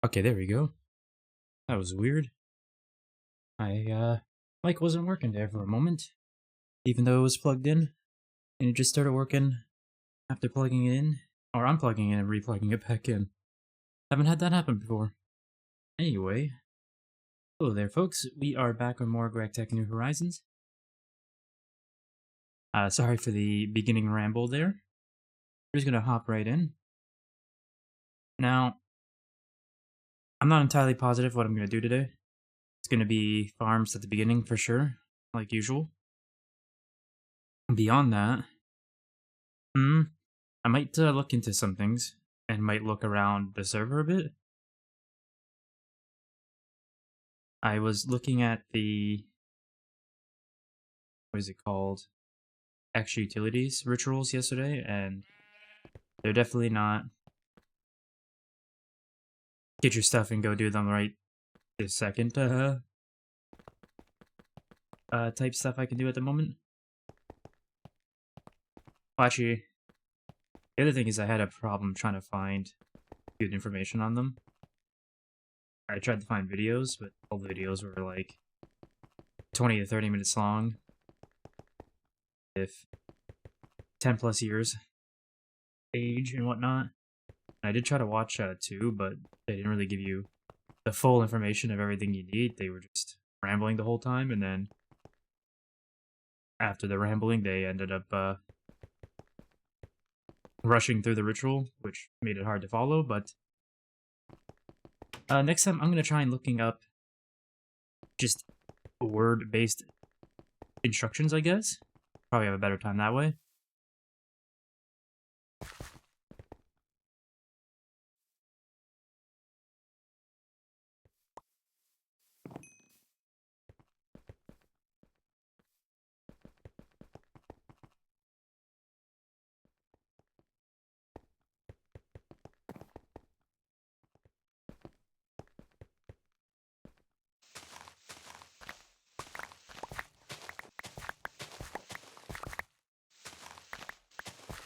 Okay, there we go. That was weird. Mic wasn't working there for a moment, even though it was plugged in, and it just started working after plugging it in, or unplugging it and replugging it back in. Haven't had that happen before. Anyway, hello there, folks. We are back with more Greg Tech New Horizons. Sorry for the beginning ramble there. We're just gonna hop right in. Now, I'm not entirely positive what I'm gonna do today. It's gonna be farms at the beginning for sure, like usual. Beyond that, I might look into some things and might look around the server a bit. I was looking at the what is it called? Extra utilities rituals yesterday, and they're definitely not get your stuff and go do them right this second type stuff I can do at the moment. Well, actually, the other thing is I had a problem trying to find good information on them. I tried to find videos, but all the videos were like 20 to 30 minutes long, with 10 plus years age and whatnot. I did try to watch two, but they didn't really give you the full information of everything you need. They were just rambling the whole time, and then after the rambling, they ended up rushing through the ritual, which made it hard to follow. But next time, I'm going to try and looking up just word-based instructions, I guess. Probably have a better time that way.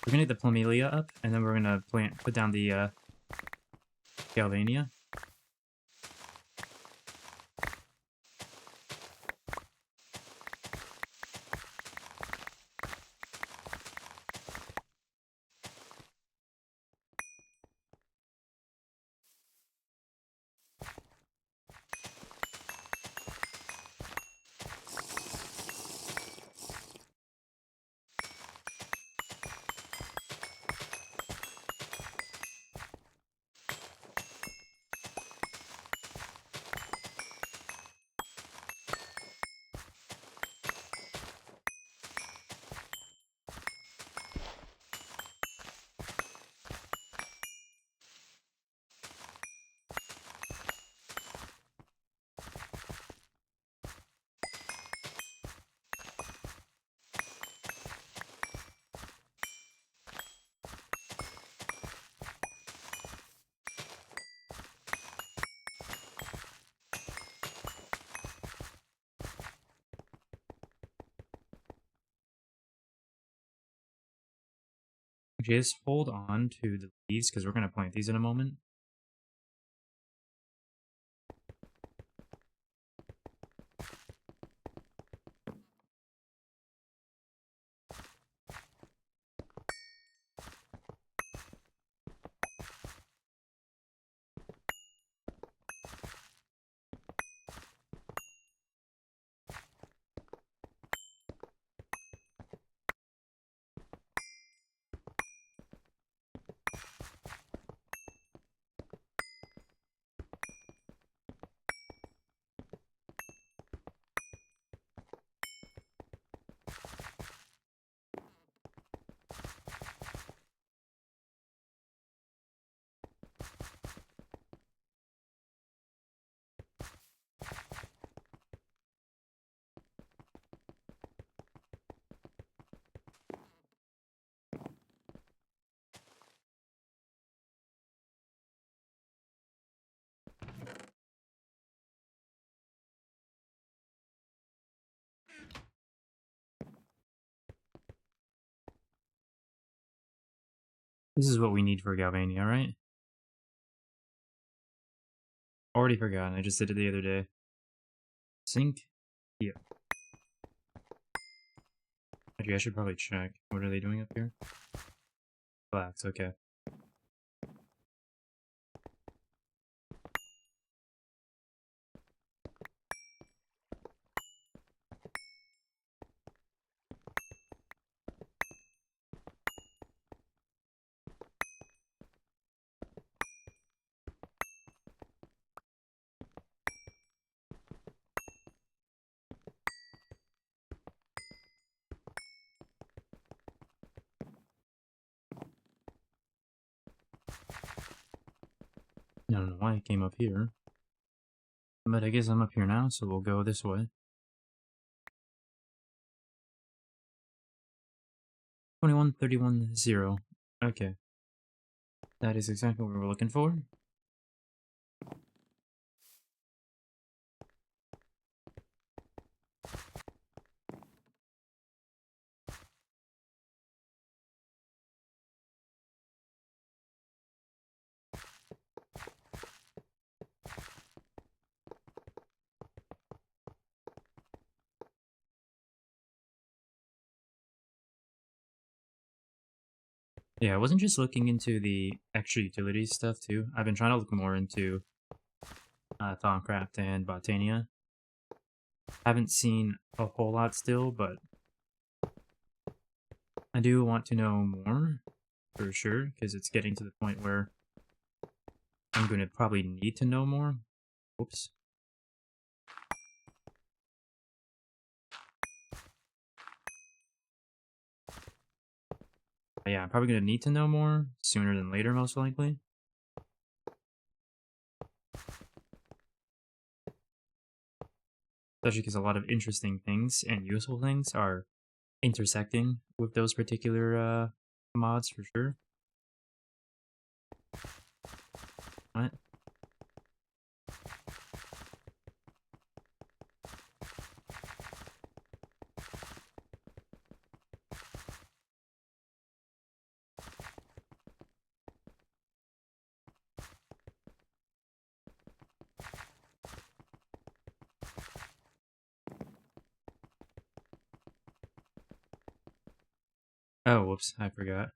We're gonna get the Plumelia up, and then we're gonna put down the Galvania. Just hold on to the leaves, because we're gonna plant these in a moment. This is what we need for Galvania, right? Already forgotten. I just did it the other day. Sink. Yeah. Actually, I should probably check. What are they doing up here? Blacks. Okay. I don't know why I came up here. But I guess I'm up here now, so we'll go this way. 2131-0. Okay. That is exactly what we're looking for. Yeah, I wasn't just looking into the extra utilities stuff too. I've been trying to look more into Thaumcraft and Botania. Haven't seen a whole lot still, but I do want to know more for sure, because it's getting to the point where I'm going to probably need to know more. Whoops. But yeah, I'm probably going to need to know more sooner than later, most likely. Especially because a lot of interesting things and useful things are intersecting with those particular mods for sure. What? Oh, whoops, I forgot.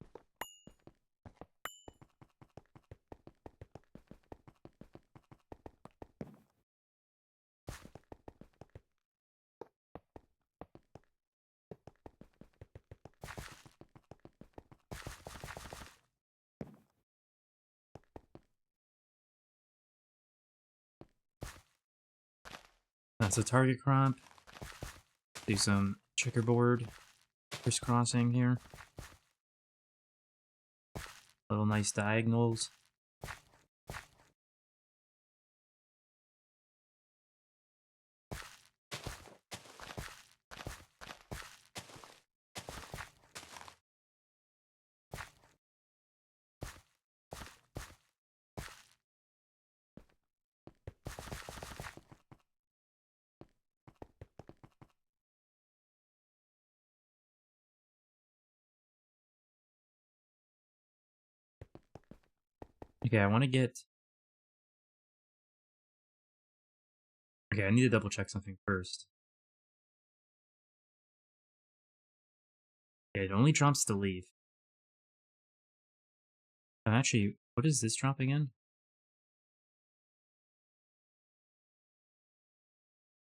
That's a target crop. Do some checkerboard crisscrossing here. Little nice diagonals. Okay, I want to get... Okay, I need to double check something first. Yeah, it only drops the leaf. Actually, what is this drop again?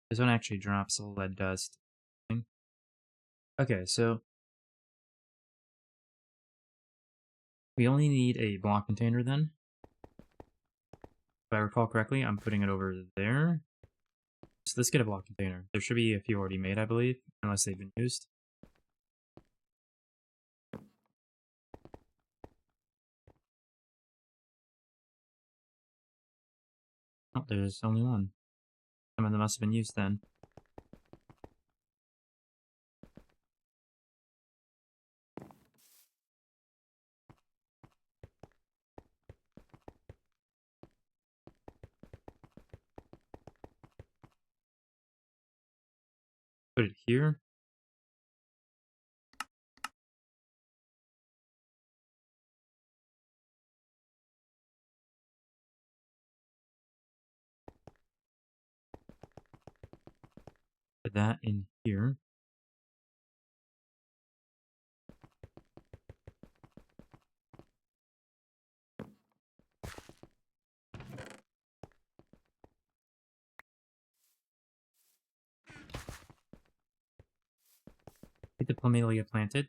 This one actually drops a lead dust thing. Okay, so we only need a block container then. If I recall correctly, I'm putting it over there. So let's get a block container. There should be a few already made, I believe, unless they've been used. Oh, there's only one. Some of them must have been used then. Put it here. that in here. Get the plumelia planted.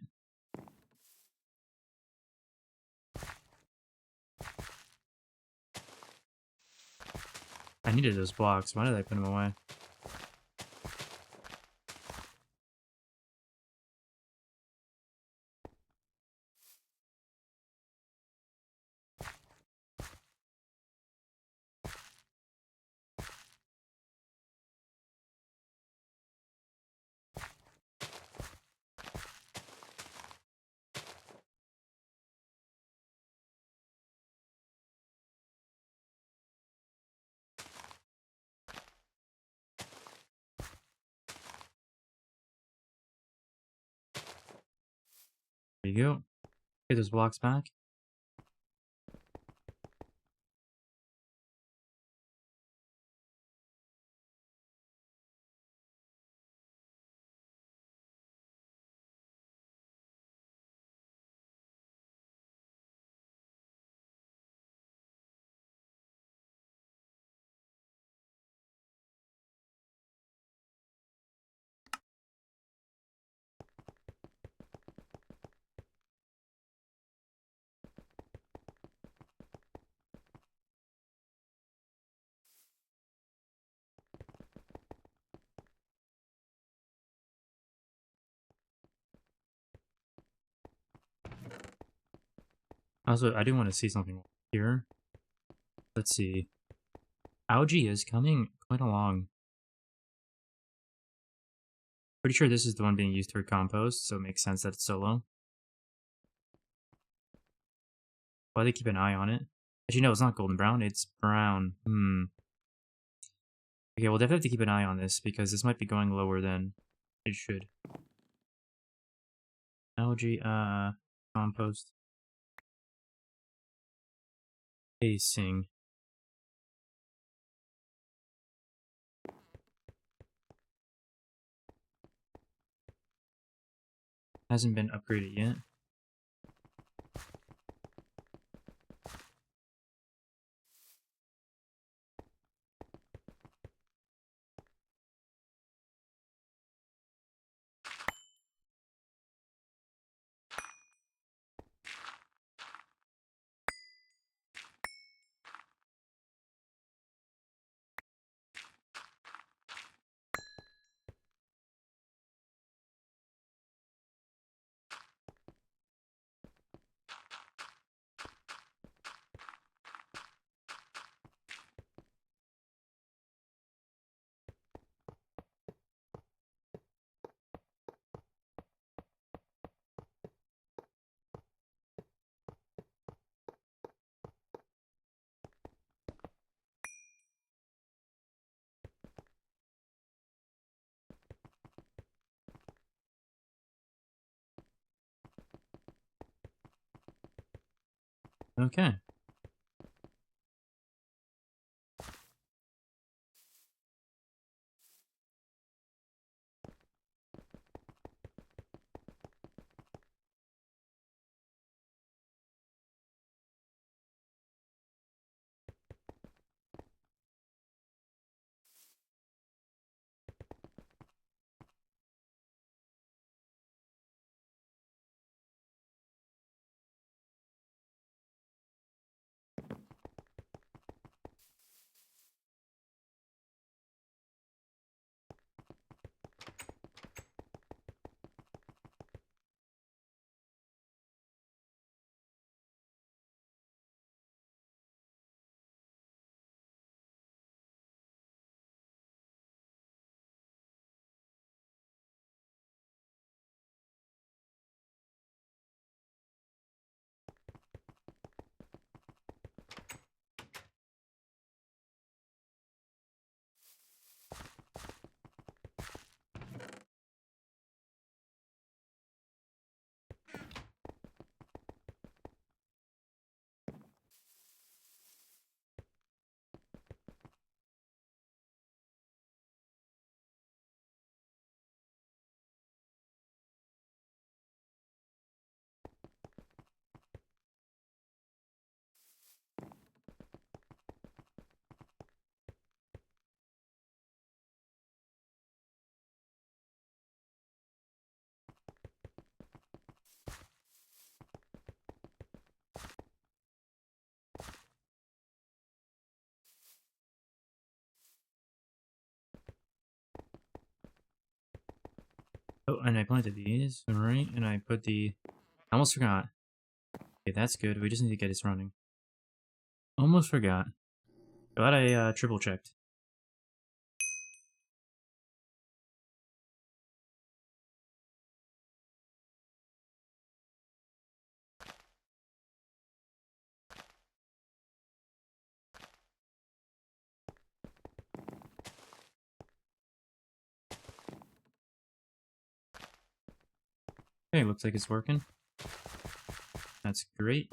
I needed those blocks. Why did I put them away? There you go. Get those blocks back. Also, I do want to see something here. Let's see. Algae is coming quite along. Pretty sure this is the one being used for compost, so it makes sense that it's so low. Why they keep an eye on it? Actually, no, it's not golden brown, it's brown. Okay, we'll definitely have to keep an eye on this, because this might be going lower than it should. Algae, compost. Spacing. Hasn't been upgraded yet. Okay. Oh, and I planted these, alright, and I put the... I almost forgot. Okay, that's good. We just need to get this running. Almost forgot. Glad I triple checked. Okay, looks like it's working. That's great.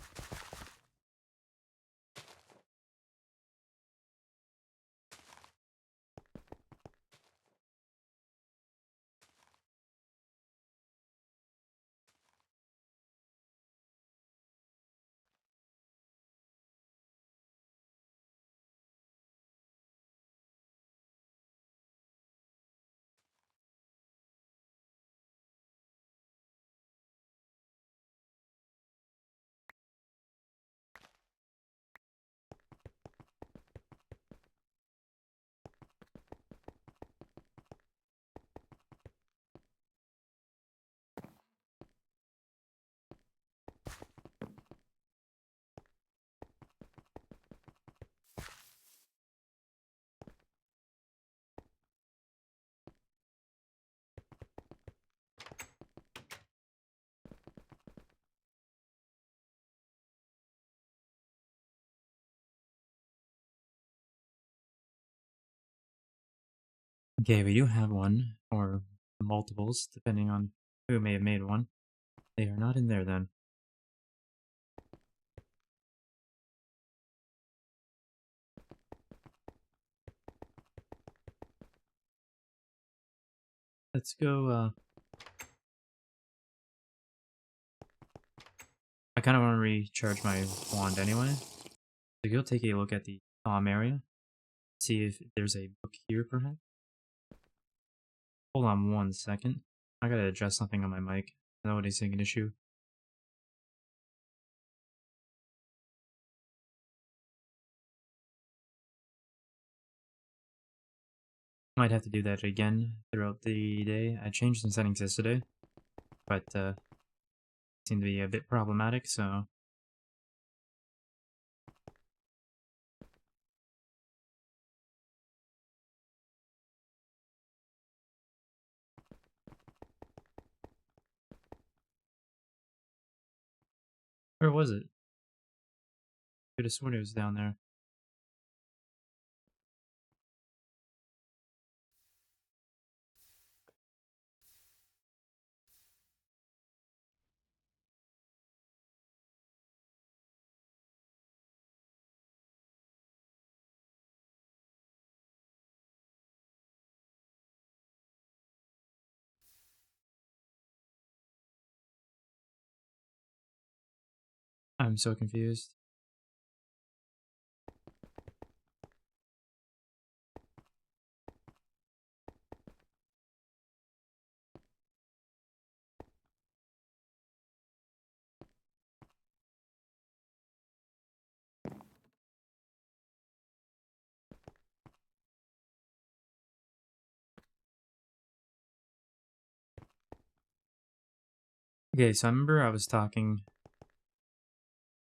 Okay, we do have one, or multiples, depending on who may have made one. They are not in there then. Let's go, I kind of want to recharge my wand anyway. So go take a look at the area. See if there's a book here, perhaps. Hold on 1 second. I gotta adjust something on my mic. I know what is an issue. Might have to do that again throughout the day. I changed some settings yesterday, but seemed to be a bit problematic, so... Where was it? Could have sworn it was down there. I'm so confused. Okay, so I remember I was talking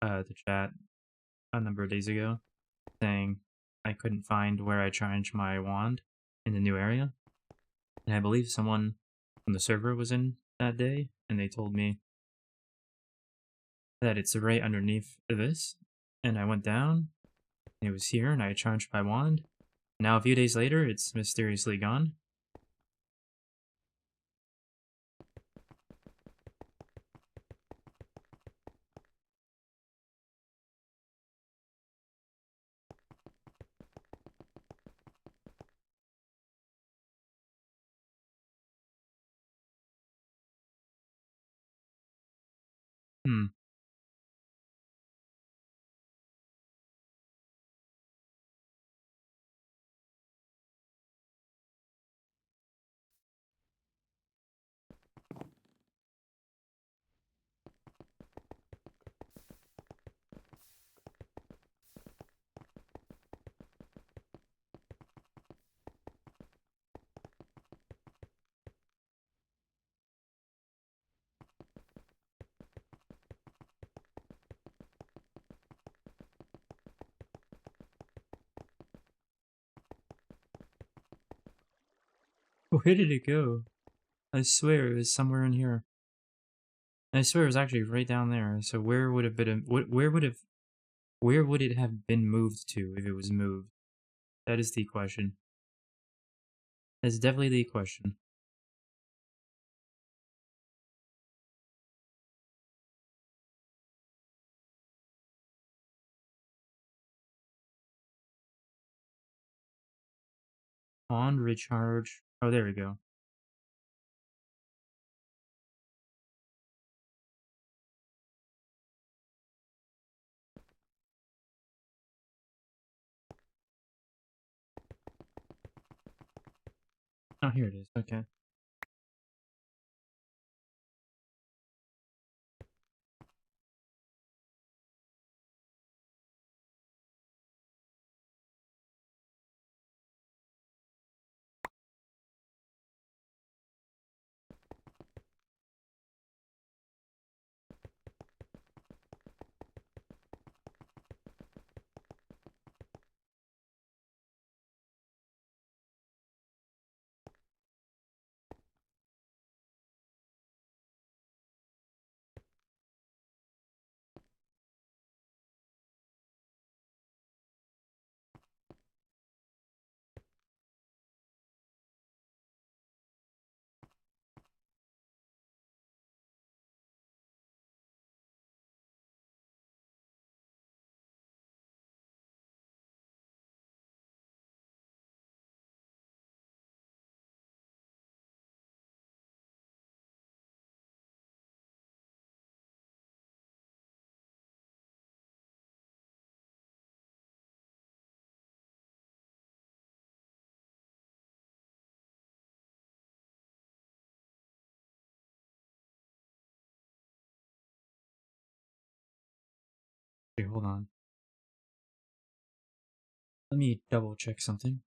to chat a number of days ago, saying I couldn't find where I charged my wand in the new area. And I believe someone from the server was in that day, and they told me that it's right underneath this. And I went down, and it was here, and I charged my wand. Now, a few days later, it's mysteriously gone. Hmm. Where did it go? I swear it was somewhere in here. I swear it was actually right down there. So where would it been? Where would it have been moved to if it was moved? That is the question. That's definitely the question. On recharge. Oh, there we go. Oh, here it is. Okay. Okay, hold on. Let me double check something.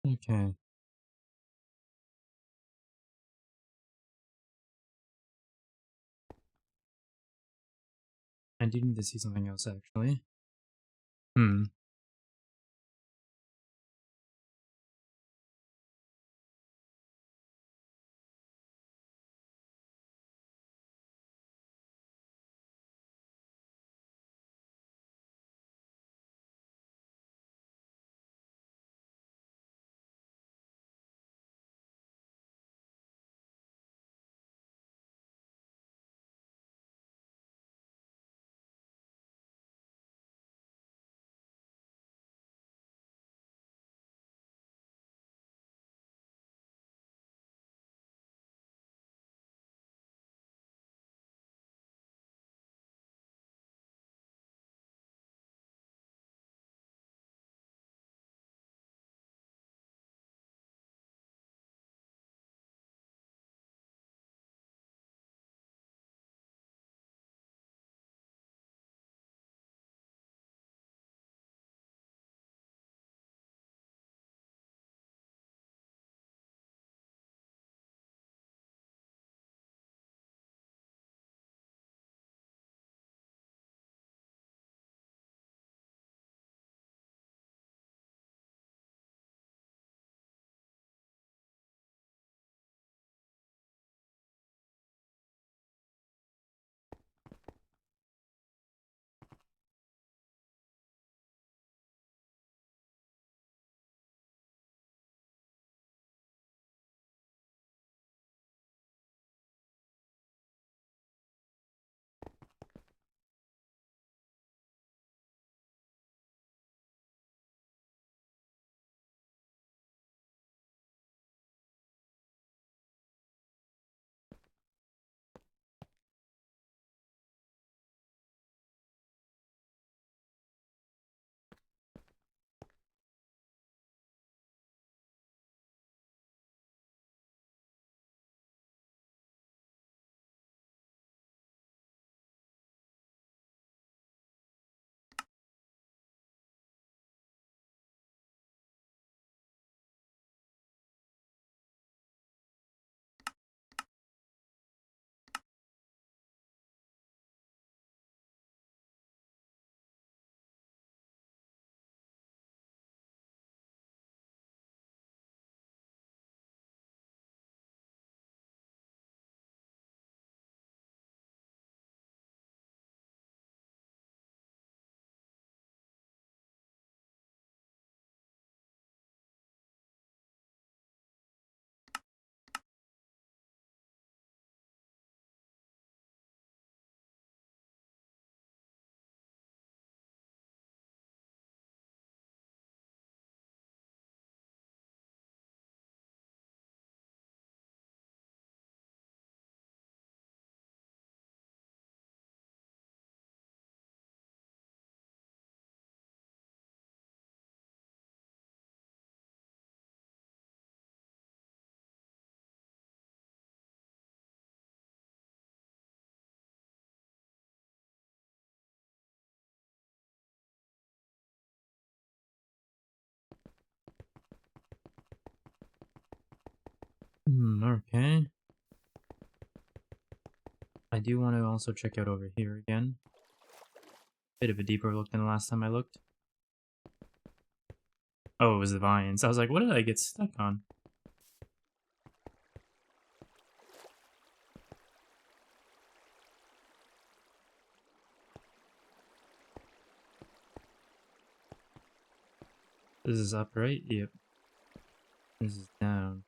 Okay. I do need to see something else, actually. Hmm. Okay. I do want to also check out over here again. Bit of a deeper look than the last time I looked. Oh, it was the vines. I was like, what did I get stuck on? This is up, right? Yep. This is down.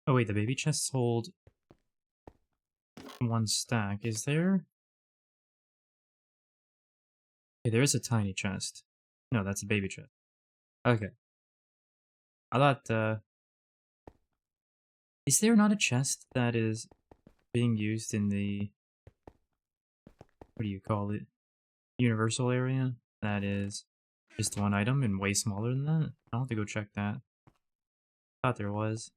Oh wait, the baby chests hold 1 stack. Is there? Okay, there is a tiny chest. No, that's a baby chest. Okay. I thought, is there not a chest that is being used in the, what do you call it? Universal area? That is just 1 item and way smaller than that? I'll have to go check that. Thought there was.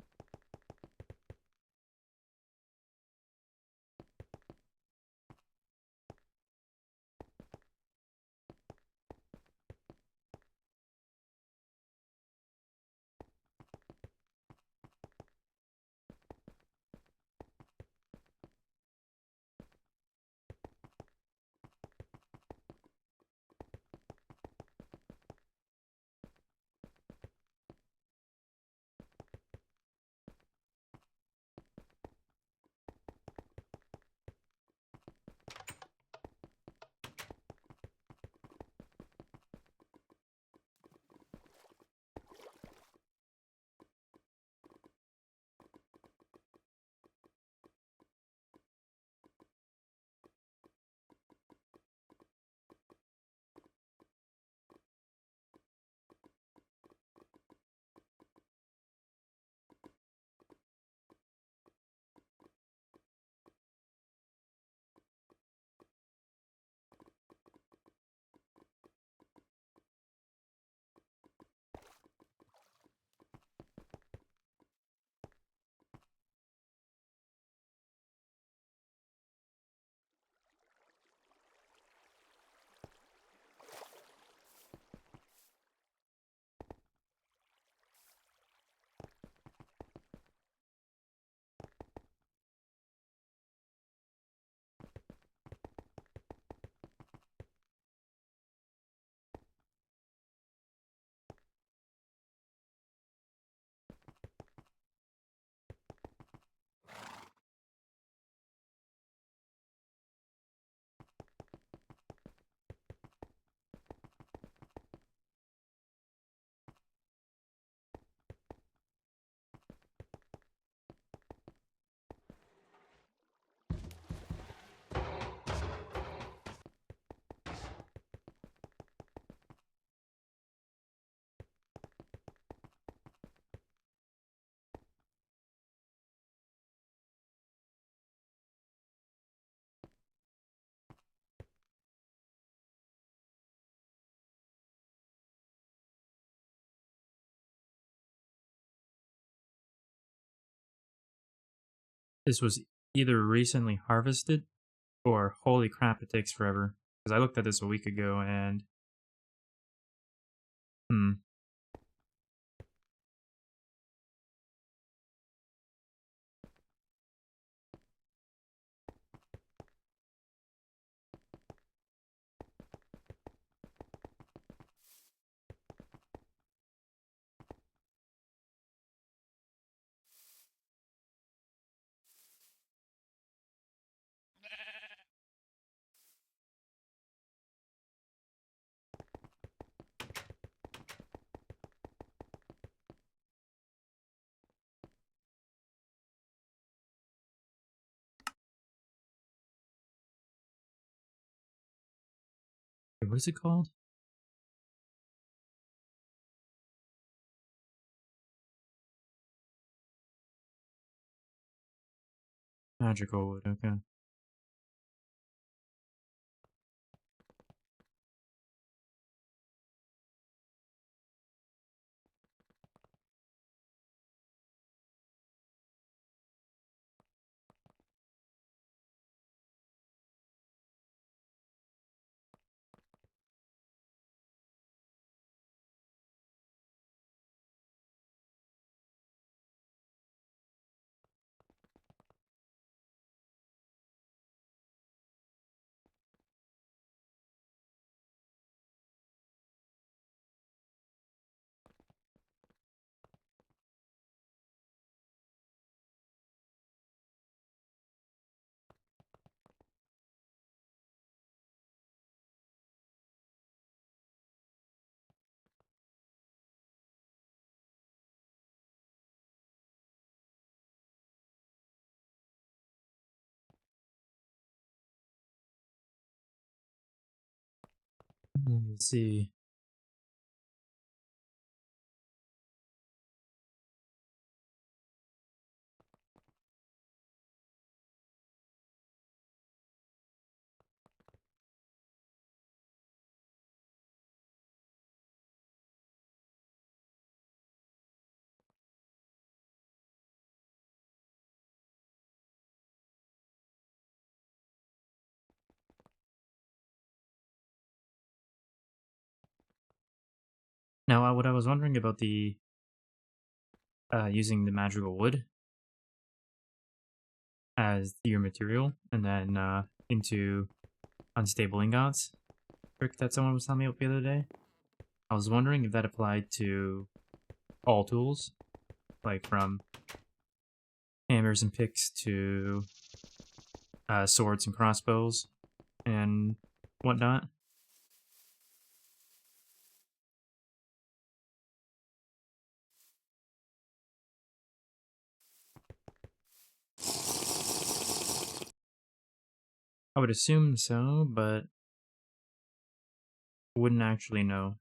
This was either recently harvested or holy crap, it takes forever. Because I looked at this a week ago and... Hmm. What is it called? Magical wood, okay. Let's see. Now, what I was wondering about the using the magical wood as your material, and then into unstable ingots trick that someone was telling me about the other day. I was wondering if that applied to all tools, like from hammers and picks to swords and crossbows and whatnot. I would assume so, but wouldn't actually know.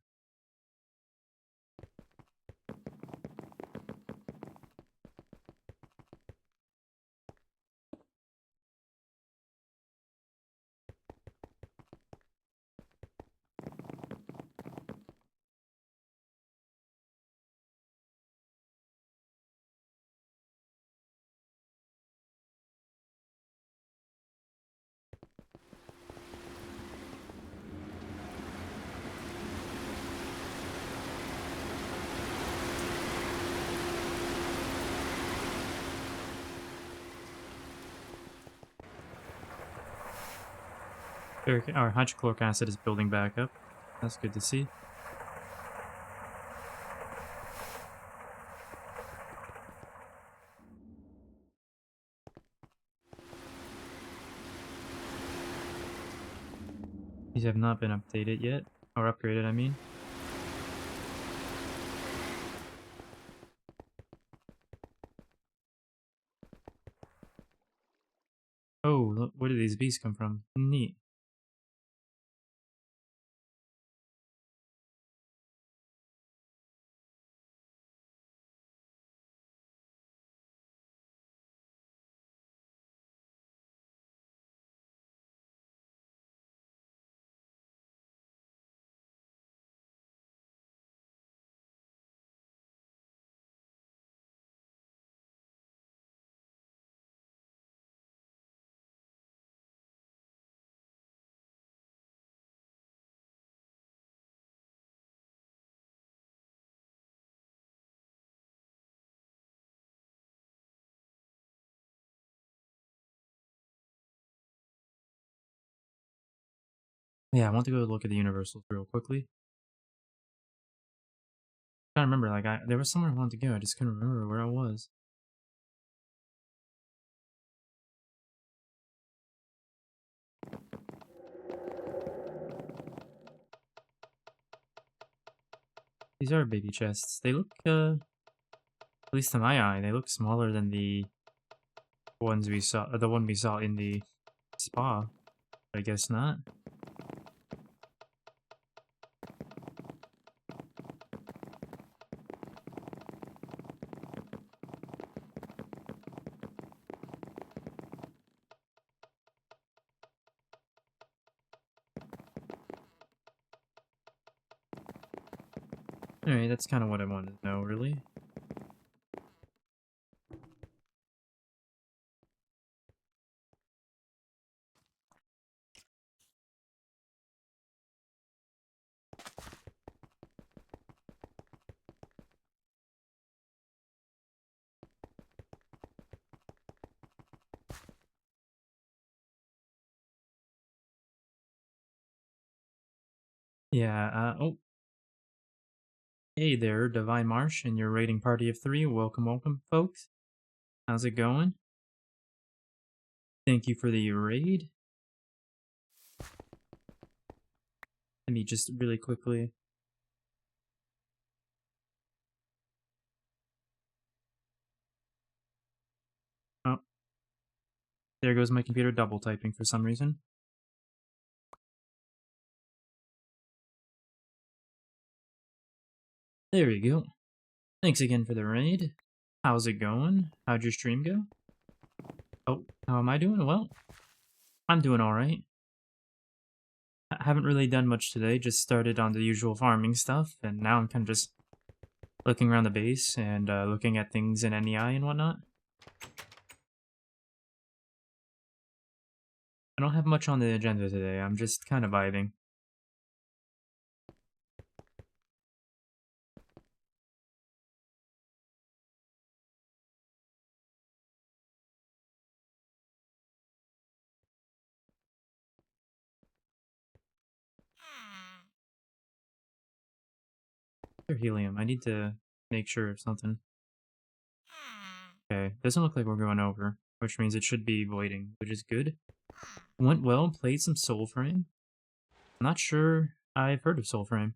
Our hydrochloric acid is building back up. That's good to see. These have not been updated yet, or upgraded, I mean. Oh, look, where did these bees come from? Neat. Yeah, I want to go look at the universals real quickly. I can't remember, like, there was somewhere I wanted to go, I just couldn't remember where I was. These are baby chests. They look, at least to my eye, they look smaller than the ones we saw, the one we saw in the spa. I guess not. Alright, that's kind of what I wanted to know, really. Yeah, oh. Hey there, Divine Marsh and your raiding party of 3. Welcome, welcome, folks. How's it going? Thank you for the raid. Let me just really quickly... Oh. There goes my computer double typing for some reason. There you go. Thanks again for the raid. How's it going? How'd your stream go? Oh, how am I doing? Well, I'm doing alright. I haven't really done much today, just started on the usual farming stuff, and now I'm kind of just looking around the base and looking at things in NEI and whatnot. I don't have much on the agenda today, I'm just kind of vibing. For helium, I need to make sure of something. Okay, doesn't look like we're going over, which means it should be voiding, which is good. Went well, played some Soulframe. I'm not sure I've heard of Soulframe.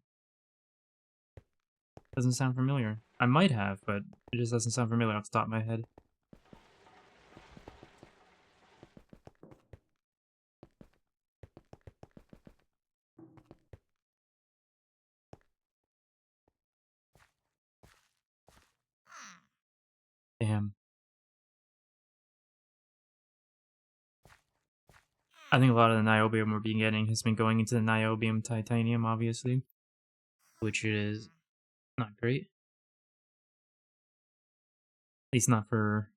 Doesn't sound familiar. I might have, but it just doesn't sound familiar off the top of my head. Damn. I think a lot of the niobium we're being getting has been going into the niobium titanium, obviously. Which is not great. At least not for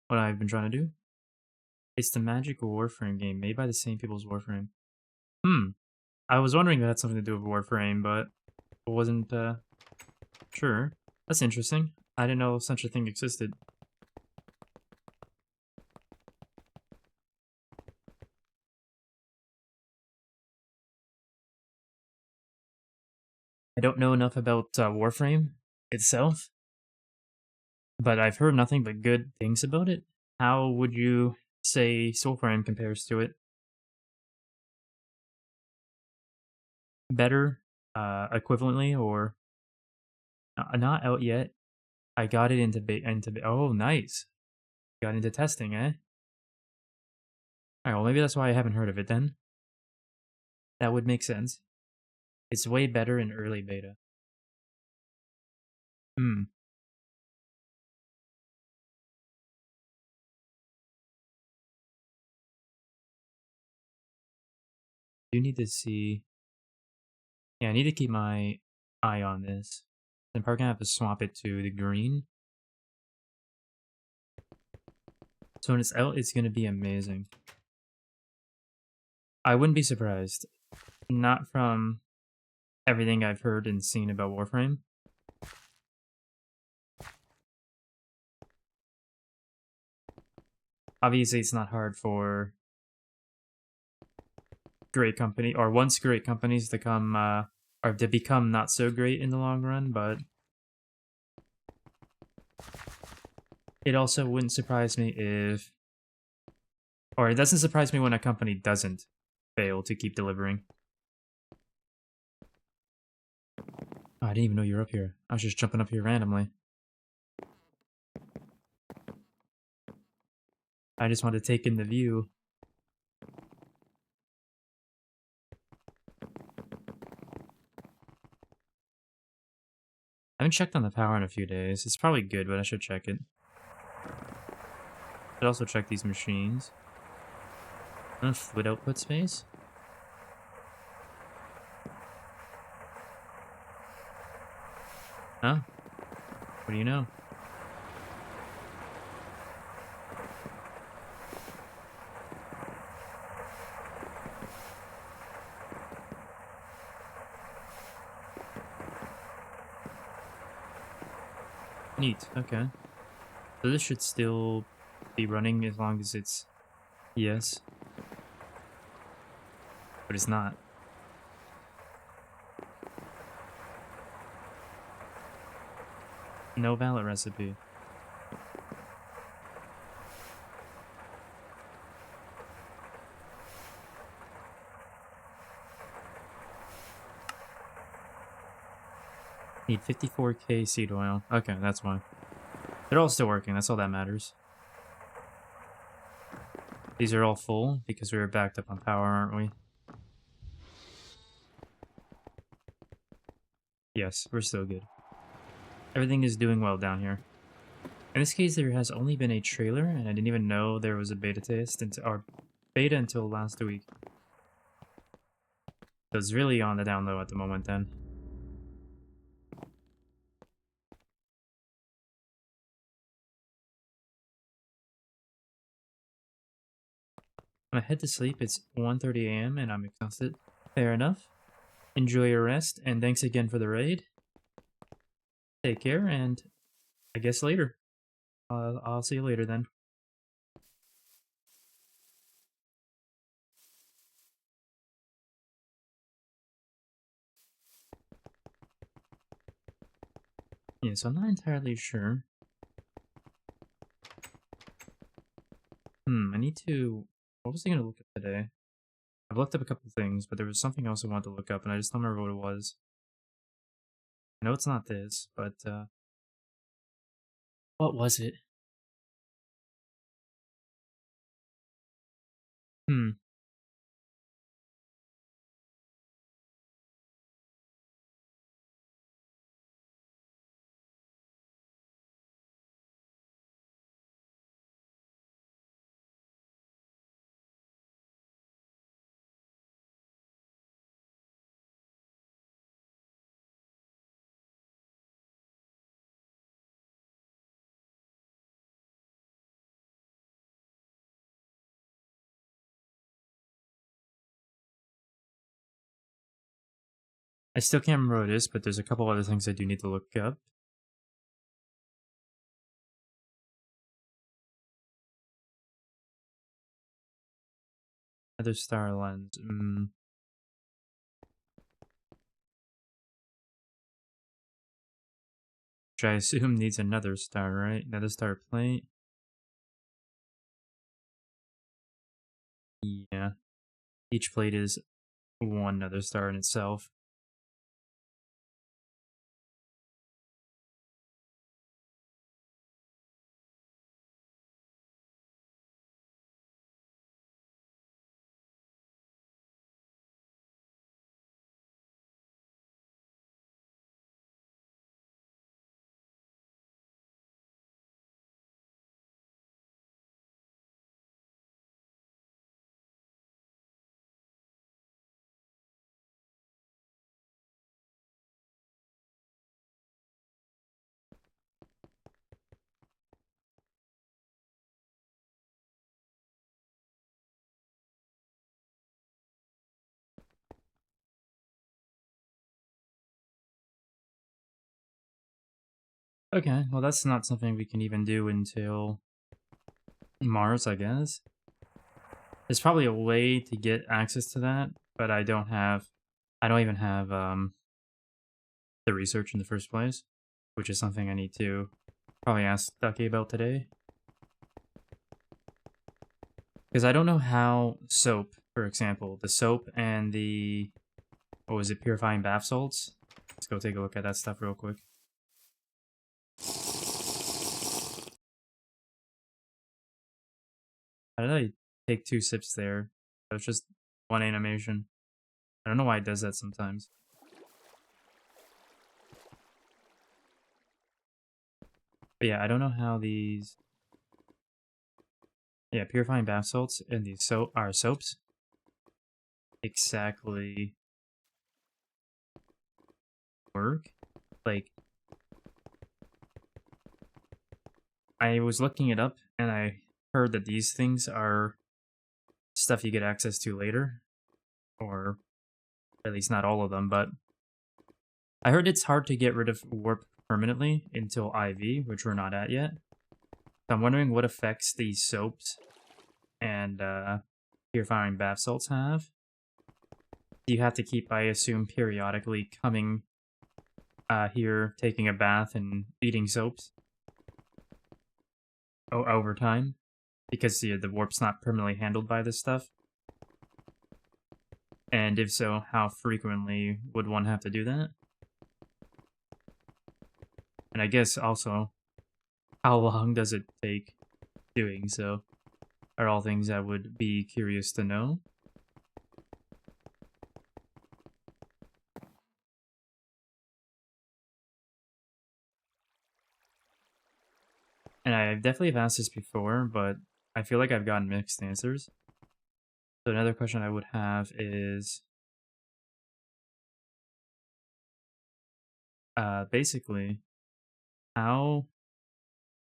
what I've been trying to do. It's the Magic Warframe game, made by the same people as Warframe. I was wondering if it had something to do with Warframe, but I wasn't sure. That's interesting. I didn't know such a thing existed. I don't know enough about Warframe itself, but I've heard nothing but good things about it. How would you say Soulframe compares to it? Better, equivalently, or not out yet? I got it into oh, nice. Got into testing, eh? Alright, well, maybe that's why I haven't heard of it then. That would make sense. It's way better in early beta. Hmm. You need to see... Yeah, I need to keep my eye on this. I'm probably gonna have to swap it to the green. So when it's out, it's gonna be amazing. I wouldn't be surprised. Not from everything I've heard and seen about Warframe. Obviously, it's not hard for great company, or once great companies to come, or to become not so great in the long run, but it also wouldn't surprise me if, or it doesn't surprise me when a company doesn't fail to keep delivering. Oh, I didn't even know you were up here. I was just jumping up here randomly. I just wanted to take in the view. I haven't checked on the power in a few days. It's probably good, but I should check it. Should also check these machines. Fluid output space? Huh? What do you know? Neat, okay. So this should still be running as long as it's... Yes. But it's not. No valid recipe. Need 54k seed oil. Okay, that's why. They're all still working, that's all that matters. These are all full because we were backed up on power, aren't we? Yes, we're still good. Everything is doing well down here. In this case, there has only been a trailer, and I didn't even know there was a beta test or beta until last week. So it's really on the down low at the moment then. When I head to sleep, it's 1:30 a.m. and I'm exhausted. Fair enough. Enjoy your rest, and thanks again for the raid. Take care, and I guess later. I'll see you later then. Yeah, so I'm not entirely sure. I need to... What was I going to look up today? I've looked up a couple things, but there was something else I wanted to look up, and I just don't remember what it was. I know it's not this, but, what was it? Hmm. I still can't remember what it is, but there's a couple other things I do need to look up. Other star lens. Which I assume needs another star, right? Another star plate. Yeah. Each plate is one other star in itself. Okay, well that's not something we can even do until Mars, I guess. There's probably a way to get access to that, but I don't even have the research in the first place, which is something I need to probably ask Ducky about today. Because I don't know how soap, for example, the soap and the, what was it, purifying bath salts? Let's go take a look at that stuff real quick. How did I take 2 sips there? That was just one animation. I don't know why it does that sometimes. But yeah, I don't know how these... Yeah, purifying bath salts and these soaps exactly work. Like, I was looking it up and I heard that these things are stuff you get access to later, or at least not all of them, but I heard it's hard to get rid of warp permanently until IV, which we're not at yet. So I'm wondering what effects these soaps and purifying bath salts have. You have to keep, I assume, periodically coming here, taking a bath and eating soaps over time, because the warp's not permanently handled by this stuff. And if so, how frequently would one have to do that? And I guess also, how long does it take doing so? Are all things I would be curious to know. And I definitely have asked this before, but I feel like I've gotten mixed answers. So another question I would have is, basically, how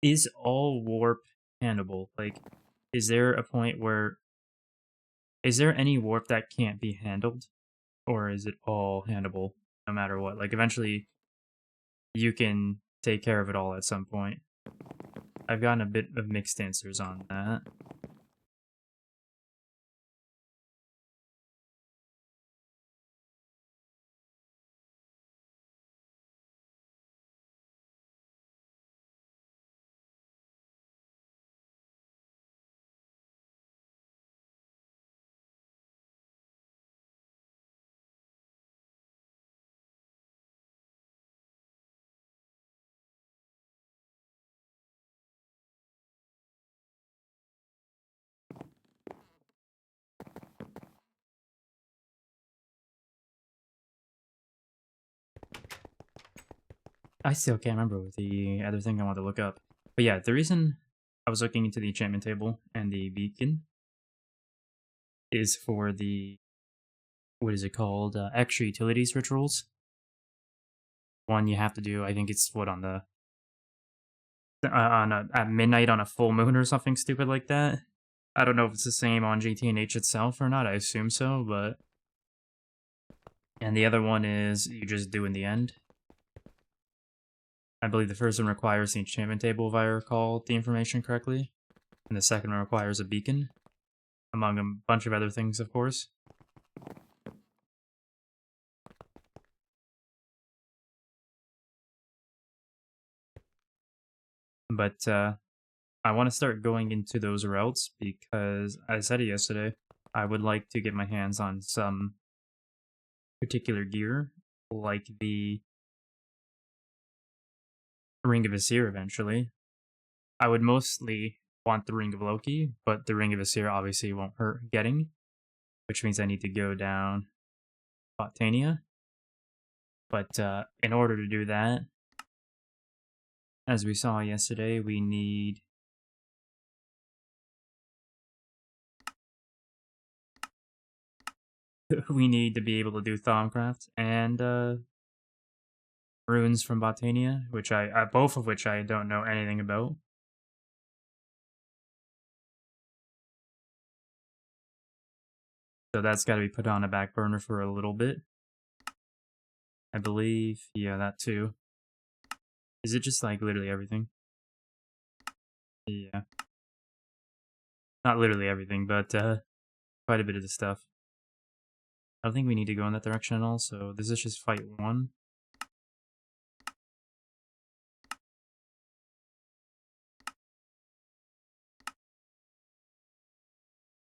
is all warp handleable? Like, is there a point where is there any warp that can't be handled, or is it all handleable no matter what? Like, eventually, you can take care of it all at some point. I've gotten a bit of mixed answers on that. I still can't remember what the other thing I wanted to look up. But yeah, the reason I was looking into the enchantment table and the beacon is for the, what is it called? Extra utilities rituals. One you have to do, I think it's what, on the, at midnight on a full moon or something stupid like that. I don't know if it's the same on GTNH itself or not. I assume so, but. And the other one is you just do in the end. I believe the first one requires the enchantment table, if I recall the information correctly. And the second one requires a beacon, among a bunch of other things, of course. But I want to start going into those routes because, I said it yesterday, I would like to get my hands on some particular gear, like the Ring of Aesir eventually. I would mostly want the Ring of Loki, but the Ring of Aesir obviously won't hurt getting, which means I need to go down Botania. But in order to do that, as we saw yesterday, we need we need to be able to do Thaumcraft and runes from Botania, which I both of which I don't know anything about. So that's got to be put on a back burner for a little bit. I believe, yeah, that too. Is it just like literally everything? Yeah. Not literally everything, but quite a bit of the stuff. I don't think we need to go in that direction at all, so this is just fight 1.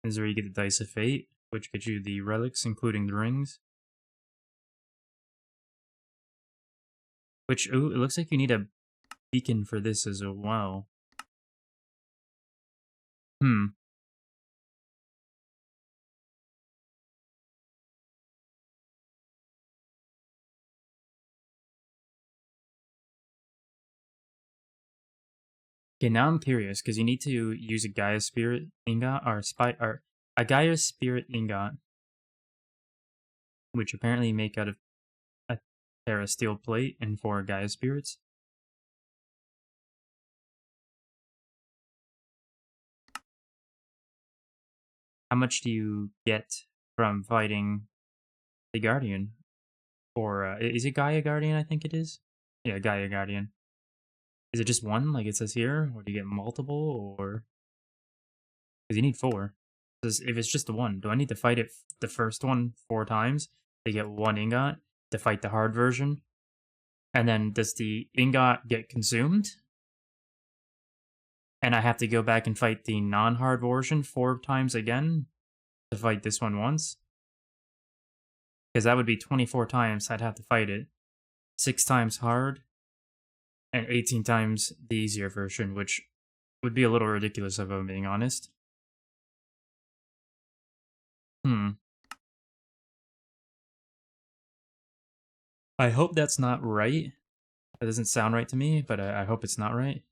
This is where you get the Dice of Fate, which gets you the relics, including the rings. Which, ooh, it looks like you need a beacon for this as well. Hmm. Okay, now I'm curious, because you need to use a Gaia Spirit ingot, or a Gaia Spirit ingot, which apparently you make out of a Terra Steel plate and 4 Gaia Spirits. How much do you get from fighting the Guardian? Or, is it Gaia Guardian, I think it is? Yeah, Gaia Guardian. Is it just one, like it says here? Or do you get multiple, or... Because you need 4. If it's just the one, do I need to fight it the first one 4 times to get 1 ingot to fight the hard version? And then does the ingot get consumed? And I have to go back and fight the non-hard version 4 times again to fight this one once? Because that would be 24 times I'd have to fight it. 6 times hard, and 18 times the easier version, which would be a little ridiculous if I'm being honest. I hope that's not right. That doesn't sound right to me, but I hope it's not right.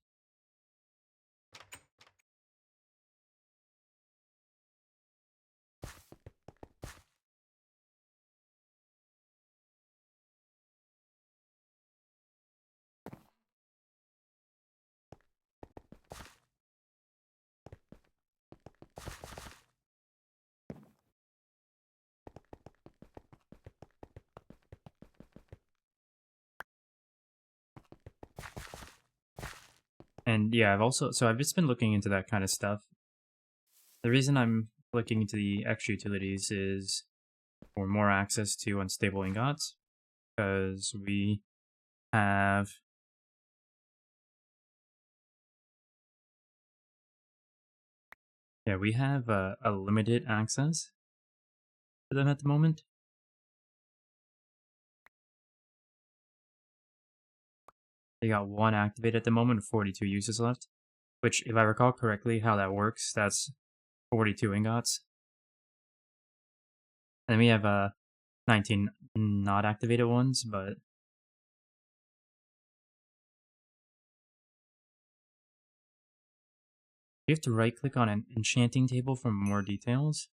And yeah, I've just been looking into that kind of stuff. The reason I'm looking into the extra utilities is for more access to unstable ingots, because we have a limited access to them at the moment. They got one activated at the moment, 42 uses left. Which, if I recall correctly, how that works, that's 42 ingots. And then we have 19 not activated ones, but you have to right-click on an enchanting table for more details.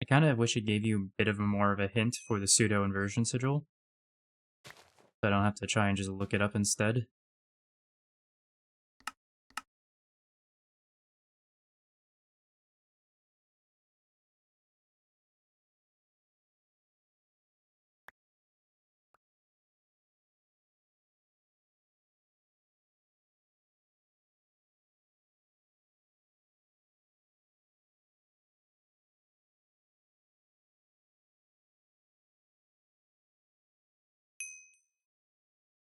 I kind of wish it gave you a bit of more of a hint for the pseudo inversion sigil, so I don't have to try and just look it up instead.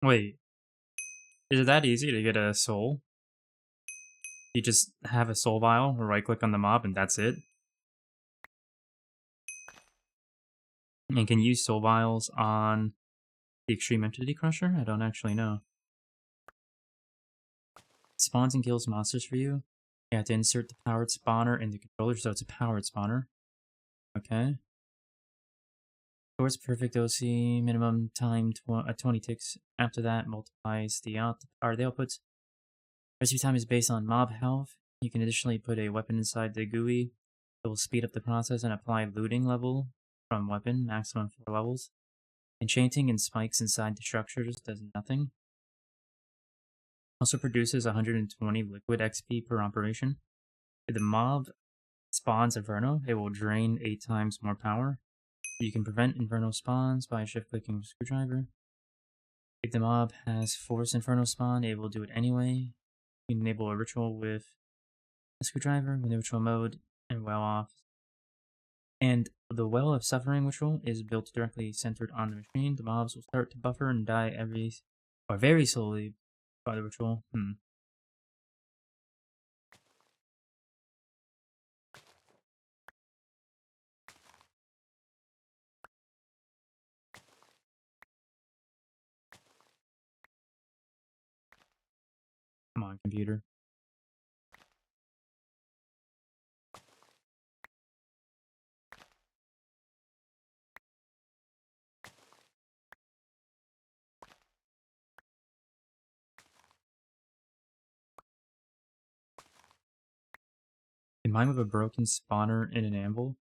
Wait, is it that easy to get a soul? You just have a soul vial, right-click on the mob, and that's it? And can you use soul vials on the Extreme Entity Crusher? I don't actually know. Spawns and kills monsters for you. You have to insert the powered spawner in the controller, so it's a powered spawner. Okay. Towards perfect OC, minimum time 20 ticks. After that, multiplies the outputs. Rescue time is based on mob health. You can additionally put a weapon inside the GUI. It will speed up the process and apply looting level from weapon, maximum 4 levels. Enchanting and spikes inside the structures does nothing. Also produces 120 liquid XP per operation. If the mob spawns Inferno, it will drain 8 times more power. You can prevent Inferno spawns by shift-clicking with a screwdriver. If the mob has Force Inferno spawn, it will do it anyway. You can enable a ritual with a screwdriver in the ritual mode and well off. And the Well of Suffering ritual is built directly centered on the machine. The mobs will start to buffer and die very slowly by the ritual. Come on, computer. Can mine with a broken spawner in an anvil?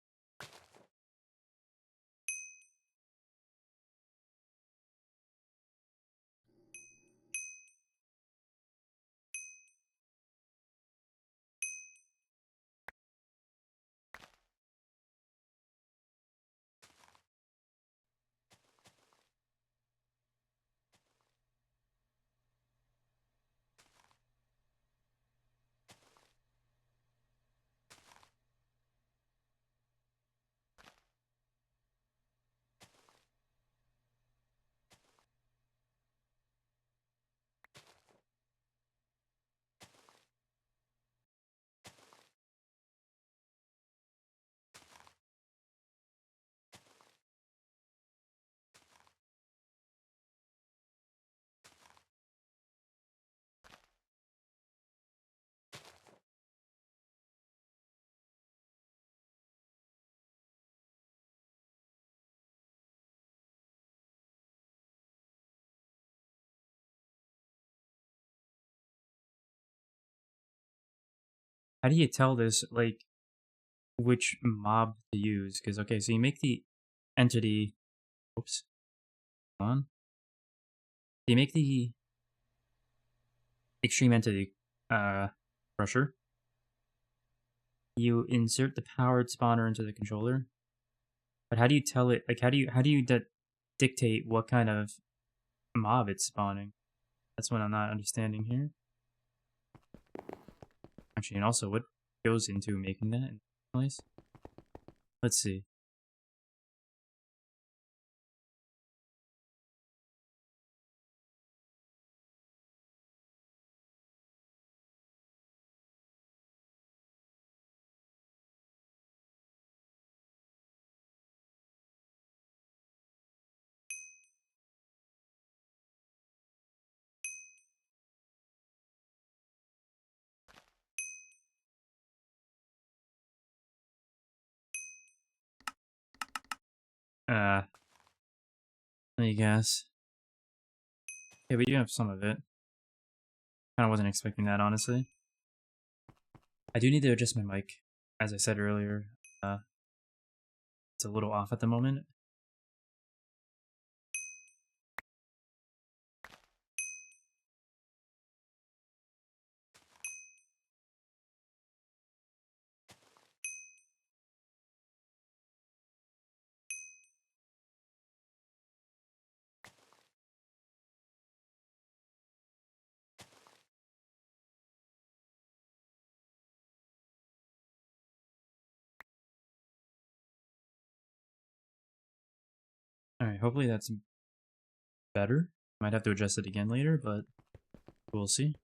How do you tell this, like, which mob to use? Because, okay, so you make the entity... Oops. Hold on. You make the Extreme Entity Crusher. you insert the powered spawner into the controller. But how do you tell it? Like, how do you dictate what kind of mob it's spawning? That's what I'm not understanding here. Actually, and also, what goes into making that in the first place? Let's see. Uh, I guess. Yeah, we do have some of it. Kinda wasn't expecting that, honestly. I do need to adjust my mic. As I said earlier, it's a little off at the moment. Alright, hopefully that's better. Might have to adjust it again later, but we'll see.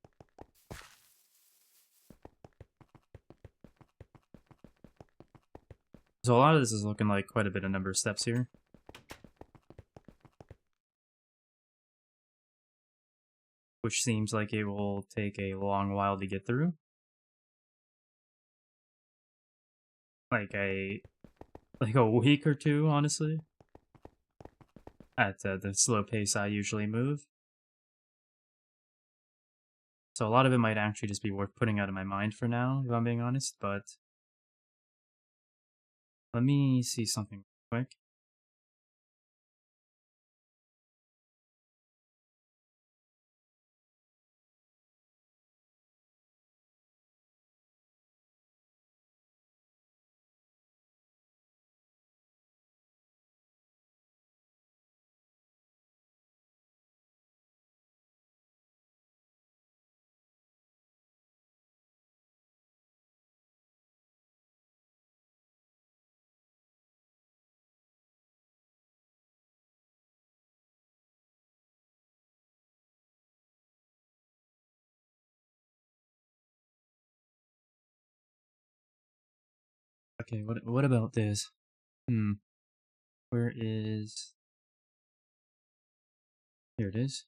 So a lot of this is looking like quite a bit of number of steps here. Which seems like it will take a long while to get through. Like a week or two, honestly. At the slow pace I usually move. So a lot of it might actually just be worth putting out of my mind for now, if I'm being honest, but let me see something quick. Okay, what about this? Where is... Here it is.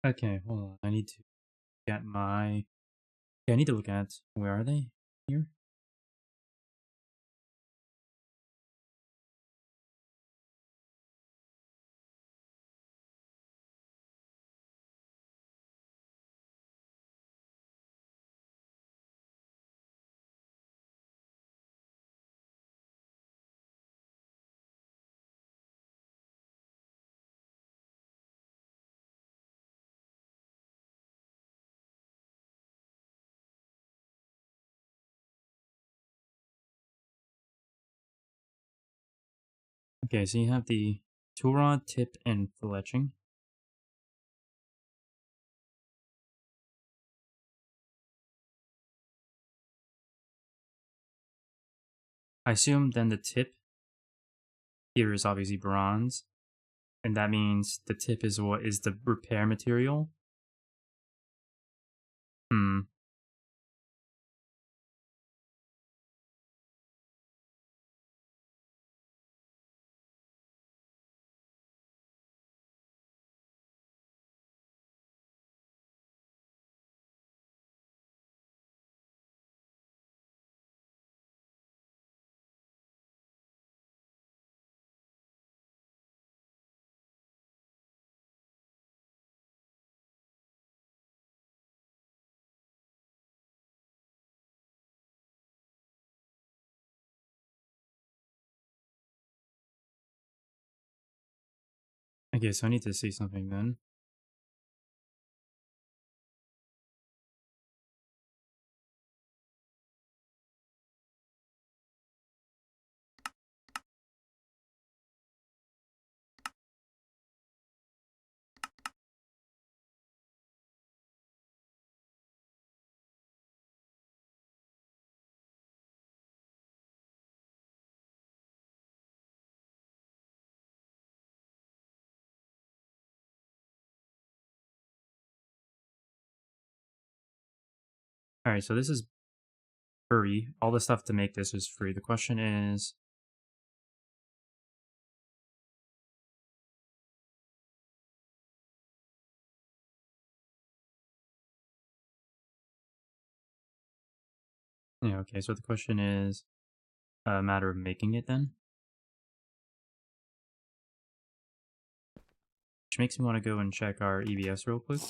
Okay, hold on. I need to get my... Yeah, I need to look at... Where are they? Here? Okay, so you have the tool rod, tip, and fletching. I assume then the tip here is obviously bronze, and that means the tip is what is the repair material. Okay, so I need to see something then. Alright, so this is free. All the stuff to make this is free. The question is... Yeah, okay, so the question is a matter of making it then? Which makes me want to go and check our EBS real quick.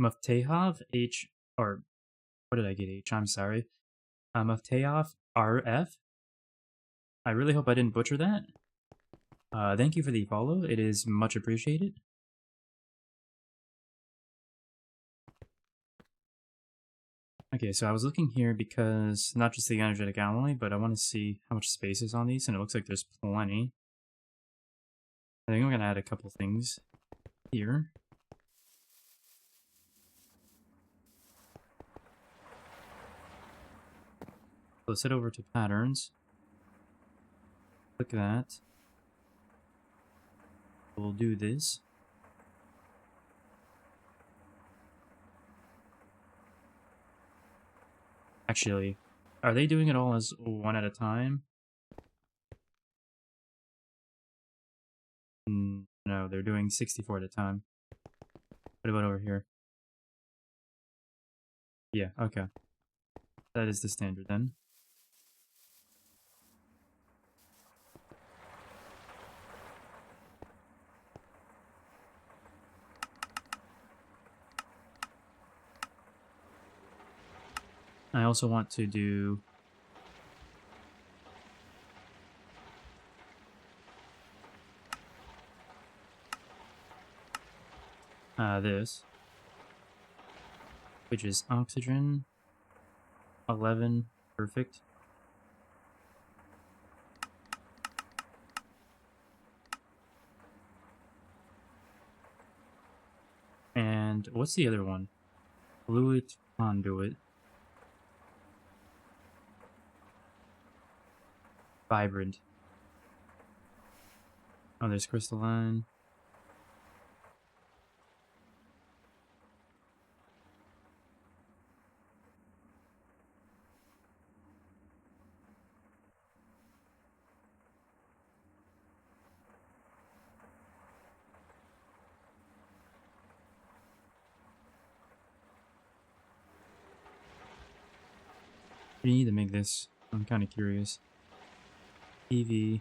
Muftehav H... or what did I get H? I'm sorry. Muftehav RF? I really hope I didn't butcher that. Thank you for the follow. It is much appreciated. Okay, so I was looking here because not just the energetic alloy, but I want to see how much space is on these, and it looks like there's plenty. I think I'm going to add a couple things here. Let's head over to patterns. Click that. We'll do this. Actually, are they doing it all as one at a time? No, they're doing 64 at a time. What about over here? Yeah, okay. That is the standard then. I also want to do this, which is oxygen 11, perfect. And what's the other one? Fluid conduit. Vibrant. Oh, there's crystalline. We need to make this. I'm kind of curious. EV.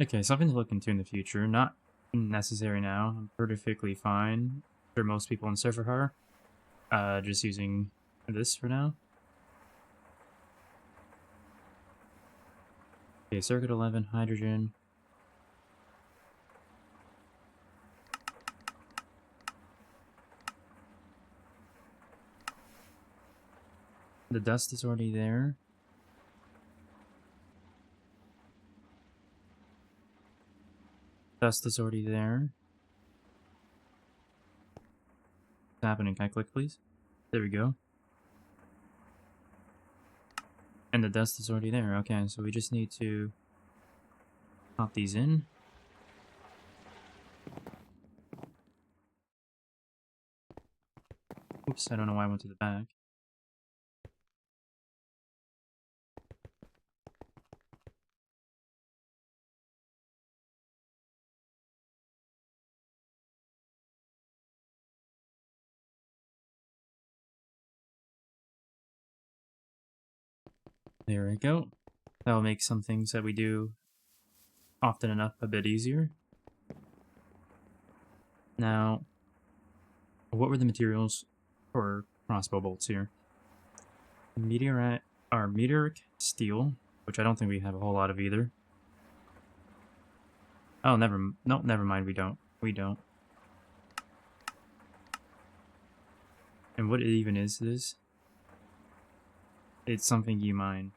Okay, something to look into in the future. Not necessary now. I'm perfectly fine for most people in server hard. Just using this for now. Okay, circuit 11, hydrogen. The dust is already there. Dust is already there. What's happening? Can I click, please? There we go. And the dust is already there. Okay, so we just need to pop these in. Oops, I don't know why I went to the back. There we go. That'll make some things that we do often enough a bit easier. Now, what were the materials for crossbow bolts here? Meteorite, or meteoric steel, which I don't think we have a whole lot of either. Oh, never mind, we don't. We don't. And what even is this? It's something you mine.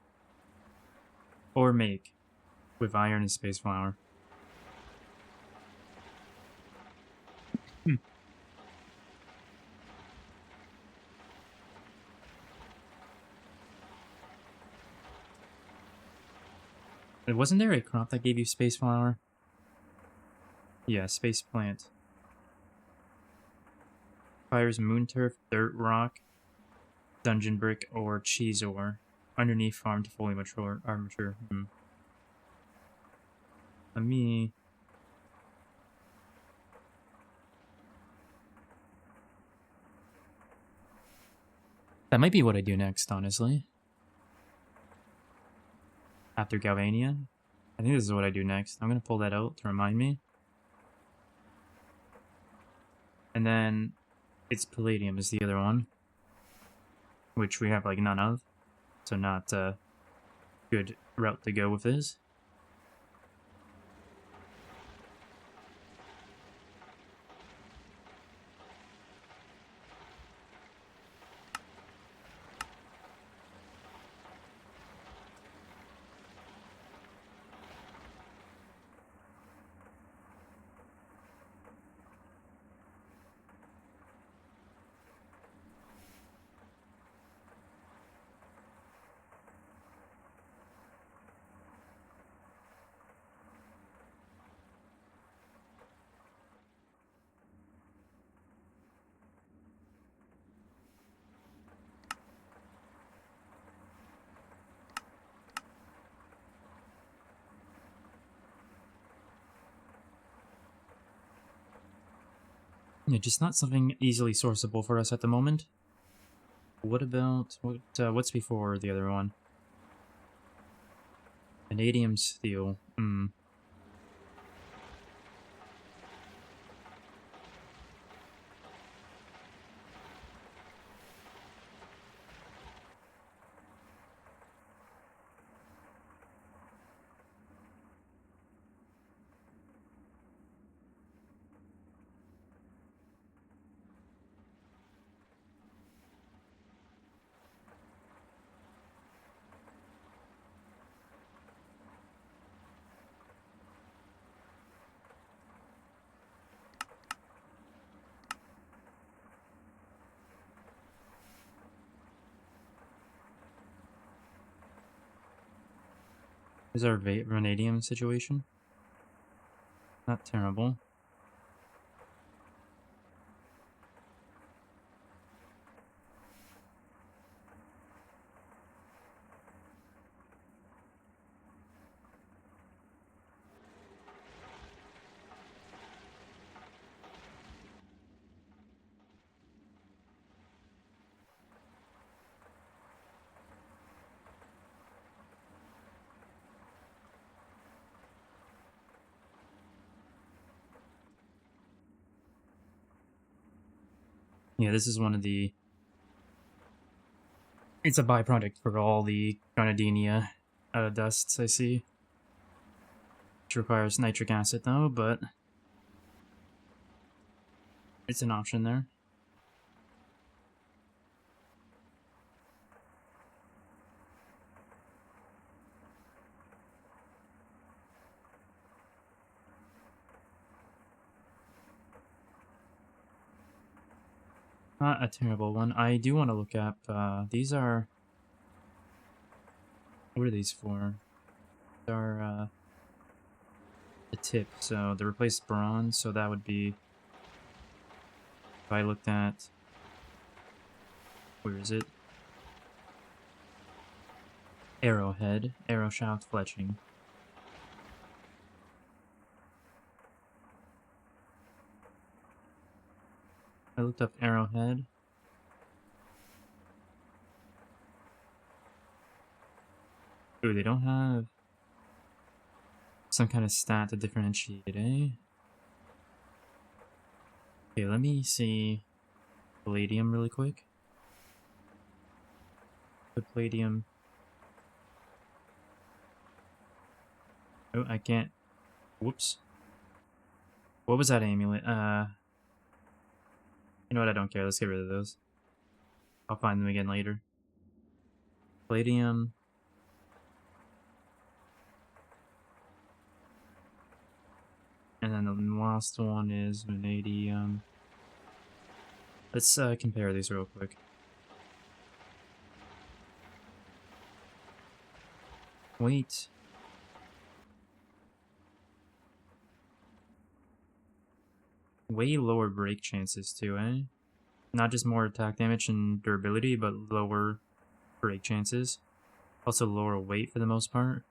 Or make. With iron and space flower. Wasn't there a crop that gave you space flower? Yeah, space plant. Fires moon turf, dirt rock, dungeon brick, or cheese ore. Underneath farm to fully mature. Let me... That might be what I do next, honestly. After Galvania. I think this is what I do next. I'm going to pull that out to remind me. And then it's palladium is the other one. Which we have like none of. So not a good route to go with this. Yeah, just not something easily sourceable for us at the moment. What about what's before the other one? Vanadium steel. Is our vanadium situation? Not terrible. Yeah, this is one of the... It's a byproduct for all the grenadina dusts I see. Which requires nitric acid though, but... It's an option there. Not a terrible one. I do want to look up, these are... What are these for? These are, the tip, so they replace bronze, so that would be... If I looked at... Where is it? Arrowhead, arrow shaft fletching. I looked up arrowhead. Ooh, they don't have some kind of stat to differentiate, eh? Okay, let me see palladium really quick. Put palladium. Oh, I can't. Whoops. What was that amulet? You know what? I don't care. Let's get rid of those. I'll find them again later. Palladium. And then the last one is vanadium. Let's compare these real quick. Wait. Way lower break chances too, eh? Not just more attack damage and durability, but lower break chances. Also lower weight for the most part.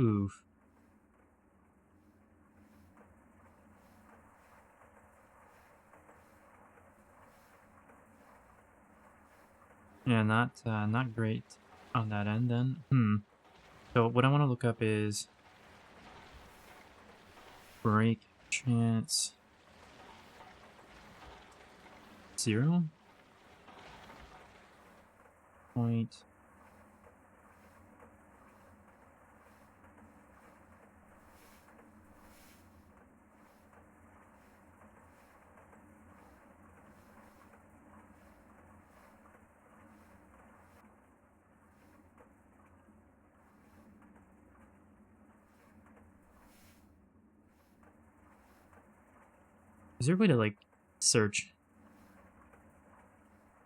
Oof. Yeah, not great on that end then. So what I want to look up is break chance 0. Point. Is there a way to like search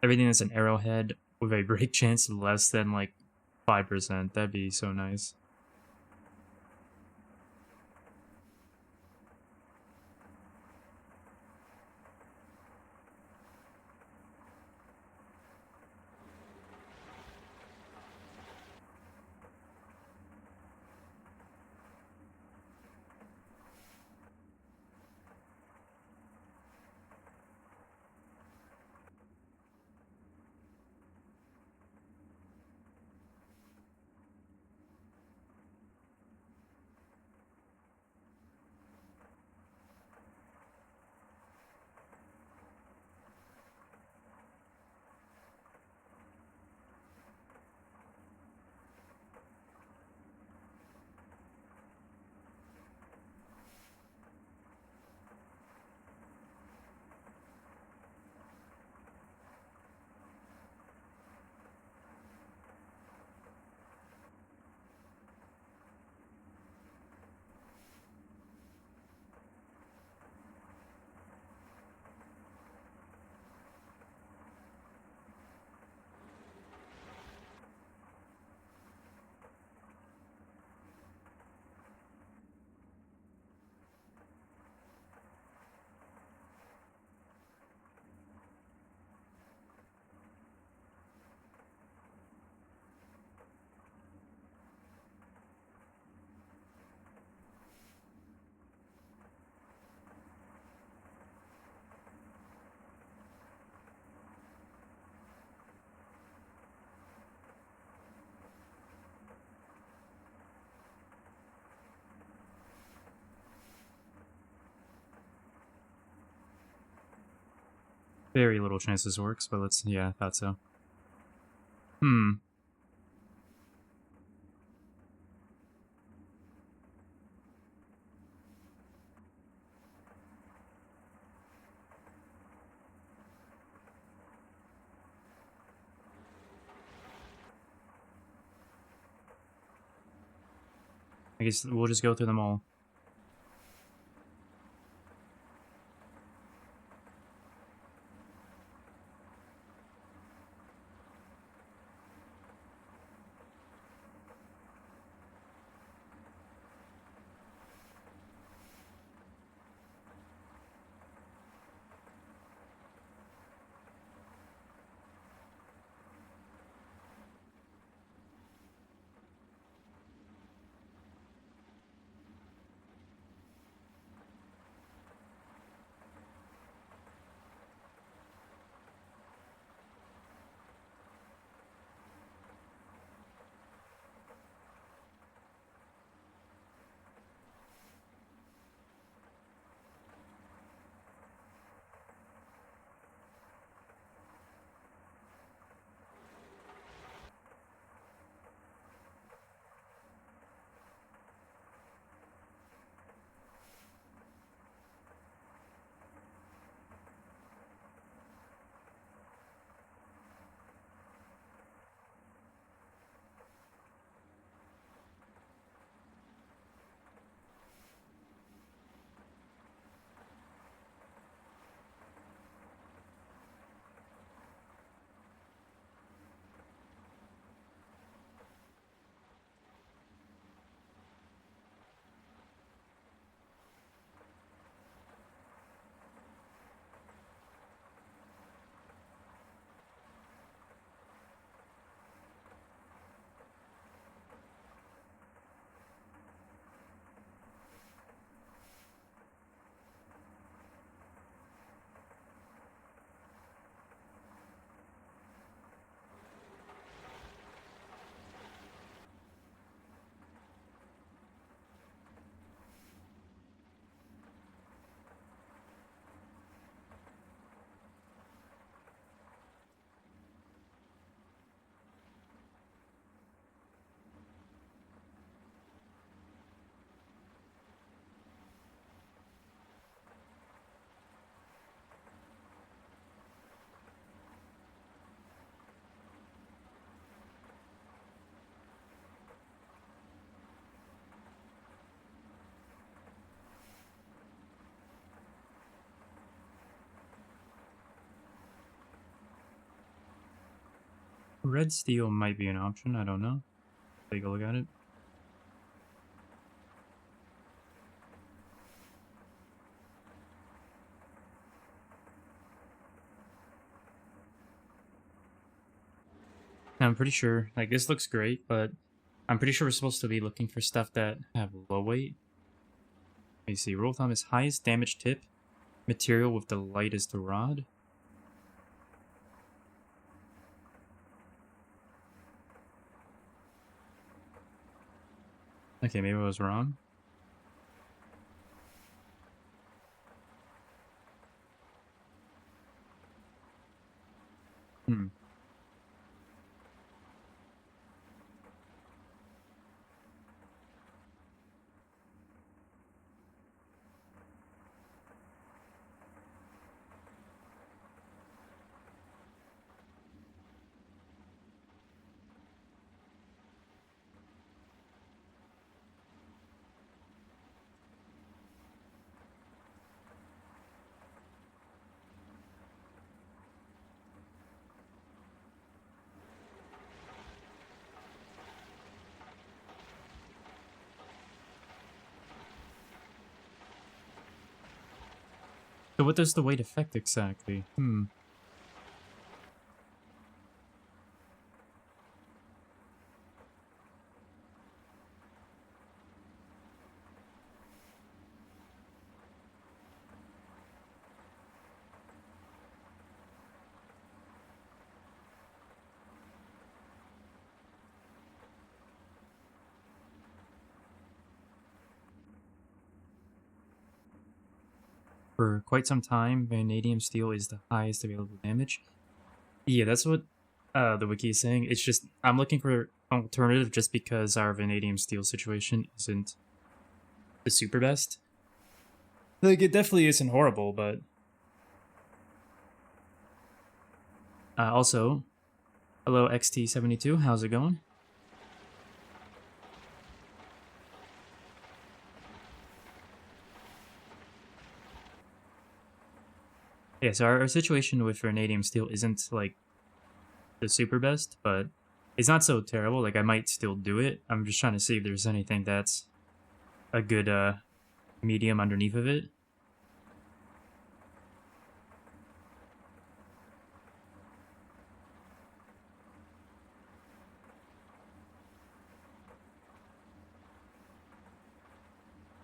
everything that's an arrowhead with a break chance less than like 5%? That'd be so nice. Very little chance this works, but let's... yeah, thought so. I guess we'll just go through them all. Red steel might be an option, I don't know. Take a look at it. I'm pretty sure, like, this looks great, but I'm pretty sure we're supposed to be looking for stuff that have low weight. Let me see, rule of thumb is highest damage tip, material with the lightest rod. Okay, maybe I was wrong. Hmm. So what does the weight affect exactly? for quite some time, vanadium steel is the highest available damage. Yeah, that's what the wiki is saying. It's just, I'm looking for an alternative just because our vanadium steel situation isn't the super best. Like, it definitely isn't horrible, but... also, hello XT72, how's it going? Yeah, so our situation with vanadium steel isn't, like, the super best, but it's not so terrible. Like, I might still do it. I'm just trying to see if there's anything that's a good, medium underneath of it.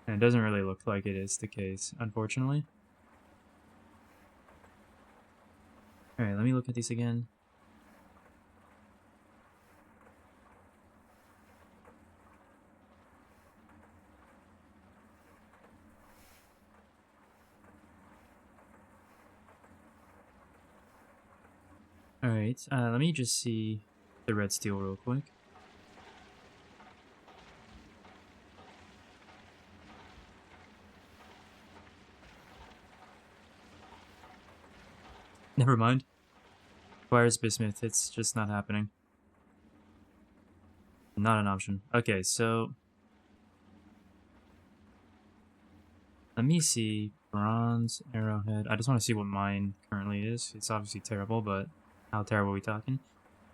And it doesn't really look like it is the case, unfortunately. Alright, let me look at these again. Alright, let me just see the red steel real quick. Never mind. Requires bismuth, it's just not happening. Not an option. Okay, so... let me see. Bronze, arrowhead. I just want to see what mine currently is. It's obviously terrible, but how terrible are we talking?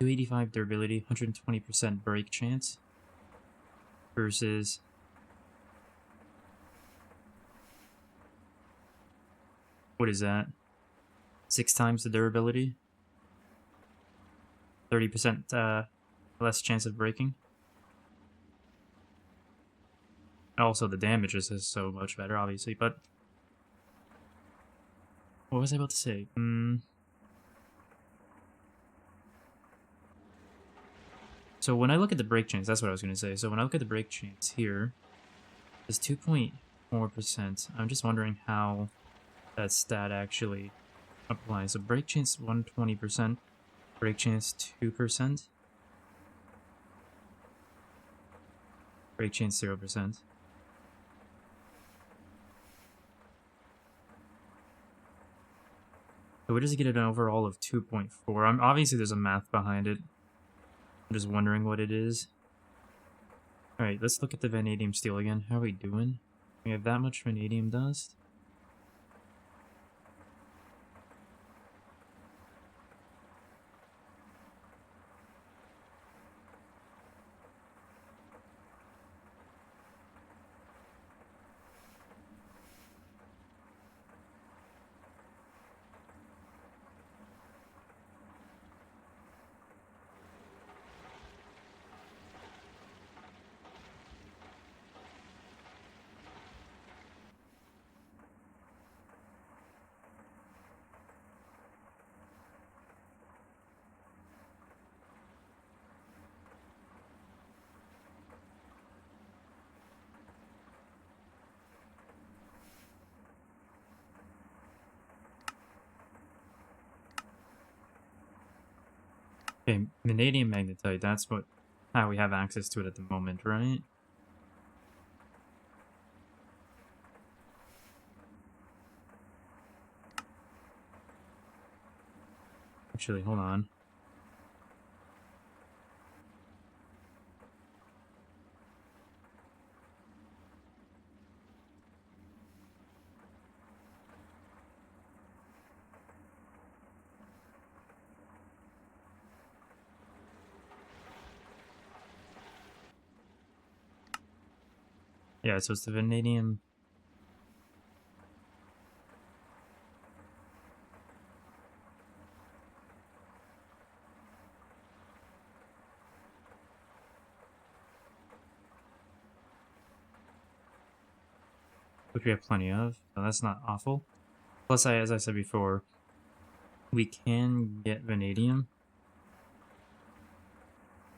285 durability, 120% break chance. Versus... what is that? 6 times the durability. 30% less chance of breaking. Also, the damage is so much better, obviously, but... what was I about to say? So when I look at the break chance, that's what I was going to say. So when I look at the break chance here, it's 2.4%. I'm just wondering how that stat actually applies. So break chance 120%, break chance 2%, break chance 0%. So we just get an overall of 2.4. Obviously there's a math behind it. I'm just wondering what it is. Alright, let's look at the vanadium steel again. How are we doing? We have that much vanadium dust. Okay, vanadium magnetite, that's how we have access to it at the moment, right? Actually, hold on. Yeah, so it's the vanadium. Which we have plenty of, so that's not awful. Plus, as I said before, we can get vanadium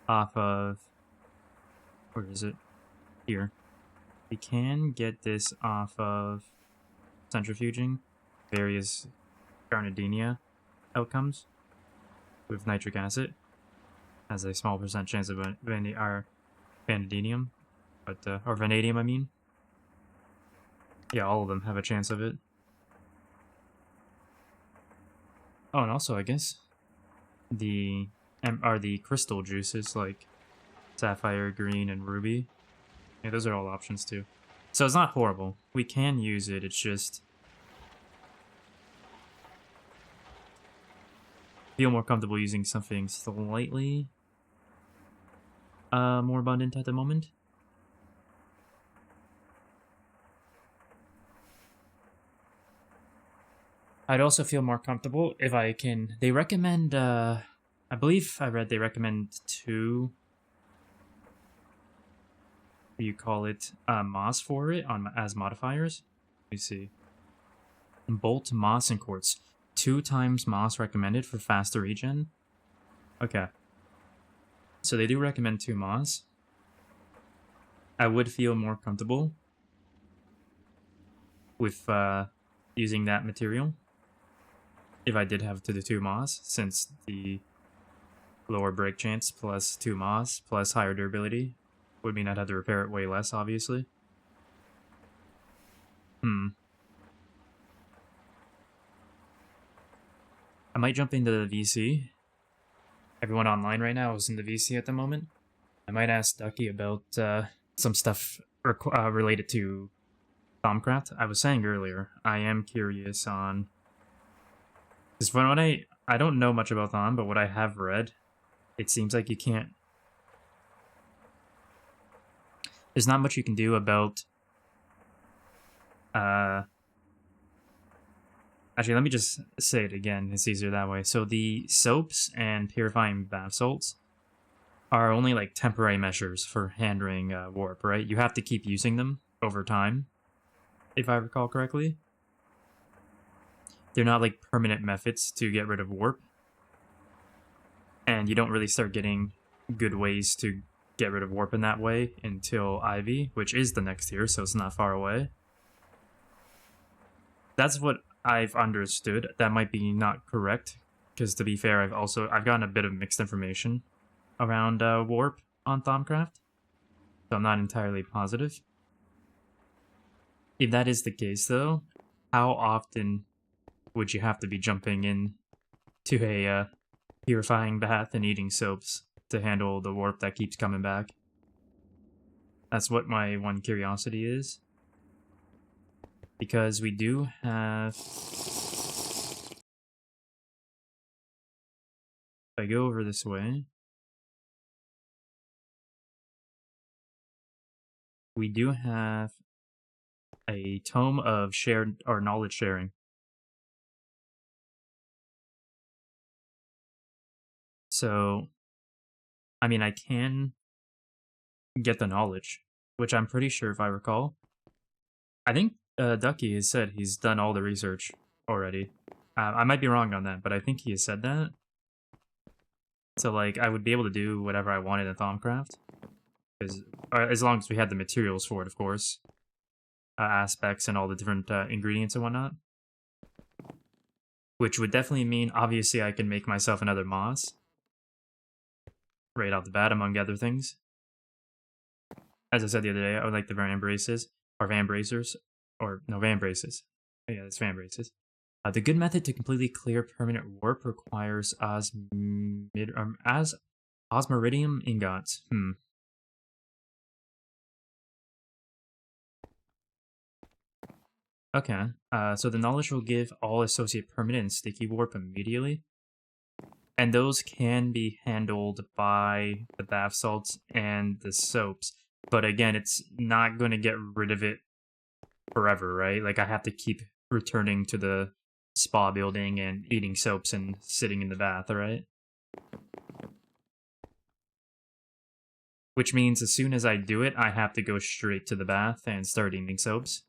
off of... where is it? Here. We can get this off of centrifuging, various Garnadinia outcomes with nitric acid. Has a small percent chance of vanadium, but or vanadium, I mean. Yeah, all of them have a chance of it. Oh, and also, I guess the crystal juices like sapphire, green, and ruby. Yeah, those are all options too. So it's not horrible. We can use it. It's just feel more comfortable using something slightly more abundant at the moment. I'd also feel more comfortable if I can. They recommend, I believe I read they recommend 2. What do you call it? Moss for it as modifiers. Let me see. Bolt, moss, and quartz. 2 times moss recommended for faster regen. Okay. So they do recommend 2 moss. I would feel more comfortable with using that material if I did have to the 2 moss, since the lower break chance plus 2 moss plus higher durability would mean I'd have to repair it way less, obviously. I might jump into the VC. Everyone online right now is in the VC at the moment. I might ask Ducky about some stuff related to Thaumcraft. I was saying earlier, I am curious on... Because from what I don't know much about Thaum, but what I have read, it seems like you can't... There's not much you can do about... Actually, let me just say it again. It's easier that way. So the soaps and purifying bath salts are only like temporary measures for handling warp, right? You have to keep using them over time, if I recall correctly. They're not like permanent methods to get rid of warp. And you don't really start getting good ways to get rid of warp in that way until Ivy, which is the next tier, so it's not far away. That's what I've understood. That might be not correct, because to be fair, I've gotten a bit of mixed information around warp on Thaumcraft, so I'm not entirely positive. If that is the case, though, how often would you have to be jumping in to a purifying bath and eating soaps to handle the warp that keeps coming back? That's what my one curiosity is. Because we do have... If I go over this way, we do have a tome of shared or knowledge sharing. So, I mean, I can get the knowledge, which I'm pretty sure, if I recall. I think Ducky has said he's done all the research already. I might be wrong on that, but I think he has said that. So, like, I would be able to do whatever I wanted in Thaumcraft. As long as we had the materials for it, of course. Aspects and all the different ingredients and whatnot. Which would definitely mean, obviously, I can make myself another moss. Right off the bat, among other things. As I said the other day, I would like the Van Braces. Or Van Bracers. Or, no, Van Braces. Oh, yeah, it's Van Braces. The good method to completely clear permanent warp requires osmiridium ingots. Okay, so the knowledge will give all associate permanent and sticky warp immediately. And those can be handled by the bath salts and the soaps. But again, it's not going to get rid of it forever, right? Like, I have to keep returning to the spa building and eating soaps and sitting in the bath, right? Which means as soon as I do it, I have to go straight to the bath and start eating soaps.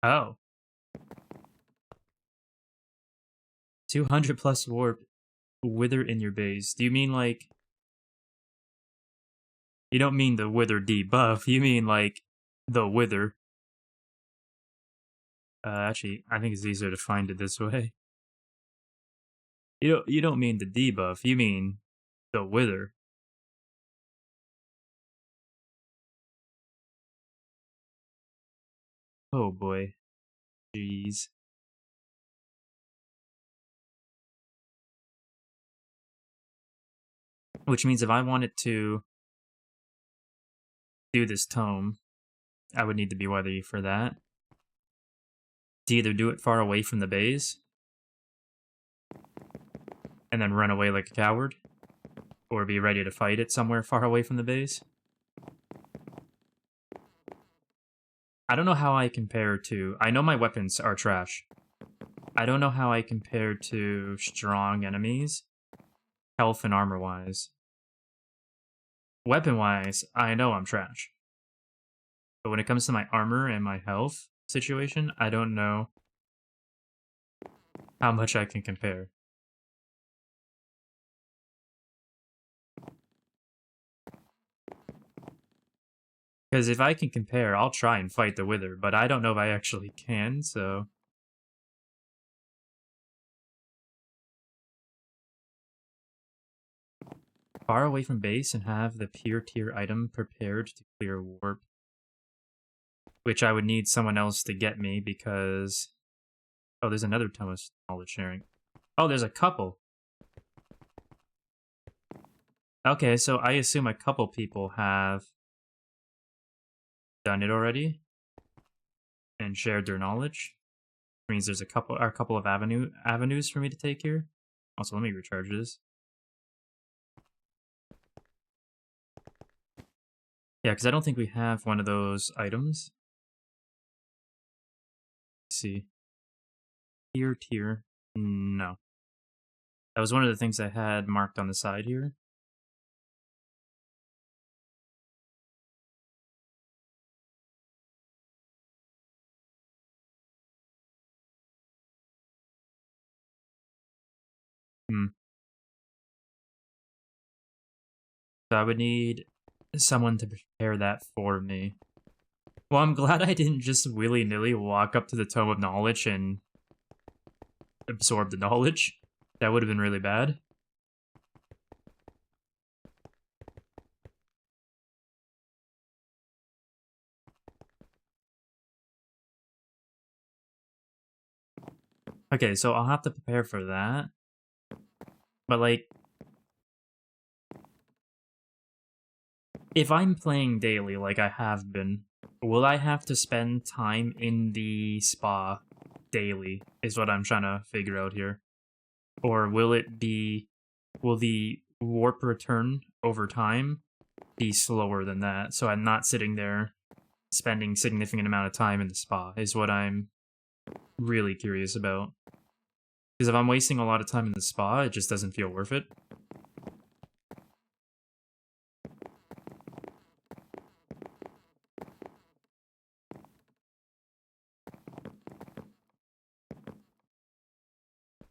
Oh. 200 plus warp. wither in your base, do you mean like... You don't mean the wither debuff, you mean like the wither. Actually, I think it's easier to find it this way. You don't mean the debuff, you mean the wither. Oh boy. Jeez. Which means if I wanted to do this tome, I would need to be ready for that. To either do it far away from the base, and then run away like a coward, or be ready to fight it somewhere far away from the base. I don't know how I compare to... I know my weapons are trash. I don't know how I compare to strong enemies, health and armor-wise. Weapon-wise, I know I'm trash. But when it comes to my armor and my health situation, I don't know how much I can compare. Because if I can compare, I'll try and fight the Wither, but I don't know if I actually can, so... Far away from base and have the pure tier item prepared to clear warp. Which I would need someone else to get me because... Oh, there's another tome of knowledge sharing. Oh, there's a couple. Okay, so I assume a couple people have done it already and shared their knowledge. Which means there's a couple of avenues for me to take here. Also, let me recharge this. Yeah, because I don't think we have one of those items. Let's see. Tier. No. That was one of the things I had marked on the side here. So I would need someone to prepare that for me. Well, I'm glad I didn't just willy-nilly walk up to the Tome of Knowledge and absorb the knowledge. That would have been really bad. Okay, so I'll have to prepare for that. But, like... If I'm playing daily, like I have been, will I have to spend time in the spa daily, is what I'm trying to figure out here. Or will it be... Will the warp return over time be slower than that, so I'm not sitting there spending significant amount of time in the spa, is what I'm really curious about. Because if I'm wasting a lot of time in the spa, it just doesn't feel worth it.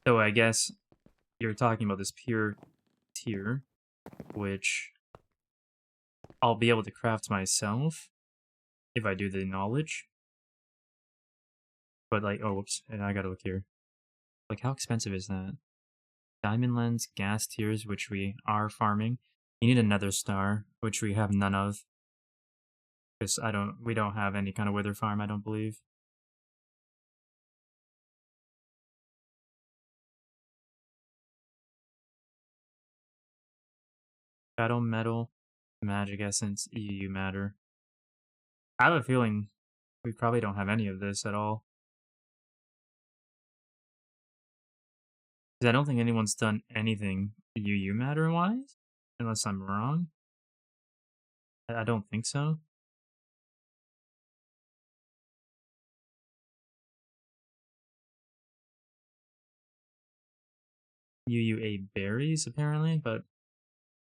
So I guess you're talking about this pure tier, which I'll be able to craft myself if I do the knowledge. But like, oh, whoops, and I gotta look here. Like, how expensive is that? Diamond lens, gas tiers, which we are farming. You need a nether star, which we have none of. Because we don't have any kind of wither farm, I don't believe. Battle metal, magic essence, EU matter. I have a feeling we probably don't have any of this at all. Because I don't think anyone's done anything UU matter-wise, unless I'm wrong. I don't think so. UUA berries, apparently, but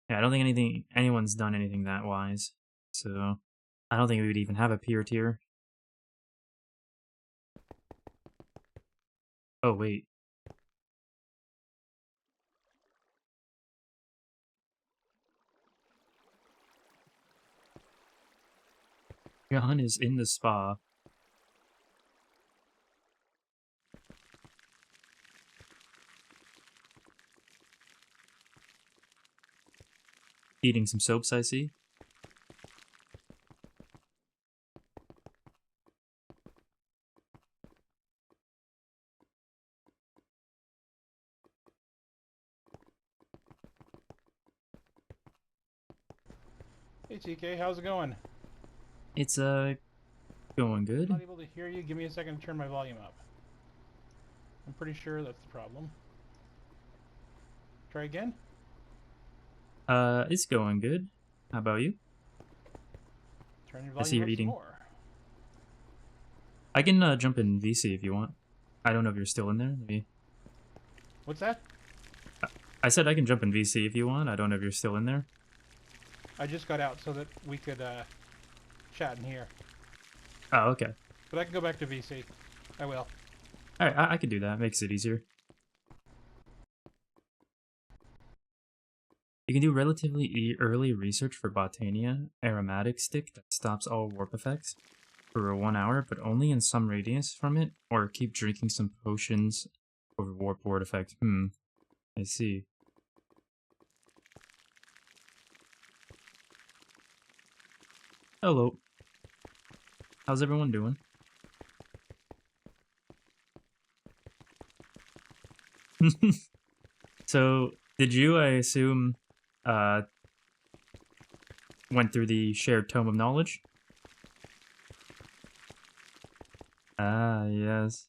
yeah, I don't think anyone's done anything that wise. So I don't think we would even have a peer tier. Oh, wait. Gun is in the spa. Eating some soaps, I see. Hey TK, how's it going? It's, going I'm not good. able to hear you. Give me a second to turn my volume up. I'm pretty sure that's the problem. Try again? It's going good. How about you? Turn your I see volume you're up some eating. more. I can, jump in VC if you want. I don't know if you're still in there. Maybe. What's that? I said I can jump in VC if you want. I don't know if you're still in there. I just got out so that we could chat in here. Oh, okay. But I can go back to VC. I will. Alright, I can do that. Makes it easier. You can do relatively early research for Botania, aromatic stick that stops all warp effects for 1 hour, but only in some radius from it, or keep drinking some potions over warp ward effect. I see. Hello. How's everyone doing? So, did you, I assume, uh, went through the shared tome of knowledge? Ah, yes.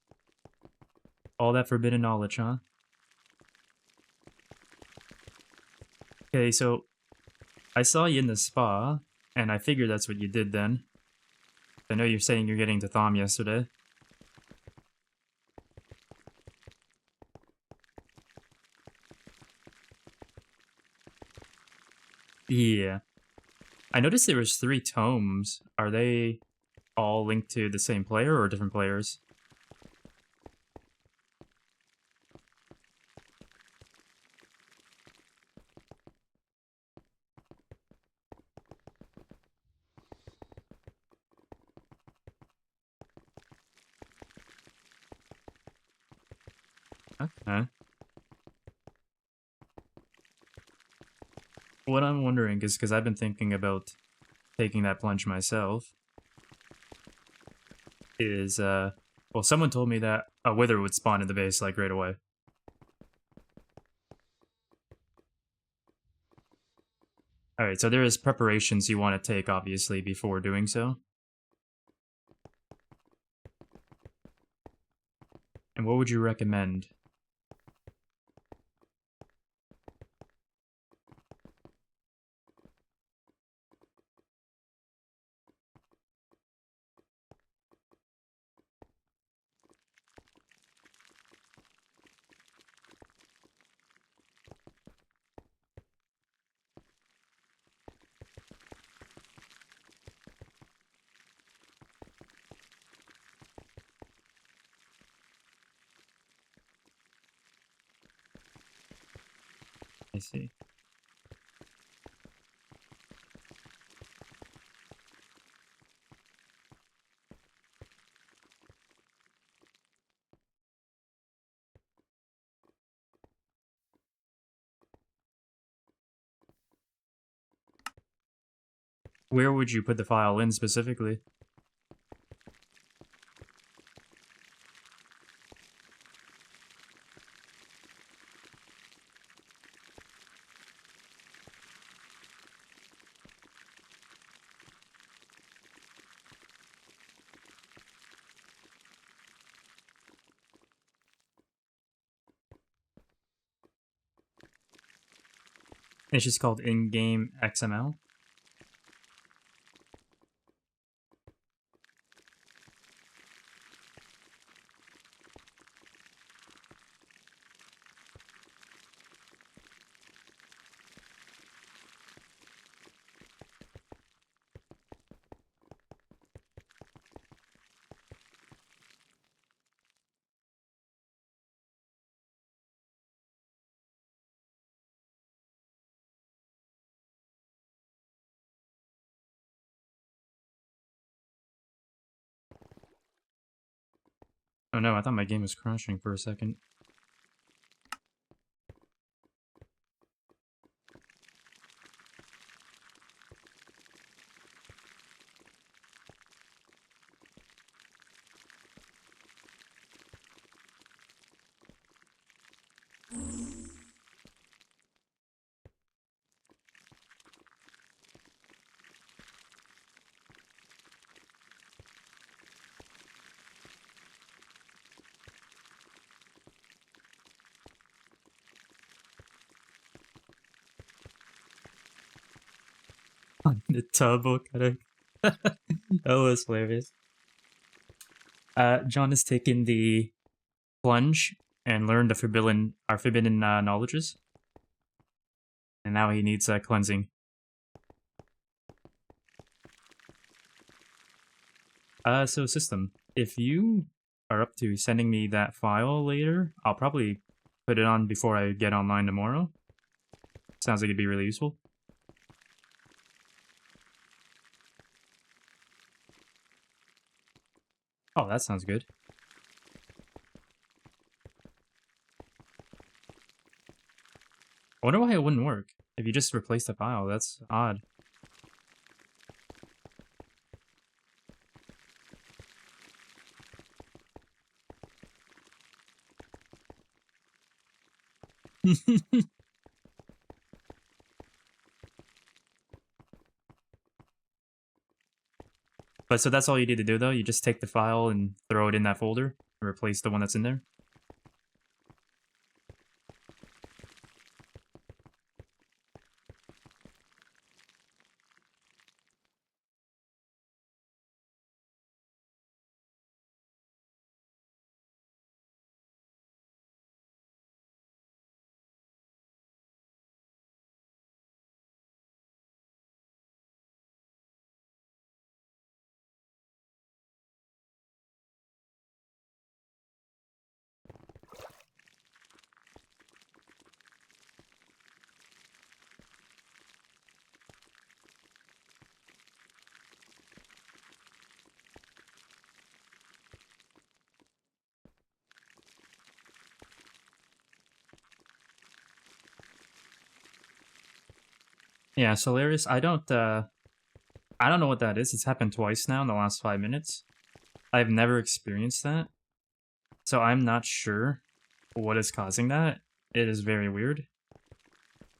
All that forbidden knowledge, huh? Okay, so I saw you in the spa, and I figured that's what you did then. I know you're saying you're getting to Thaum yesterday. Yeah. I noticed there was 3 tomes. Are they all linked to the same player or different players? Okay. What I'm wondering is, because I've been thinking about taking that plunge myself, is, well, someone told me that a wither would spawn in the base, like, right away. Alright, so there is preparations you want to take, obviously, before doing so. And what would you recommend? I see. Where would you put the file in specifically? It's just called in-game XML. Oh no, I thought my game was crashing for a second. The turbo cutting. That was hilarious. John has taken the plunge and learned the forbidden knowledges, and now he needs cleansing. So system, if you are up to sending me that file later, I'll probably put it on before I get online tomorrow. Sounds like it'd be really useful. Oh, that sounds good. I wonder why it wouldn't work. If you just replace the file, that's odd. But so that's all you need to do though? You just take the file and throw it in that folder and replace the one that's in there? Yeah, Solaris, I don't know what that is. It's happened twice now in the last 5 minutes. I've never experienced that. So I'm not sure what is causing that. It is very weird.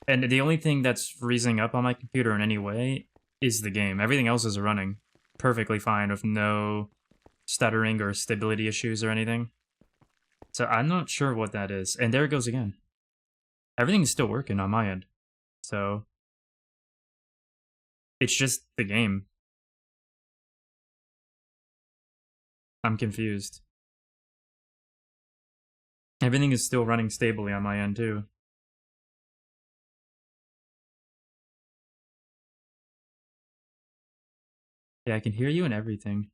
And the only thing that's freezing up on my computer in any way is the game. Everything else is running perfectly fine with no stuttering or stability issues or anything. So I'm not sure what that is. And there it goes again. Everything's still working on my end. So it's just the game. I'm confused. Everything is still running stably on my end too. Yeah, I can hear you and everything.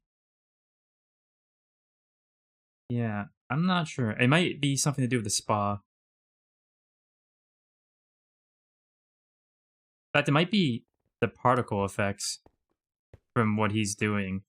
Yeah, I'm not sure. It might be something to do with the spa. In fact, it might be the particle effects from what he's doing.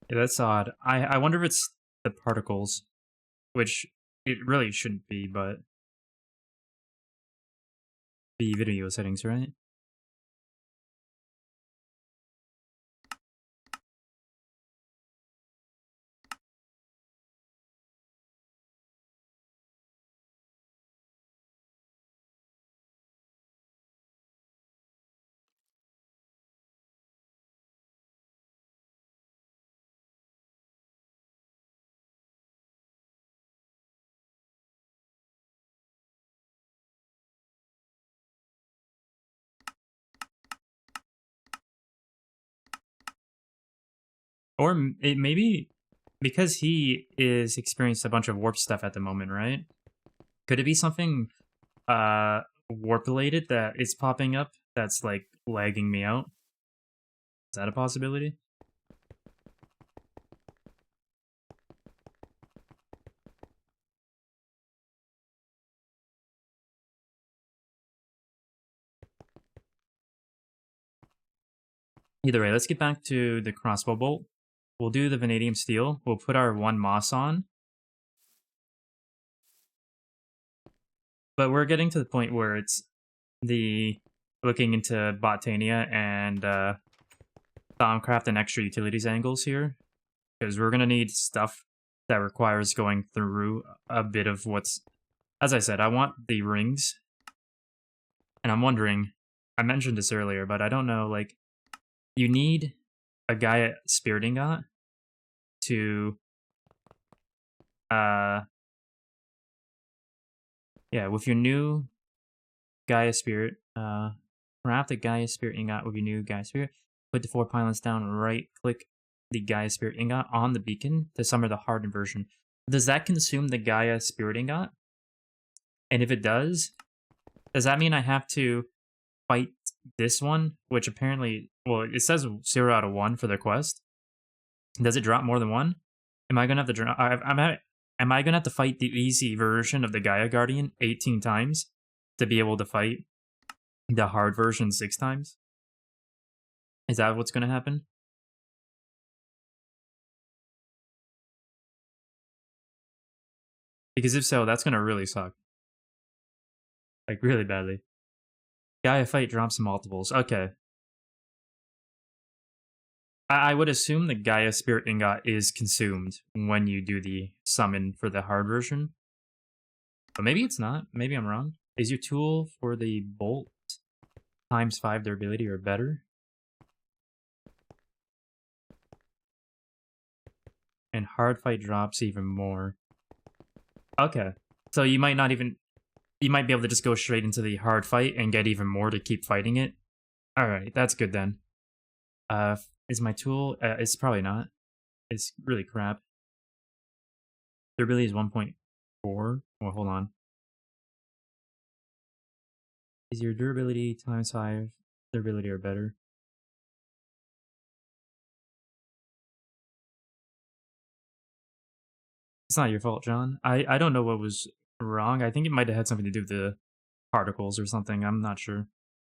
Yeah, that's odd. I wonder if it's the particles, which it really shouldn't be, but the video settings, right? Or maybe because he is experienced a bunch of warp stuff at the moment, right? Could it be something warp related that is popping up that's like lagging me out? Is that a possibility? Either way, let's get back to the crossbow bolt. We'll do the vanadium steel. We'll put our 1 moss on. But we're getting to the point where it's the looking into Botania and Thaumcraft and extra utilities angles here. Because we're going to need stuff that requires going through a bit of what's... As I said, I want the rings. And I'm wondering, I mentioned this earlier, but I don't know, like, you need a guy at Spirit Ingot to, yeah, with your new Gaia Spirit, craft the Gaia Spirit Ingot with your new Gaia Spirit, put the 4 pylons down, right-click the Gaia Spirit Ingot on the beacon to summon the hardened version. Does that consume the Gaia Spirit Ingot? And if it does that mean I have to fight this one, which apparently, well, it says 0 out of 1 for the quest. Does it drop more than 1? Am I gonna have to drop? Am I gonna have to fight the easy version of the Gaia Guardian 18 times to be able to fight the hard version 6 times? Is that what's gonna happen? Because if so, that's gonna really suck. Like, really badly. Gaia fight drops multiples. Okay. I would assume the Gaia Spirit Ingot is consumed when you do the summon for the hard version. But maybe it's not. Maybe I'm wrong. Is your tool for the bolt ×5 durability or better? And hard fight drops even more. Okay. So you might not even... You might be able to just go straight into the hard fight and get even more to keep fighting it. Alright, that's good then. Is my tool... it's probably not. It's really crap. Durability is 1.4. Well, hold on. Is your durability ×5 durability or better? It's not your fault, John. I don't know what was wrong. I think it might have had something to do with the particles or something. I'm not sure.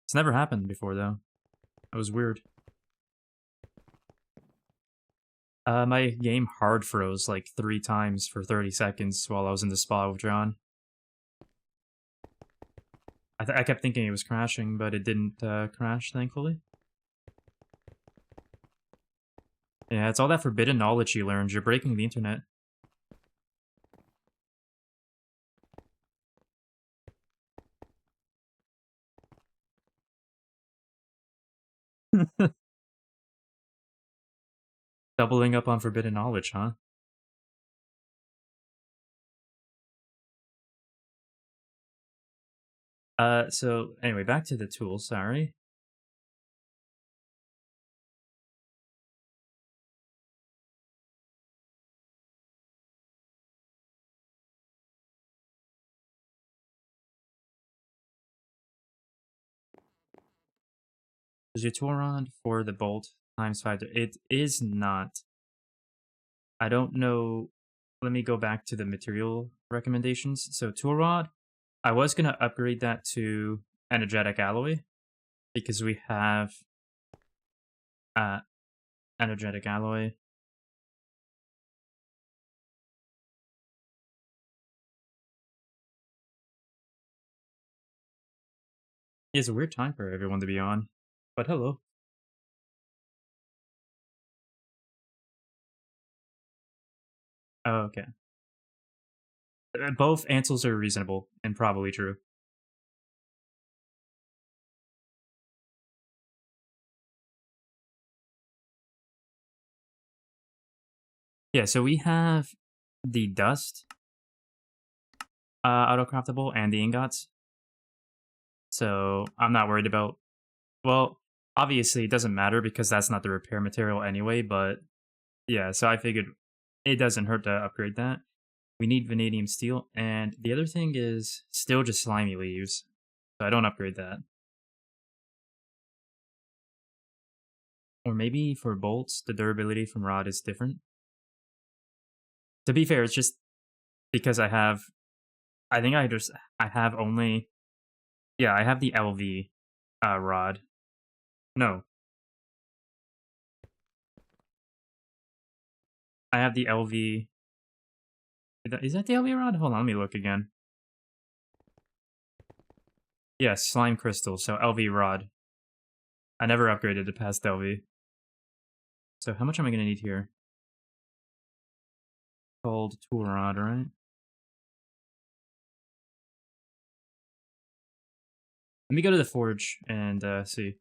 It's never happened before, though. That was weird. My game hard froze like 3 times for 30 seconds while I was in the spa with John. I kept thinking it was crashing, but it didn't crash, thankfully. Yeah, it's all that forbidden knowledge you learned. You're breaking the internet. Doubling up on forbidden knowledge, huh? So anyway, back to the tool, sorry. Is your tool rod for the bolt ×5? It is not. I don't know. Let me go back to the material recommendations. So tool rod, I was going to upgrade that to energetic alloy because we have energetic alloy. It's a weird time for everyone to be on, but hello. Oh, okay. Both answers are reasonable and probably true. Yeah, so we have the dust auto-craftable and the ingots. So I'm not worried about... Well, obviously it doesn't matter because that's not the repair material anyway, but Yeah, so I figured it doesn't hurt to upgrade that. We need vanadium steel, and the other thing is still just slimy leaves. So I don't upgrade that. Or maybe for bolts, the durability from rod is different. To be fair, it's just because I think I have only, yeah, I have the LV rod. No, I have the LV. Is that the LV rod? Hold on, let me look again. Yes, slime crystal, so LV rod. I never upgraded it past LV. So how much am I gonna need here? Called tool rod, right? Let me go to the forge and see.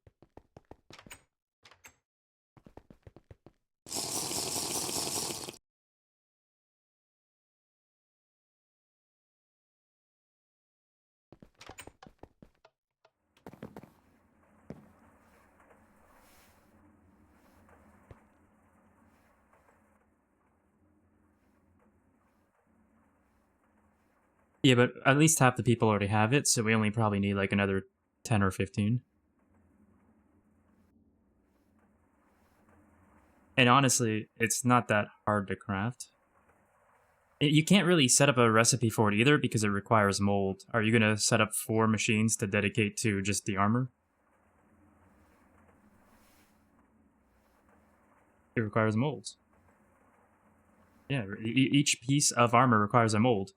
Yeah, but at least half the people already have it, so we only probably need like another 10 or 15. And honestly, it's not that hard to craft. You can't really set up a recipe for it either because it requires mold. Are you going to set up 4 machines to dedicate to just the armor? It requires molds. Yeah, each piece of armor requires a mold.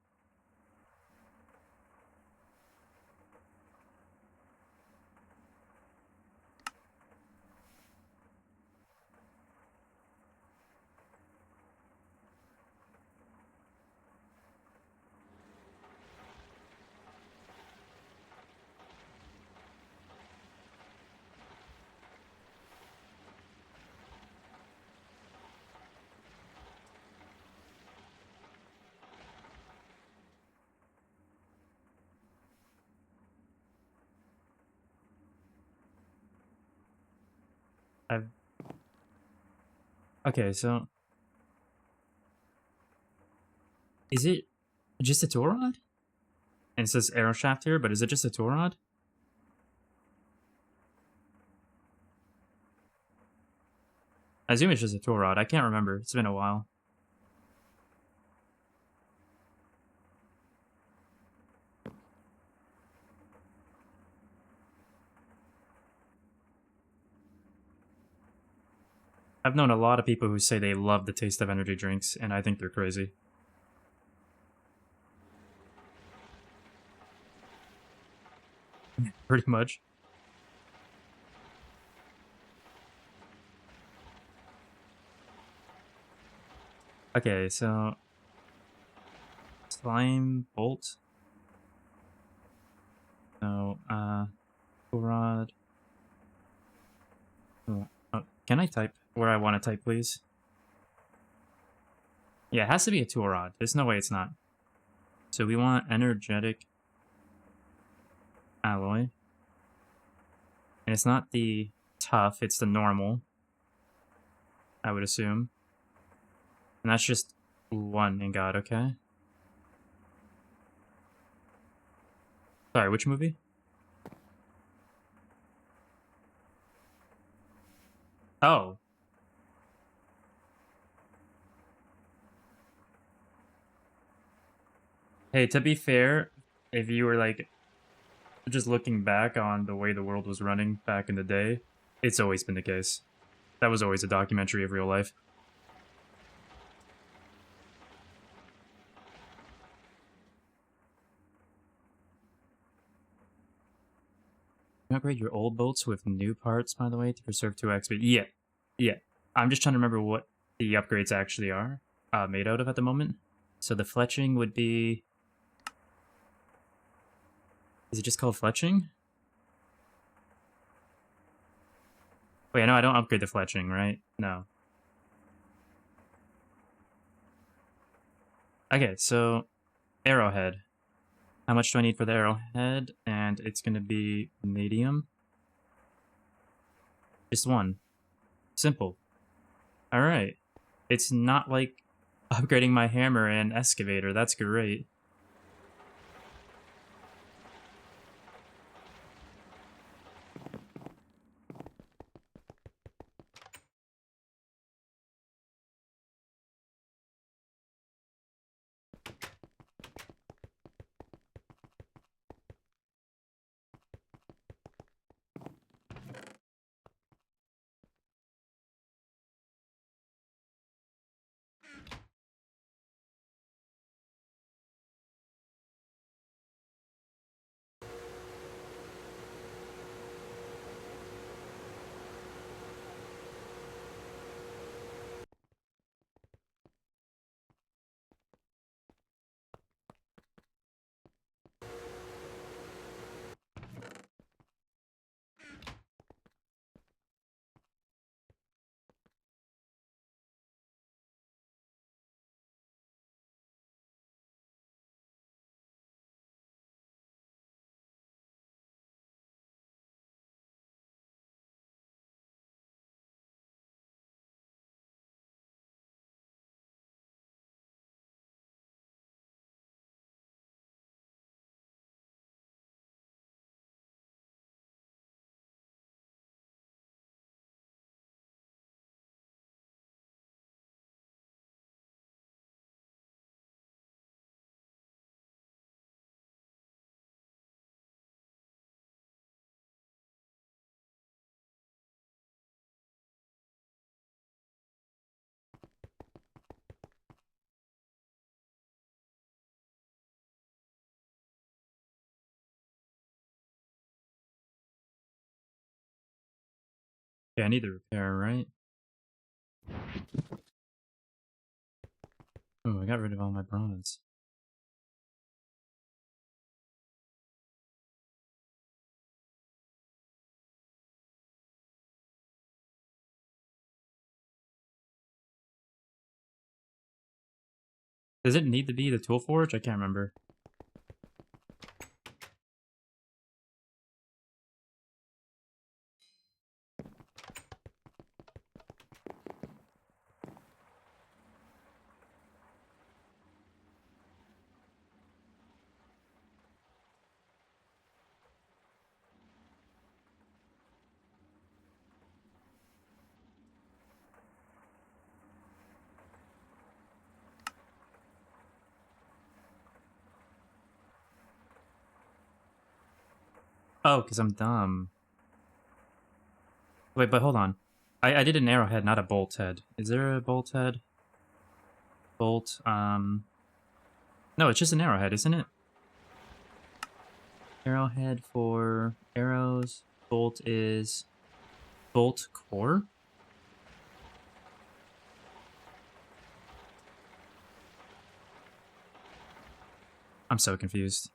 I've... Okay, so... Is it just a tool rod? And it says arrow shaft here, but is it just a tool rod? I assume it's just a tool rod. I can't remember. It's been a while. I've known a lot of people who say they love the taste of energy drinks, and I think they're crazy. Pretty much. Okay, so... Slime bolt. So, tool rod. Oh, can I type where I want to type, please? Yeah, it has to be a tool rod. There's no way it's not. So we want energetic alloy. And it's not the tough, it's the normal, I would assume. And that's just 1 ingot, okay? Sorry, which movie? Oh. Hey, to be fair, if you were like just looking back on the way the world was running back in the day, it's always been the case. That was always a documentary of real life. Upgrade your old bolts with new parts, by the way, to preserve 2 XP. Yeah. I'm just trying to remember what the upgrades actually are made out of at the moment. So the fletching would be... Is it just called fletching? Wait, no, I don't upgrade the fletching, right? No. Okay, so arrowhead. How much do I need for the arrowhead? And it's going to be medium. Just 1. Simple. Alright. It's not like upgrading my hammer and excavator. That's great. Yeah, I need the repair, right? Oh, I got rid of all my bronze. Does it need to be the tool forge? I can't remember. Oh, because I'm dumb. Wait, but hold on. I did an arrowhead, not a bolt head. Is there a bolt head? Bolt, No, it's just an arrowhead, isn't it? Arrowhead for arrows. Bolt is bolt core? I'm so confused.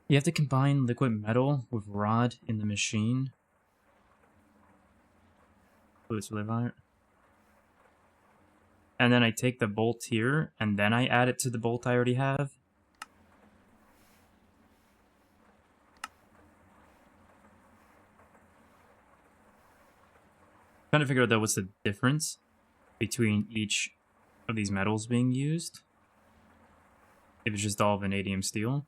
You have to combine liquid metal with rod in the machine. Oh, it's live iron. And then I take the bolt here, and then I add it to the bolt I already have. Trying to figure out though what's the difference between each of these metals being used. If it's just all vanadium steel.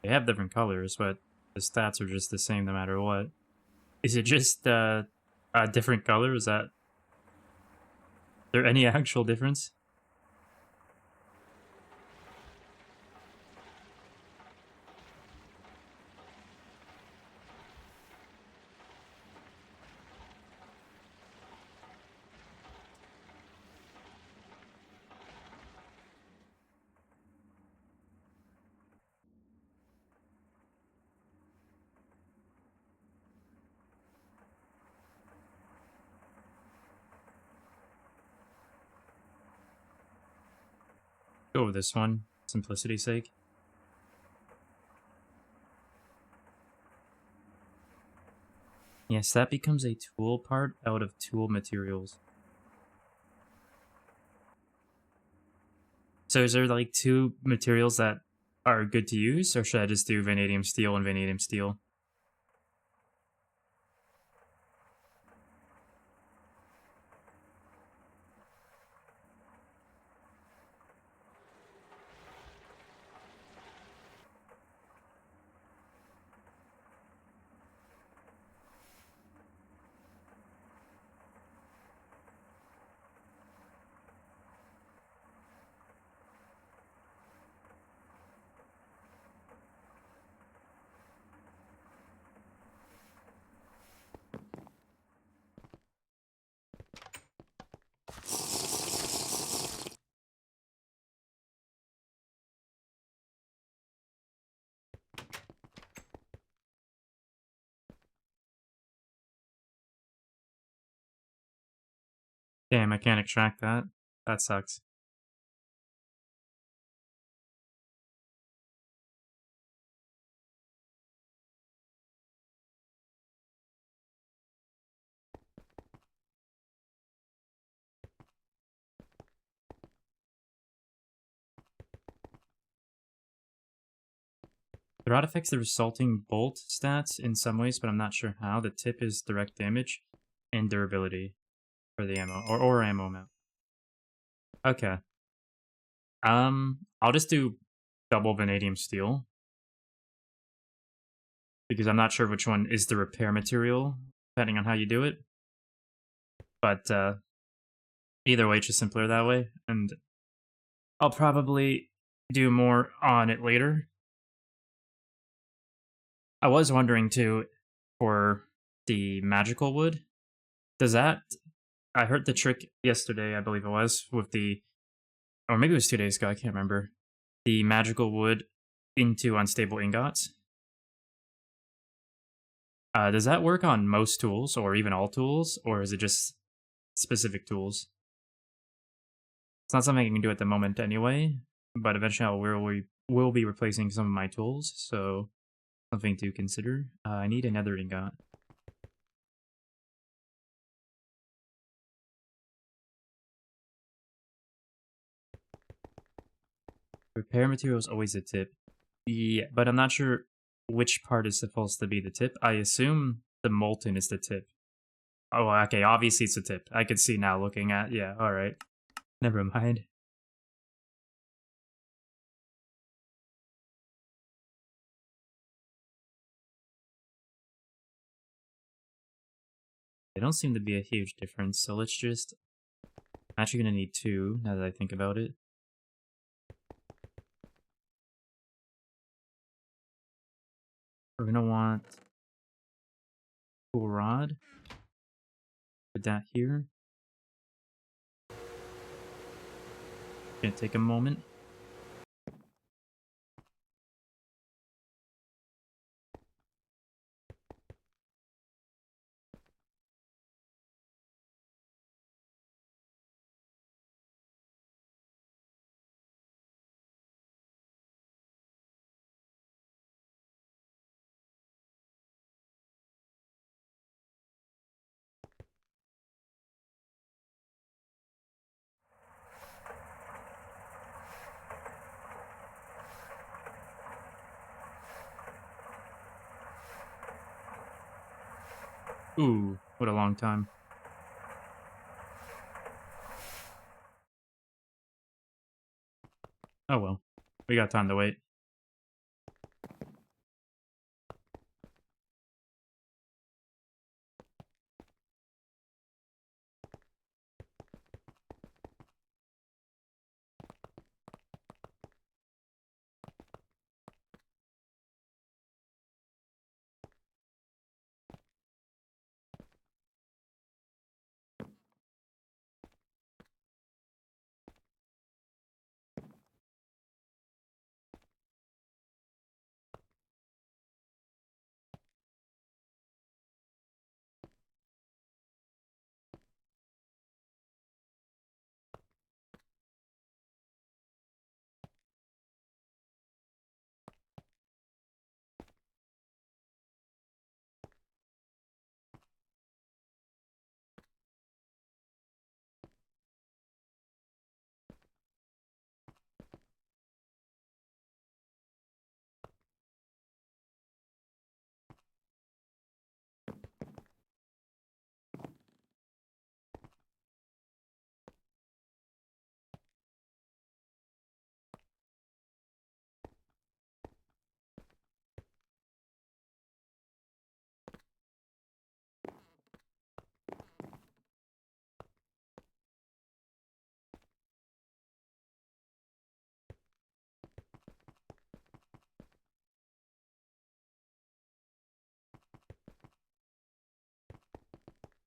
They have different colors, but the stats are just the same no matter what. Is it just a different color? Is that there any actual difference? Go with this one, simplicity's sake. Yes, that becomes a tool part out of tool materials. So is there like two materials that are good to use, or should I just do vanadium steel and vanadium steel? Damn, I can't extract that. That sucks. The rod affects the resulting bolt stats in some ways, but I'm not sure how. The tip is direct damage and durability for the ammo, or ammo amount. Okay. I'll just do double vanadium steel. Because I'm not sure which one is the repair material, depending on how you do it. But either way, it's just simpler that way. And I'll probably do more on it later. I was wondering too, for the magical wood, does that... I heard the trick yesterday, I believe it was, with the... Or maybe it was 2 days ago, I can't remember. The magical wood into unstable ingots. Does that work on most tools, or even all tools, or is it just specific tools? It's not something I can do at the moment anyway, but eventually I will be replacing some of my tools, so something to consider. I need another ingot. Repair material is always a tip. Yeah, but I'm not sure which part is supposed to be the tip. I assume the molten is the tip. Oh, okay, obviously it's a tip. I can see now looking at... Yeah, alright. Never mind. They don't seem to be a huge difference, so let's just... I'm actually gonna need 2, now that I think about it. We're gonna want... Cool rod. Put that here. Gonna take a moment. Ooh, what a long time. Oh well. We got time to wait.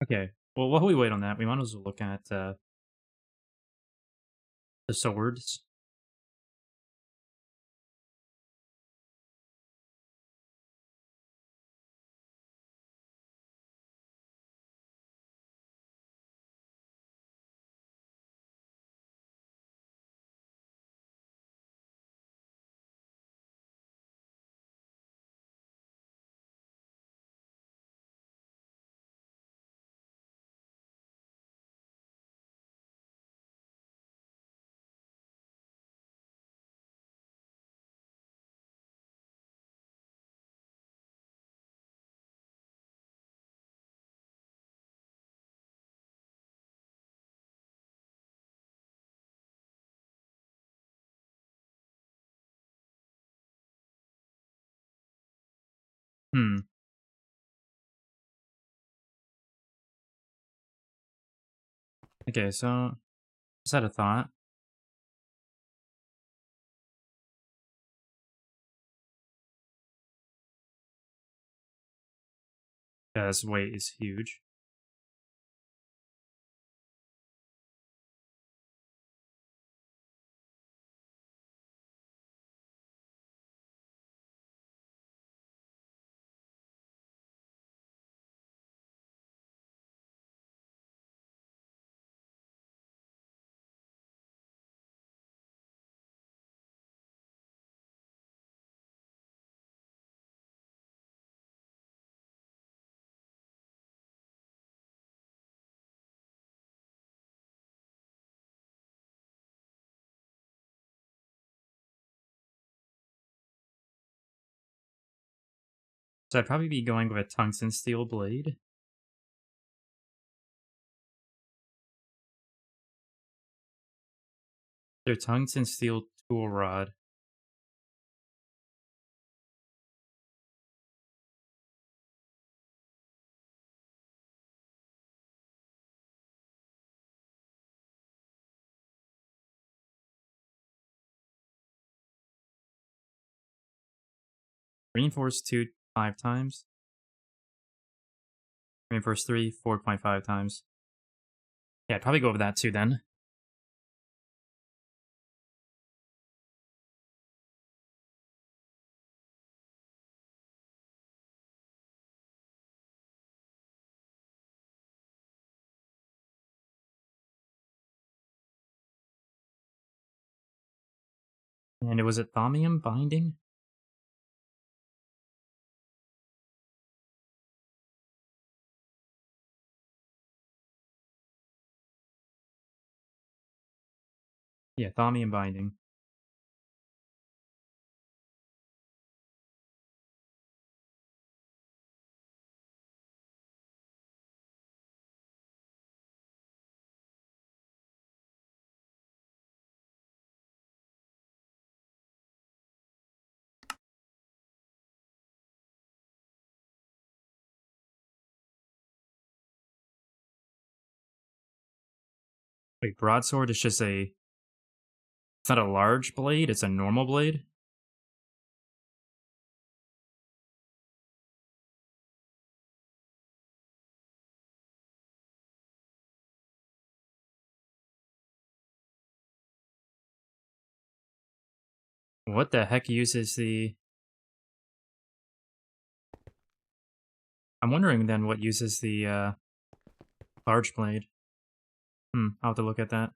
Okay. Well, while we wait on that, we might as well look at the swords. Hmm. Okay, so just had a thought. Yeah, this weight is huge. So I'd probably be going with a tungsten steel blade. Their tungsten steel tool rod. Reinforced 2 5 times. Reinforced 3 4.5 times. Yeah, I'd probably go with that too then. And it was a thaumium binding? Yeah, thaumium binding. Wait, broadsword is just a... It's not a large blade, it's a normal blade? What the heck uses the... I'm wondering then what uses the large blade. I'll have to look at that.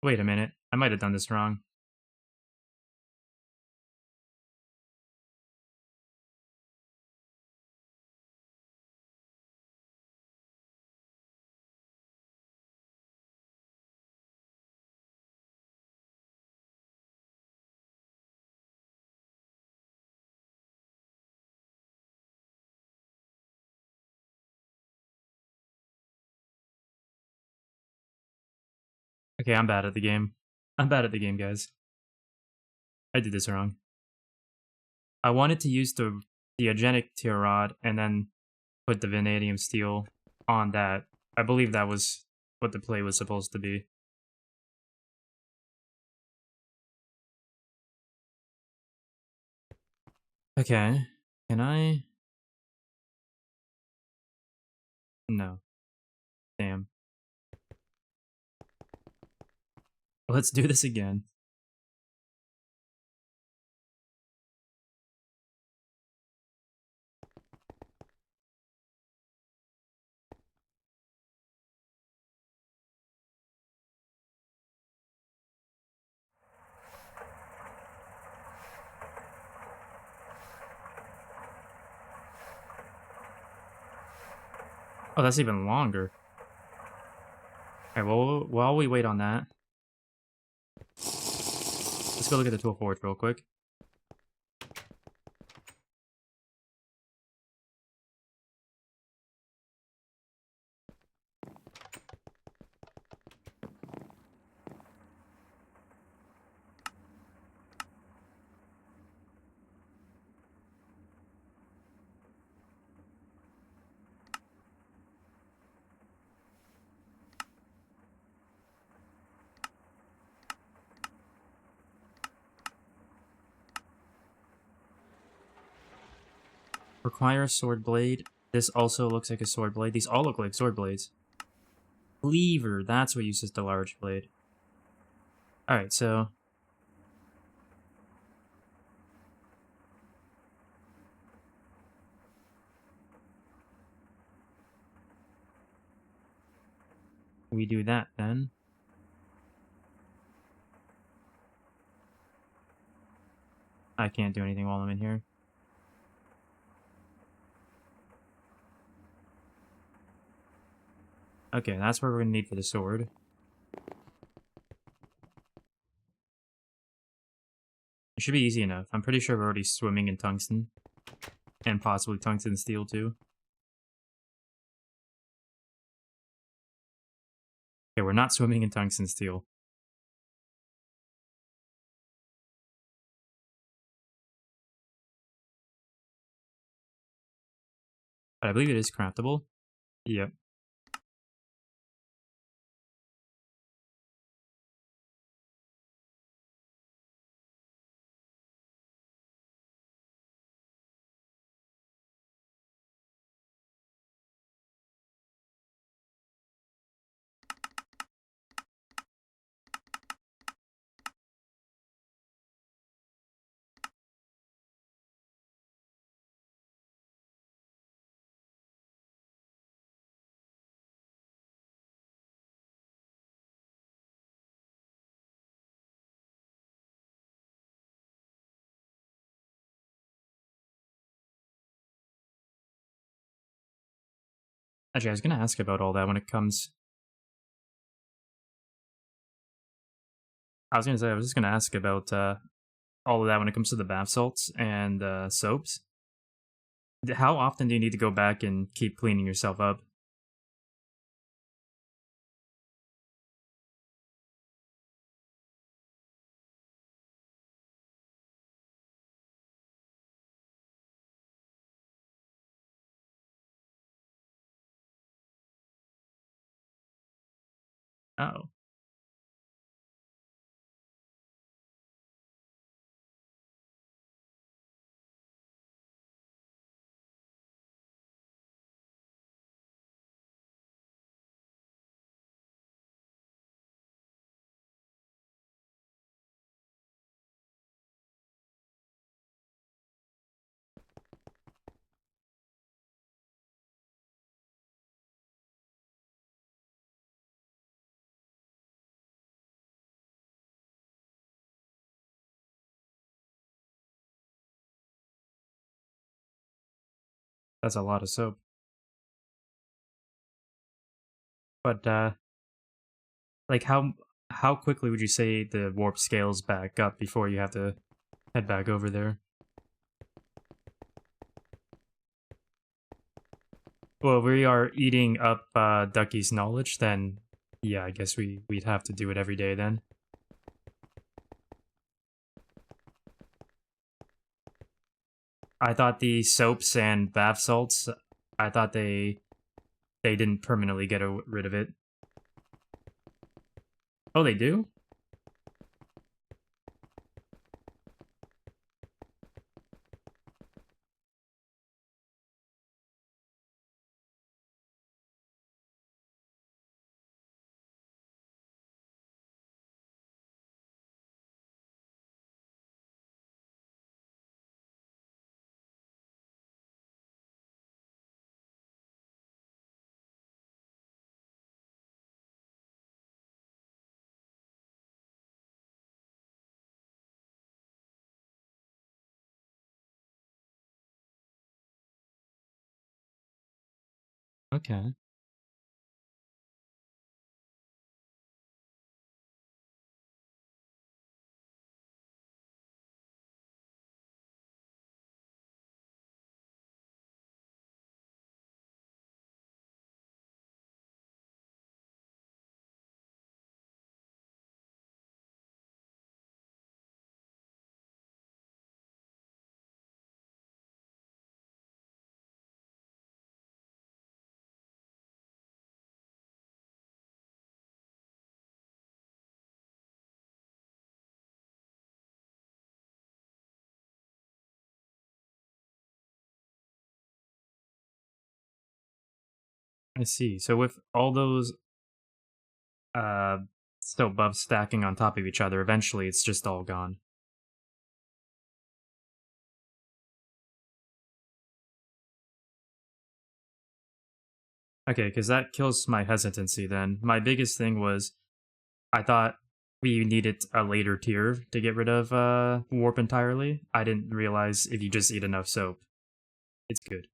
Wait a minute, I might have done this wrong. Okay, I'm bad at the game. I'm bad at the game, guys. I did this wrong. I wanted to use the Agenic Tier Rod and then put the Vanadium Steel on that. I believe that was what the play was supposed to be. Okay. Can I? No. Damn. Let's do this again. Oh, that's even longer. Alright, well, while we wait on that, let's go look at the tool forge real quick. Require a sword blade. This also looks like a sword blade. These all look like sword blades. Cleaver, that's what uses the large blade. Alright, so... we do that then. I can't do anything while I'm in here. Okay, that's what we're gonna need for the sword. It should be easy enough. I'm pretty sure we're already swimming in tungsten. And possibly tungsten steel too. Okay, we're not swimming in tungsten steel. But I believe it is craftable. Yep. Actually, I was gonna ask about all that when it comes... I was just gonna ask about all of that when it comes to the bath salts and soaps. How often do you need to go back and keep cleaning yourself up? Oh. That's a lot of soap. But, like, how quickly would you say the warp scales back up before you have to head back over there? Well, we are eating up Ducky's knowledge, then Yeah, I guess we'd have to do it every day then. I thought the soaps and bath salts, I thought they didn't permanently get rid of it. Oh, they do? Okay. I see. So with all those uh still buffs stacking on top of each other, eventually it's just all gone. Okay, because that kills my hesitancy then. My biggest thing was I thought we needed a later tier to get rid of warp entirely. I didn't realize if you just eat enough soap, it's good.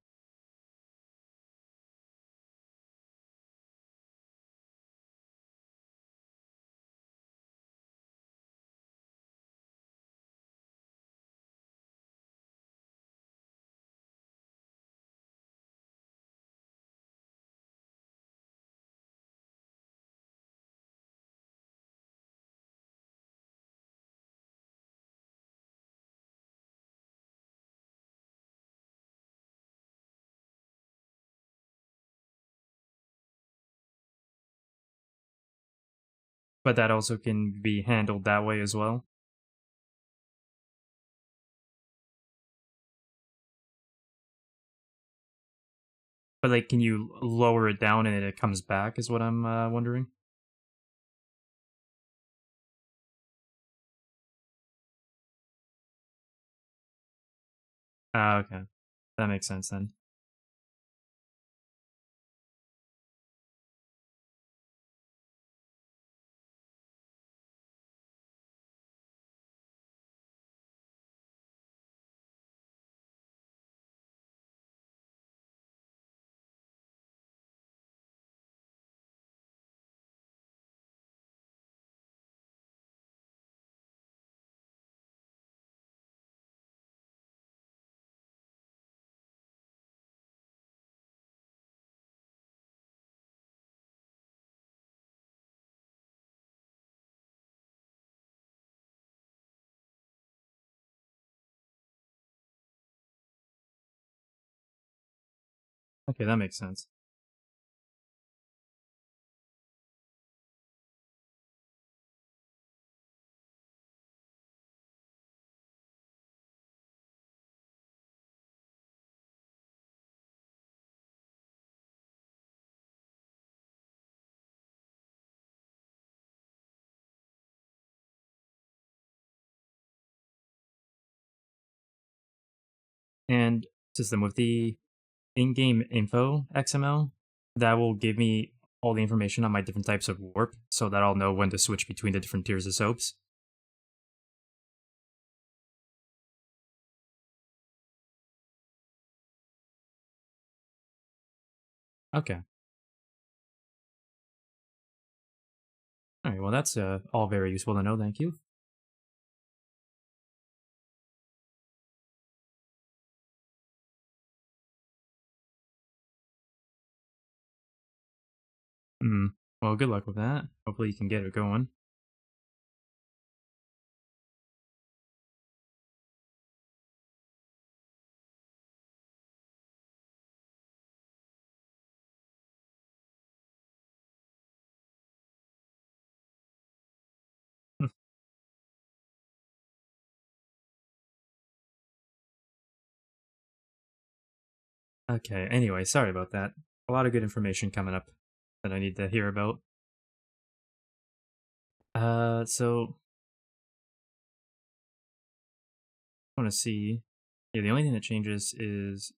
But that also can be handled that way as well. But like, can you lower it down and it comes back? Is what I'm wondering. Ah, okay, that makes sense then. Okay, that makes sense. And system with the in-game info XML, that will give me all the information on my different types of warp, so that I'll know when to switch between the different tiers of soaps. Okay. All right. Well, that's all very useful to know. Thank you. Hmm. Well, good luck with that. Hopefully you can get it going. Okay, anyway, sorry about that. A lot of good information coming up that I need to hear about. So I want to see. Yeah, the only thing that changes is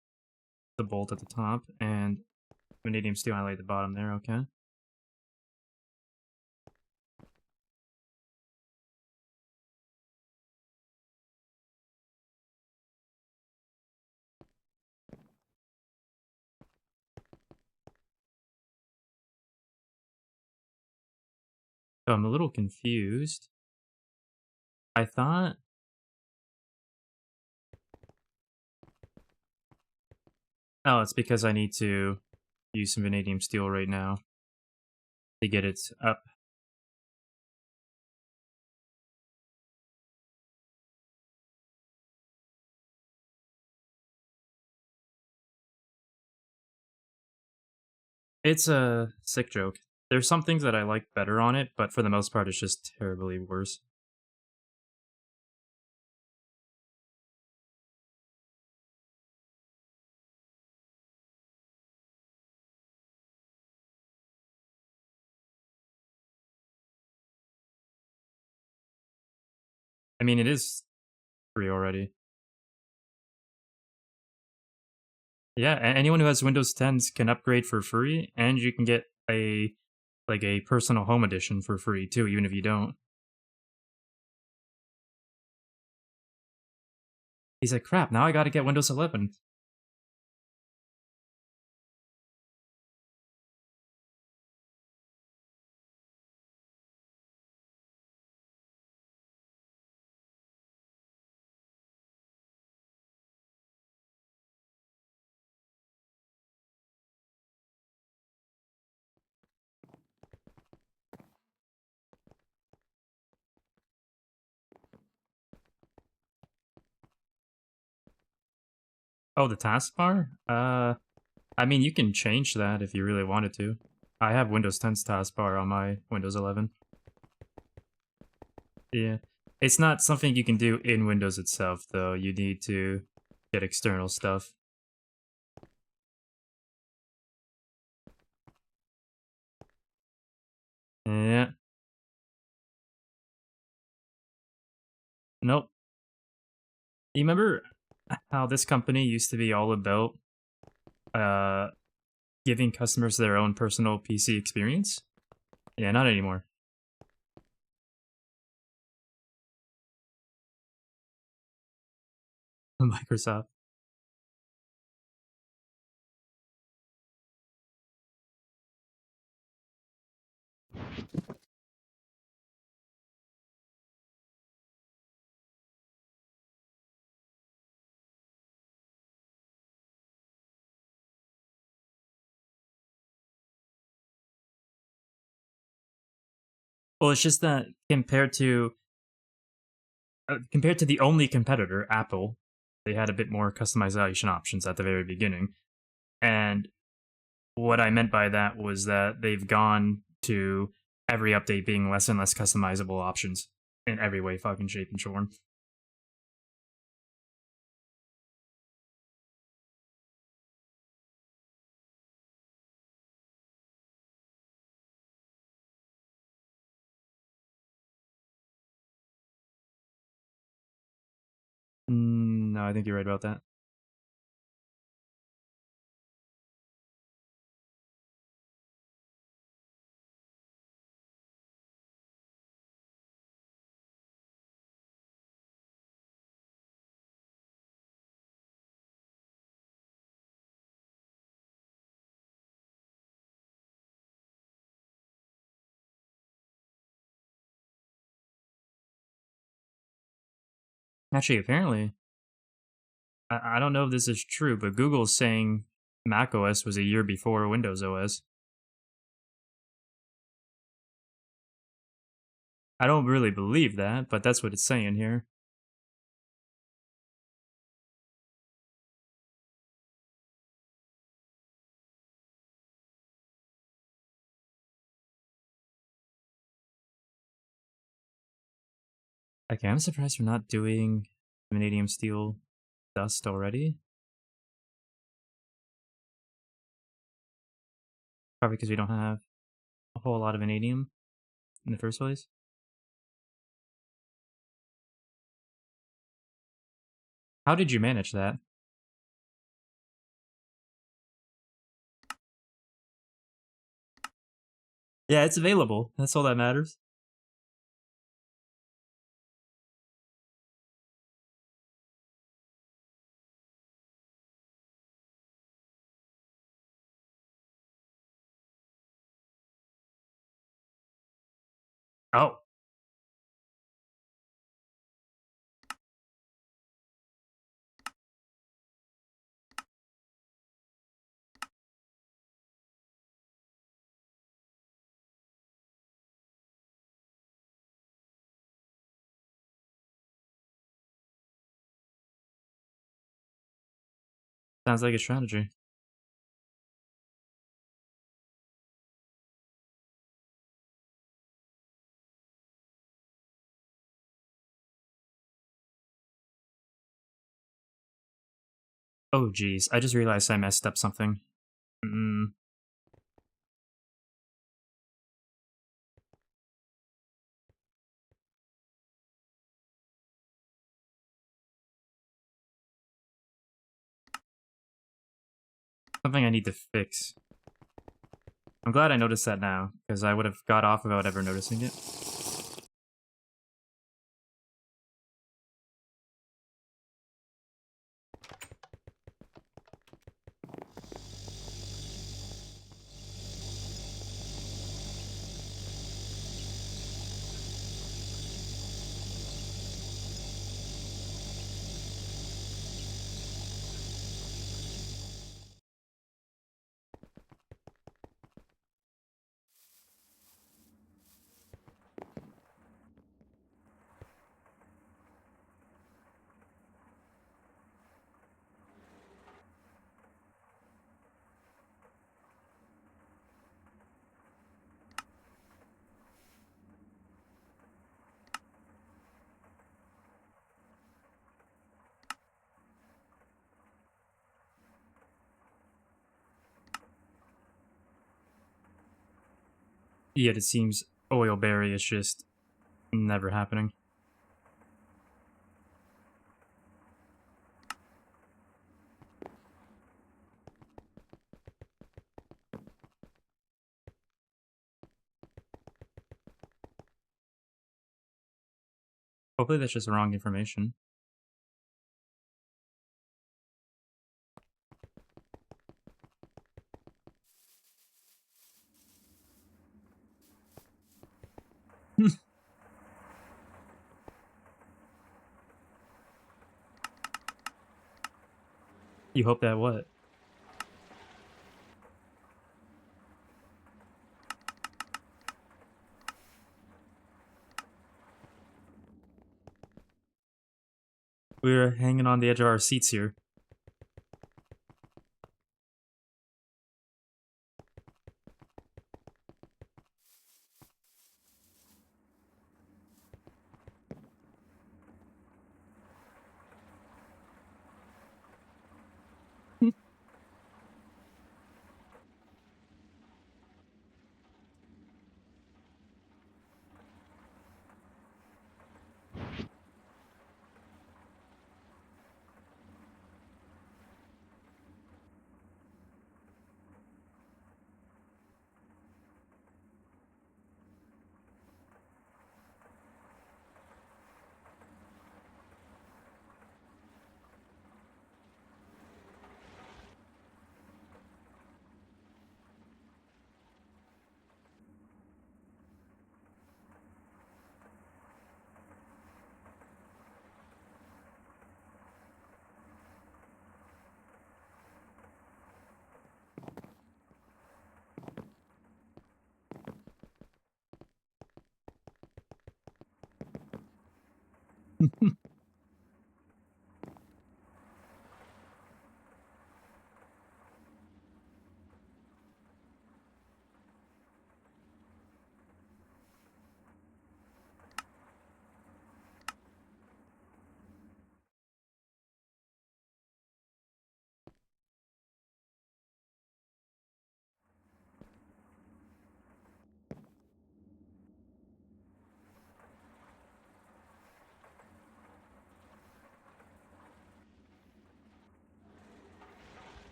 the bolt at the top and vanadium steel highlight at the bottom there, okay? So I'm a little confused. I thought. Oh, it's because I need to use some vanadium steel right now to get it up. It's a sick joke. There's some things that I like better on it, but for the most part, it's just terribly worse. I mean, it is free already. Yeah, anyone who has Windows 10s can upgrade for free, and you can get a personal home edition for free too, even if you don't. He's like, crap, now I gotta get Windows 11. Oh, the taskbar? I mean, you can change that if you really wanted to. I have Windows 10's taskbar on my Windows 11. Yeah. It's not something you can do in Windows itself, though. You need to get external stuff. Yeah. Nope. You remember how this company used to be all about uh giving customers their own personal PC experience? Yeah, not anymore. Microsoft. Well, it's just that compared to the only competitor, Apple, they had a bit more customization options at the very beginning. And what I meant by that was that they've gone to every update being less and less customizable options in every way, fucking shape, and form. No, I think you're right about that. Actually, apparently, I don't know if this is true, but Google's saying Mac OS was a year before Windows OS. I don't really believe that, but that's what it's saying here. Okay, I'm surprised we're not doing vanadium steel dust already. Probably because we don't have a whole lot of vanadium in the first place. How did you manage that? Yeah, it's available. That's all that matters. Oh. Sounds like a strategy. Oh, geez. I just realized I messed up something. Mm. Something I need to fix. I'm glad I noticed that now, because I would have got off without ever noticing it. Yet it seems oilberry is just never happening. Hopefully that's just wrong information. You hope that what? We're hanging on the edge of our seats here.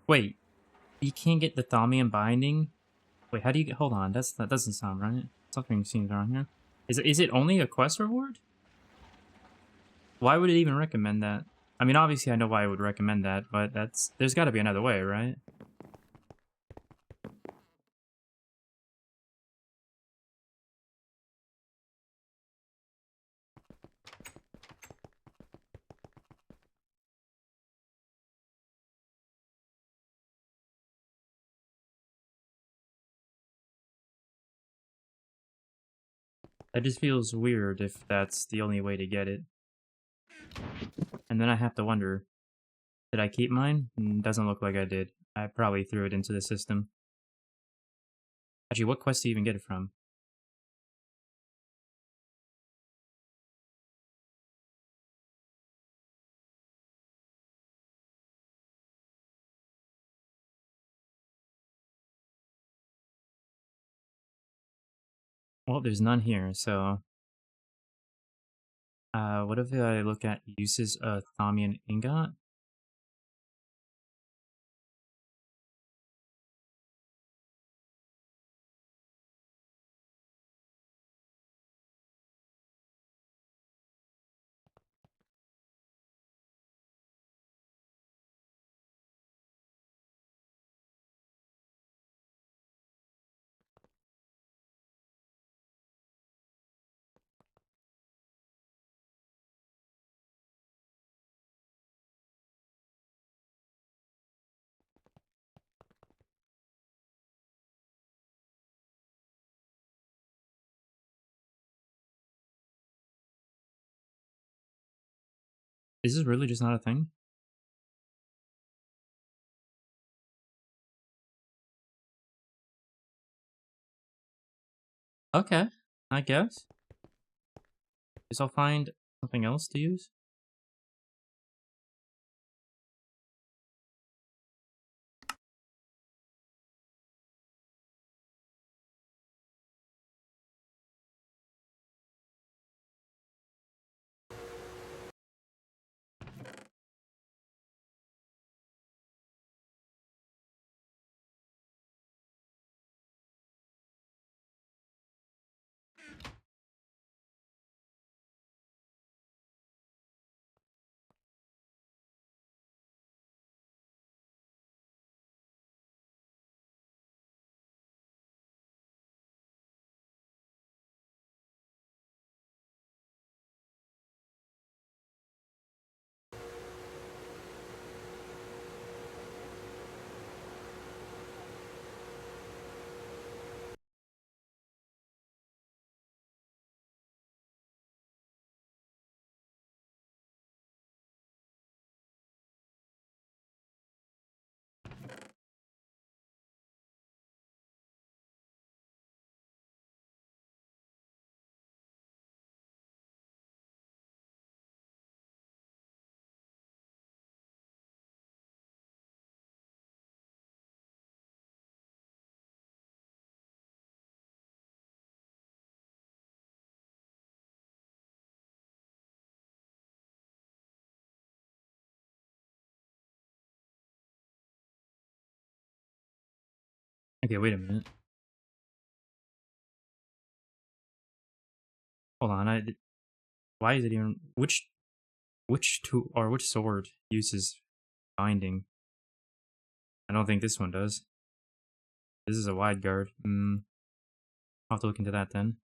Wait, you can't get the Thaumian binding? Wait, how do you get... Hold on, that doesn't sound right. Something seems wrong here. Is it only a quest reward? Why would it even recommend that? I mean, obviously I know why it would recommend that, but there's got to be another way, right? That just feels weird if that's the only way to get it. And then I have to wonder, did I keep mine? Doesn't look like I did. I probably threw it into the system. Actually, what quest do you even get it from? Well, there's none here, so... what if I look at uses of Thaumian ingot? Is this really just not a thing? Okay, I guess. Guess I'll find something else to use. Okay, wait a minute. Hold on, why is it even... Which tool or which sword uses binding? I don't think this one does. This is a wide guard. I'll have to look into that then.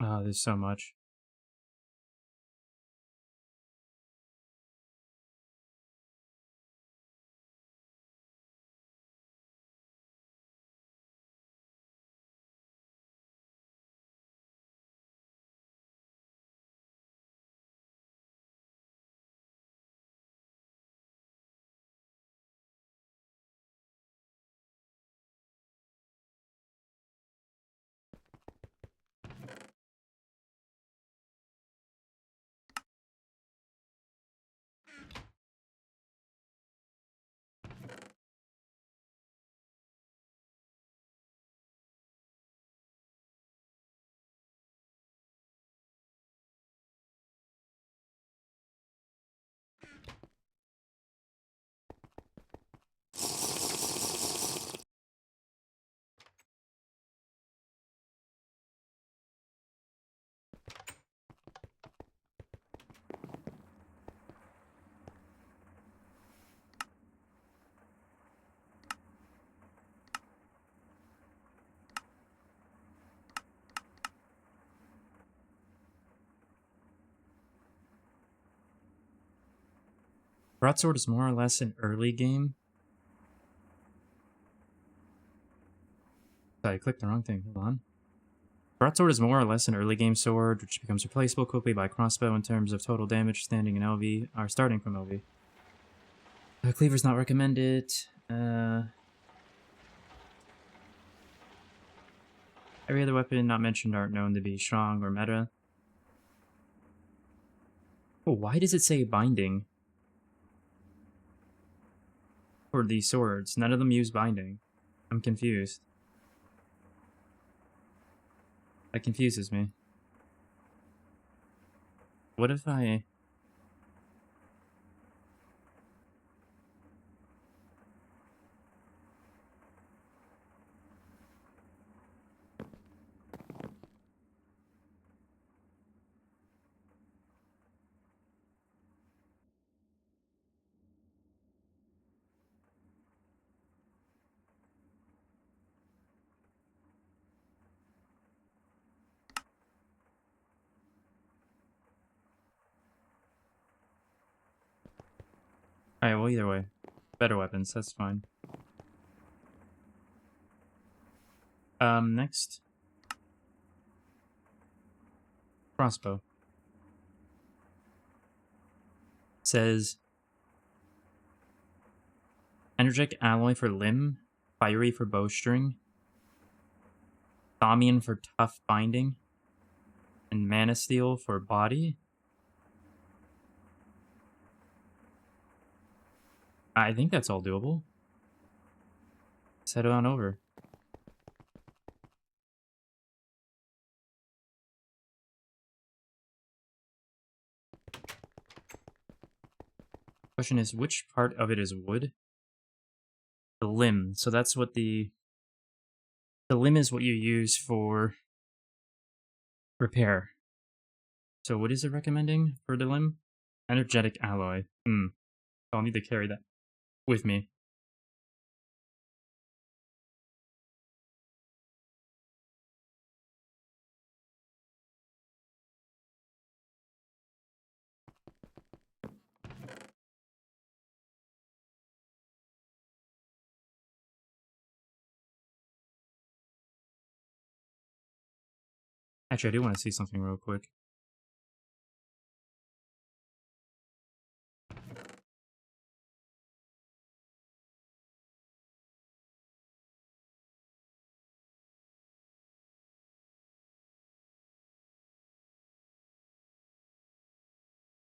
There's so much. Broadsword is more or less an early game. Sorry, I clicked the wrong thing. Hold on. Broadsword is more or less an early game sword, which becomes replaceable quickly by crossbow in terms of total damage standing in LV, or starting from LV. Cleaver's not recommended. Every other weapon not mentioned aren't known to be strong or meta. Oh, why does it say binding? For these swords, none of them use binding. I'm confused. That confuses me. What if I... Alright, well, either way. Better weapons, that's fine. Next. Crossbow. Says... Energetic alloy for limb, fiery for bowstring, Thaumian for tough binding, and mana steel for body. I think that's all doable. Let's head on over. Question is, which part of it is wood? The limb. So that's what the limb is what you use for repair. So what is it recommending for the limb? Energetic alloy. I'll need to carry that with me. Actually, I do want to see something real quick.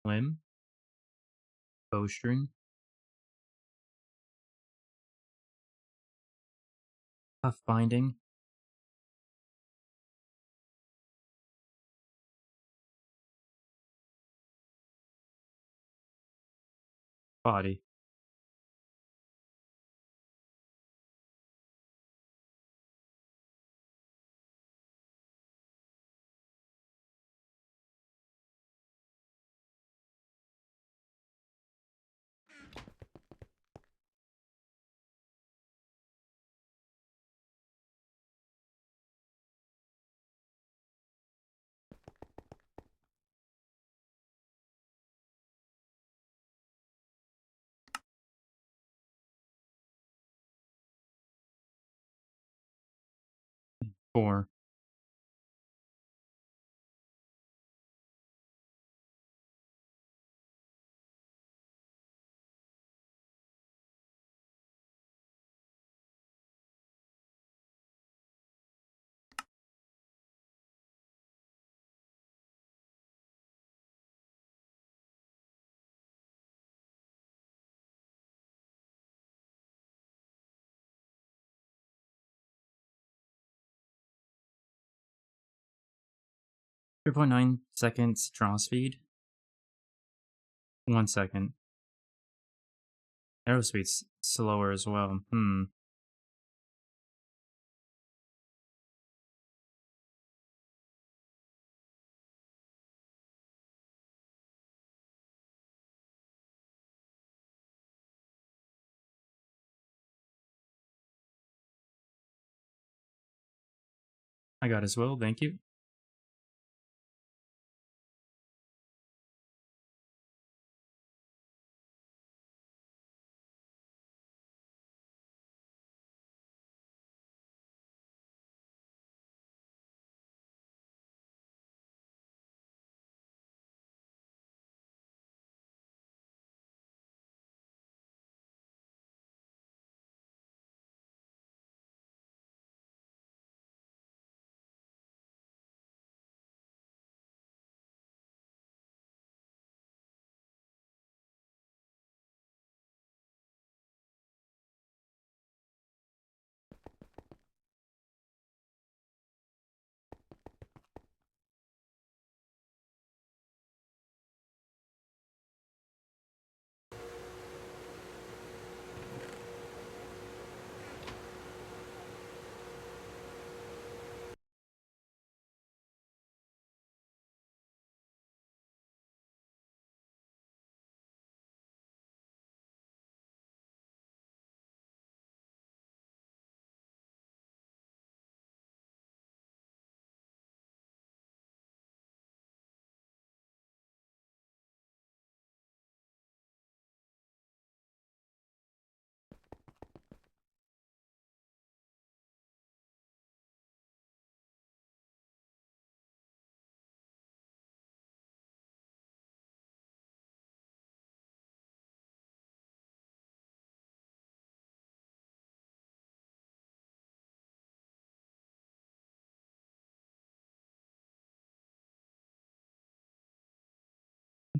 Limb. Bowstring. Tough binding. Body. Four. Three 3.9 seconds draw speed. 1 second. Arrow speed's slower as well. I got as well, thank you.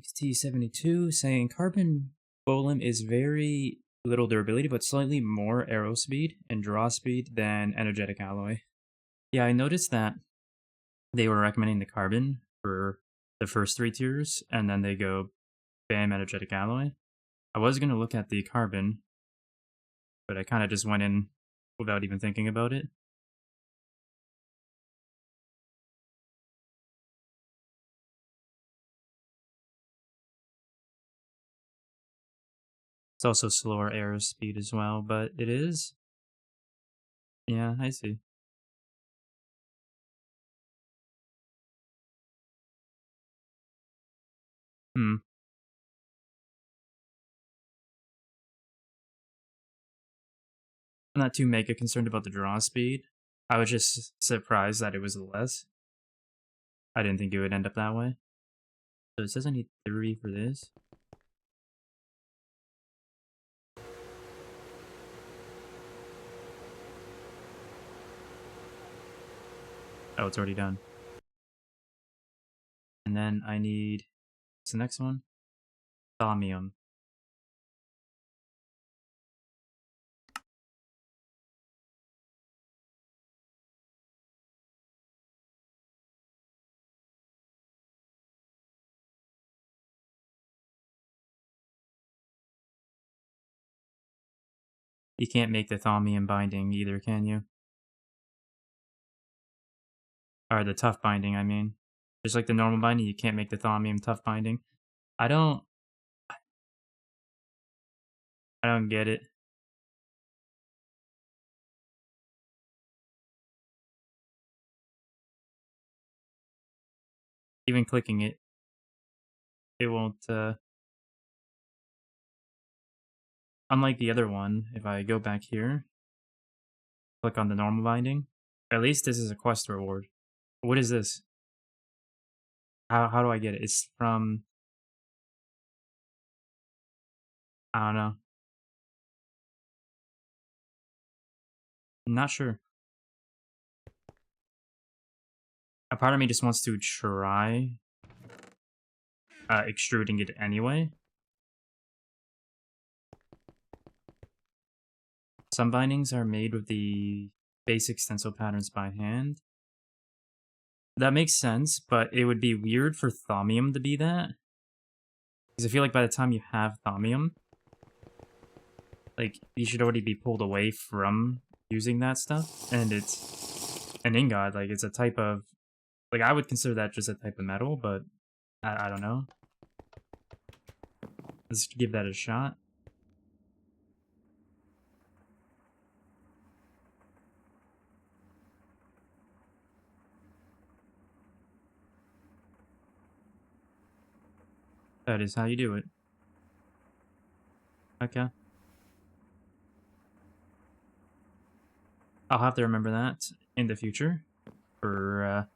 XT72 saying carbon golem is very little durability, but slightly more arrow speed and draw speed than energetic alloy. Yeah, I noticed that they were recommending the carbon for the first 3 tiers, and then they go bam energetic alloy. I was gonna look at the carbon, but I kind of just went in without even thinking about it. It's also slower air speed as well, but it is. Yeah, I see. Hmm. I'm not too mega concerned about the draw speed. I was just surprised that it was less. I didn't think it would end up that way. So it says I need 3 for this. Oh, it's already done. And then I need, what's the next one? Thaumium. You can't make the Thaumium binding either, can you? Or the tough binding, I mean. Just like the normal binding, you can't make the Thaumium tough binding. I don't get it. Even clicking it, it won't, unlike the other one, if I go back here, click on the normal binding, at least this is a quest reward. What is this? How do I get it? It's from, I don't know. I'm not sure. A part of me just wants to try extruding it anyway. Some bindings are made with the basic stencil patterns by hand. That makes sense, but it would be weird for Thaumium to be that. Because I feel like by the time you have Thaumium, like, you should already be pulled away from using that stuff. And it's an ingot, like, it's a type of... Like, I would consider that just a type of metal, but I don't know. Let's give that a shot. That is how you do it. Okay. I'll have to remember that in the future for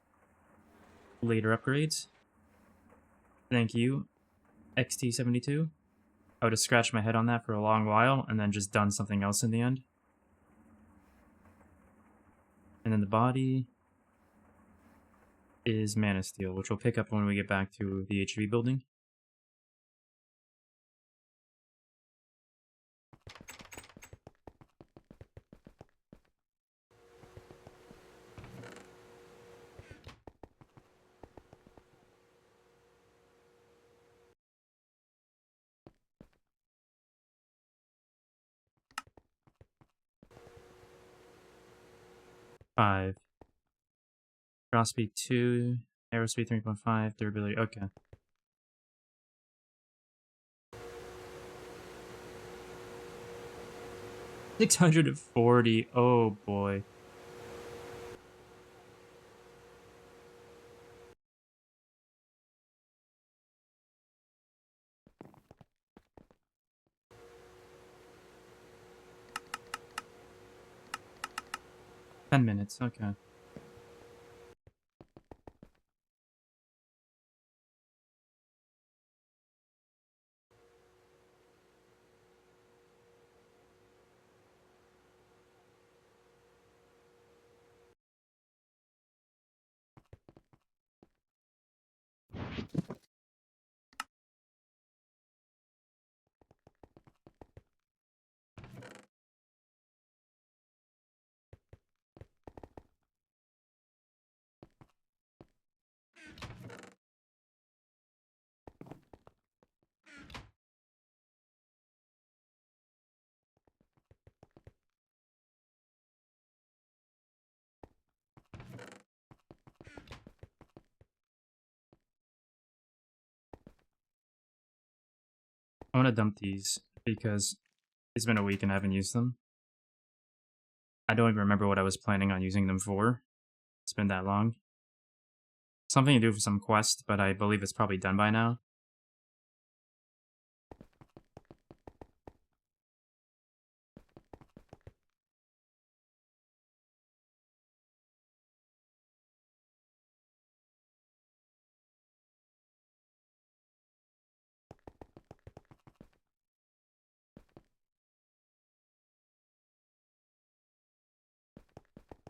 later upgrades. Thank you, XT72. I would have scratched my head on that for a long while and then just done something else in the end. And then the body is Mana Steel, which we'll pick up when we get back to the HV building. Five. Draw speed 2, arrow speed 3.5, durability, okay. $640, oh boy. $10 minutes, okay. I want to dump these because it's been a week and I haven't used them. I don't even remember what I was planning on using them for. It's been that long. Something to do for some quest, but I believe it's probably done by now.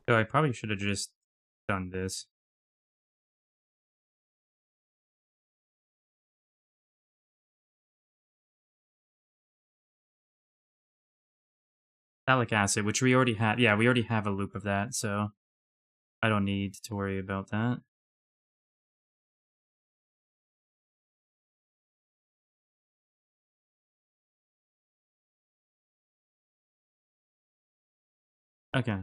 So I probably should have just done this. Phthalic acid, which we already have. Yeah, we already have a loop of that, so I don't need to worry about that. Okay.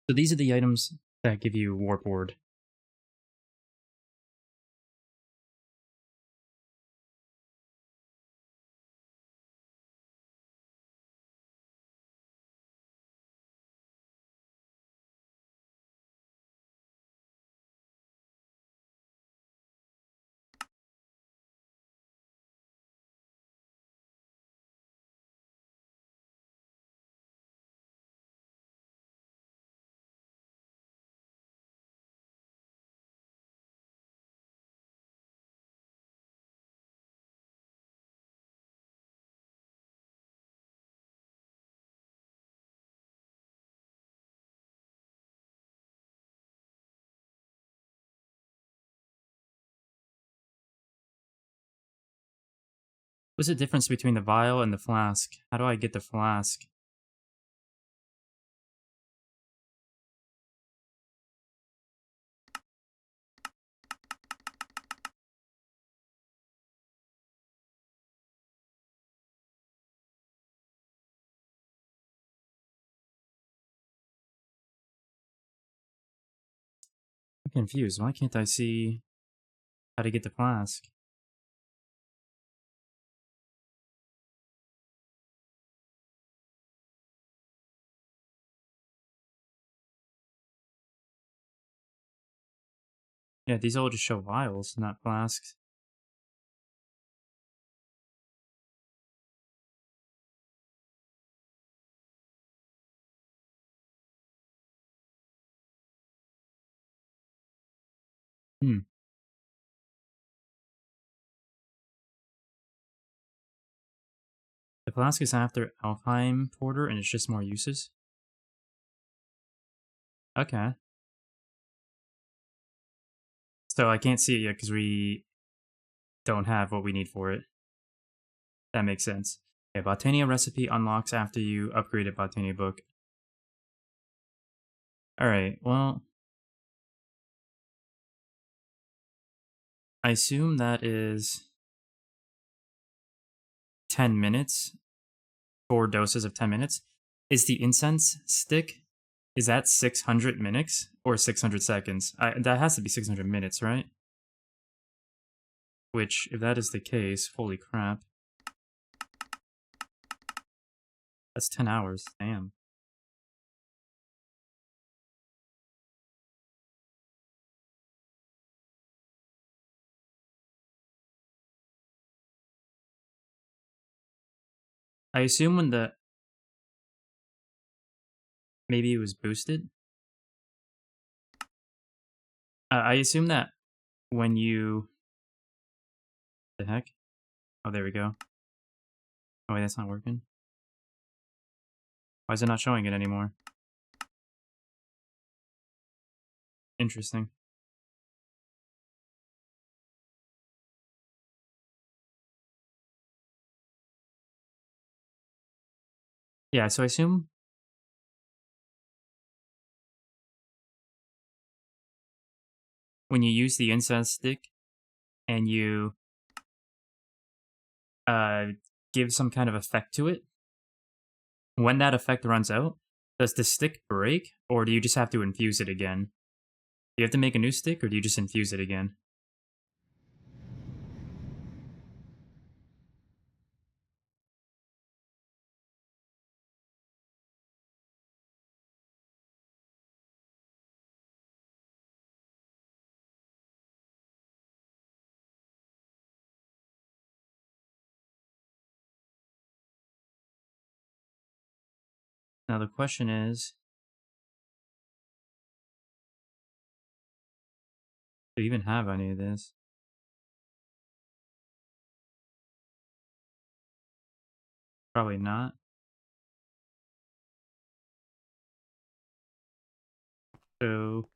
So these are the items that give you warp ward. What's the difference between the vial and the flask? How do I get the flask? I'm confused. Why can't I see how to get the flask? Yeah, these all just show vials, not flasks. Hmm. The flask is after Alfheim Porter, and it's just more uses? Okay. So I can't see it yet because we don't have what we need for it. That makes sense. Okay, Botania recipe unlocks after you upgrade a Botania book. Alright, well, I assume that is 10 minutes. 4 doses of 10 minutes. Is the incense stick, is that 600 minutes or 600 seconds? That has to be 600 minutes, right? Which, if that is the case, holy crap. That's 10 hours, damn. I assume when the... Maybe it was boosted? I assume that when you... The heck? Oh, there we go. Oh, wait, that's not working. Why is it not showing it anymore? Interesting. Yeah, so I assume when you use the incense stick and you uh, give some kind of effect to it, when that effect runs out, does the stick break, or do you just have to infuse it again? Do you have to make a new stick, or do you just infuse it again? Now the question is, do you even have any of this? Probably not. So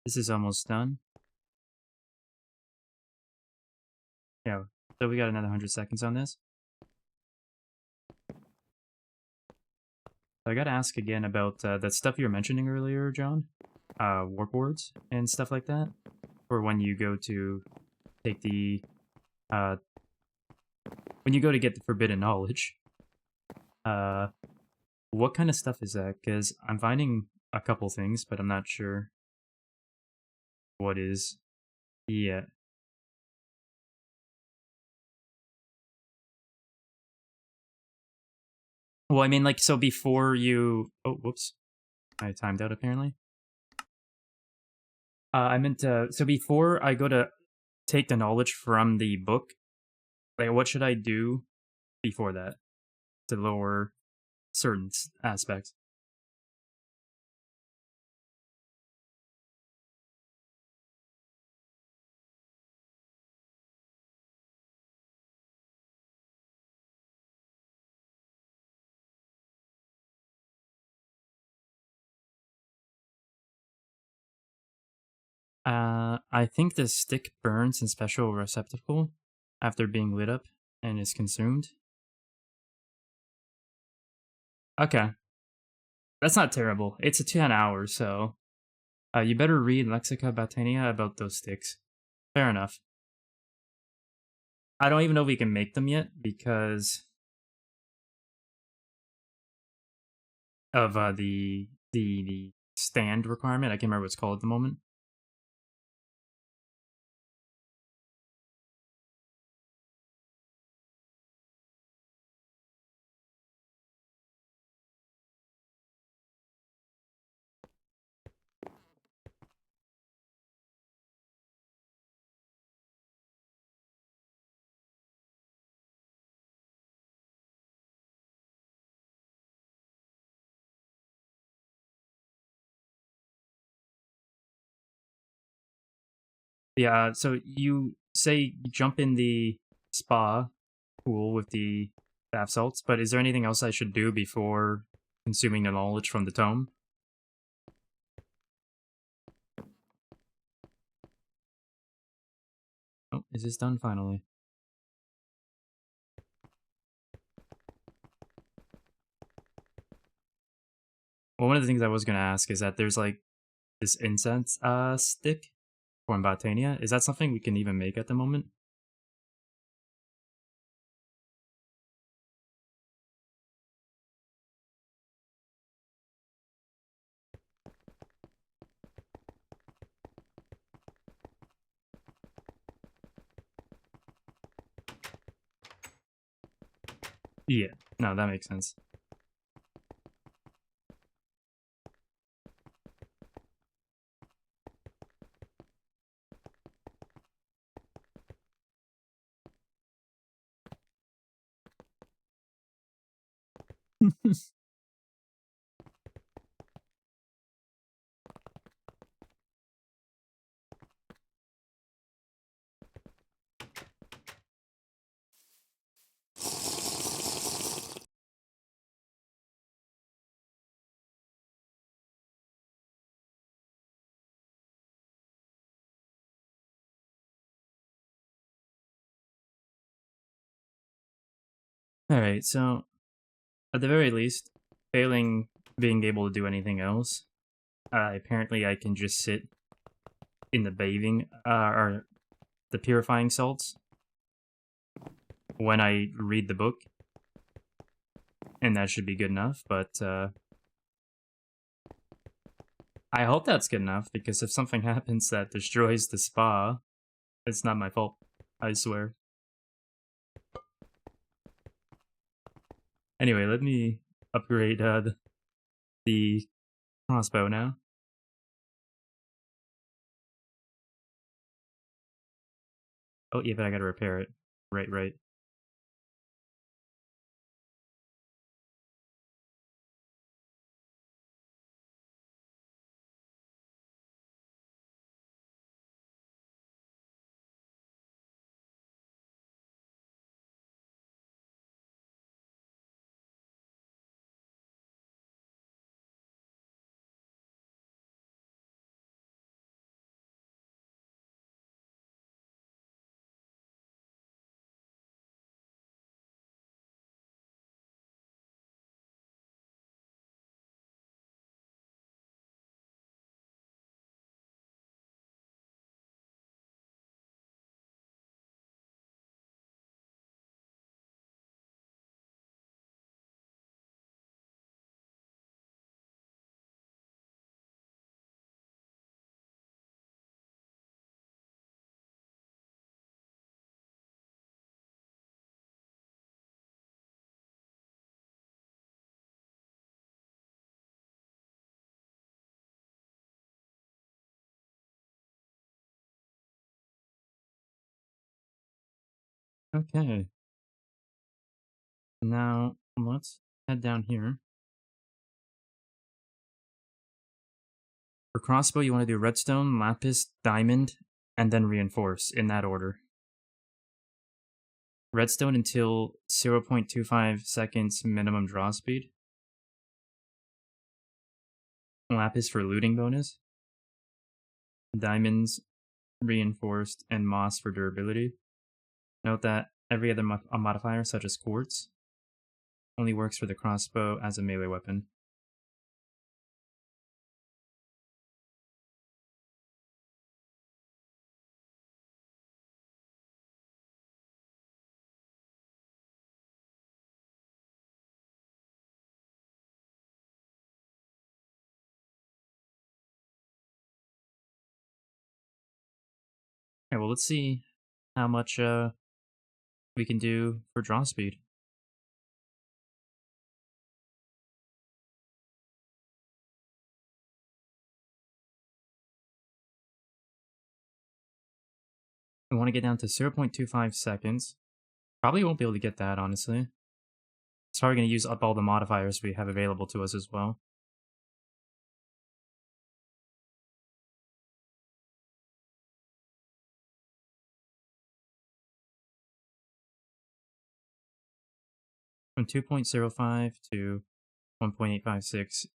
this is almost done. Yeah, so we got another 100 seconds on this. So I gotta ask again about that stuff you were mentioning earlier, John. Warp boards and stuff like that. Or when you go to take the... when you go to get the forbidden knowledge. What kind of stuff is that? Because I'm finding a couple things, but I'm not sure what is. Yeah. Well, I mean, like, so before you... Oh, whoops. I timed out, apparently. I meant so before I go to take the knowledge from the book, like, what should I do before that to lower certain aspects? I think the stick burns in special receptacle after being lit up and is consumed. Okay. That's not terrible. It's a 10 hours, so you better read Lexica Botania about those sticks. Fair enough. I don't even know if we can make them yet because of the stand requirement. I can't remember what it's called at the moment. Yeah, so you say you jump in the spa pool with the bath salts, but is there anything else I should do before consuming the knowledge from the tome? Oh, is this done finally? Well, one of the things I was gonna ask is that there's like this incense stick from Botania. Is that something we can even make at the moment? Yeah, no, that makes sense. Alright, so at the very least, failing being able to do anything else, apparently I can just sit in the bathing, or the purifying salts when I read the book, and that should be good enough, but I hope that's good enough, because if something happens that destroys the spa, it's not my fault, I swear. Anyway, let me upgrade the crossbow now. Oh, yeah, but I gotta repair it. Right. Okay, now let's head down here. For crossbow, you want to do redstone, lapis, diamond, and then reinforce, in that order. Redstone until 0.25 seconds minimum draw speed. Lapis for looting bonus. Diamonds, reinforced, and moss for durability. Note that every other modifier, such as quartz, only works for the crossbow as a melee weapon. Okay, well, let's see how much we can do for draw speed. We want to get down to 0.25 seconds. Probably won't be able to get that, honestly. It's probably going to use up all the modifiers we have available to us as well. From 2.05 to 1.856.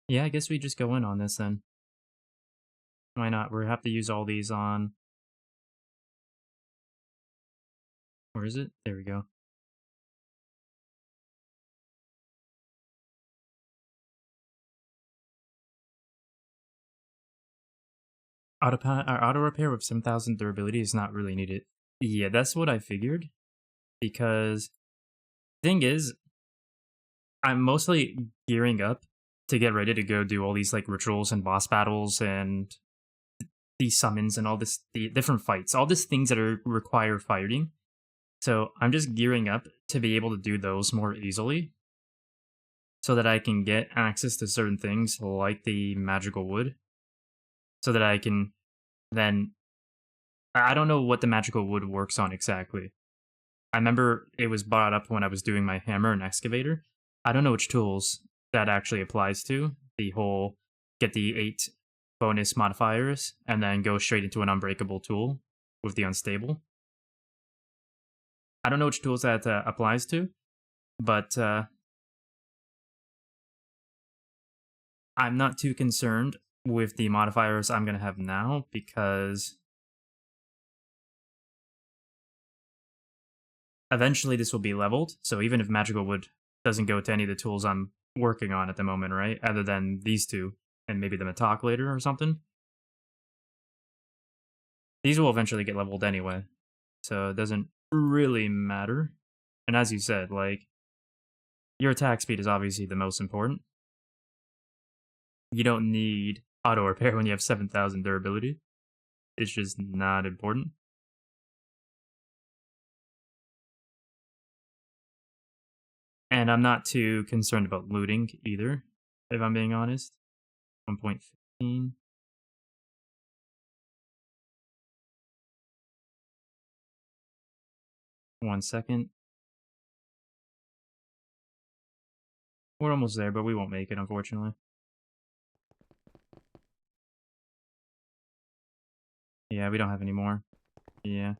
Yeah, I guess we just go in on this then. Why not? We have to use all these on... Where is it? There we go. Auto repair with 7,000 durability is not really needed. Yeah, that's what I figured. Because thing is, I'm mostly gearing up to get ready to go do all these like rituals and boss battles and these summons and all this the different fights, all these things that require fighting. So I'm just gearing up to be able to do those more easily, so that I can get access to certain things like the magical wood, so that I can then... I don't know what the magical wood works on exactly. I remember it was brought up when I was doing my hammer and excavator. I don't know which tools that actually applies to. The whole get the 8 bonus modifiers and then go straight into an unbreakable tool with the unstable. I don't know which tools that applies to, but I'm not too concerned with the modifiers I'm going to have now, because eventually this will be leveled. So even if magical wood doesn't go to any of the tools I'm working on at the moment, right? Other than these two and maybe the Matok later or something. These will eventually get leveled anyway. So it doesn't really matter. And as you said, like, your attack speed is obviously the most important. You don't need auto repair when you have 7,000 durability. It's just not important. And I'm not too concerned about looting either, if I'm being honest. 1.15. One second. We're almost there, but we won't make it, unfortunately. Yeah, we don't have any more. Yeah.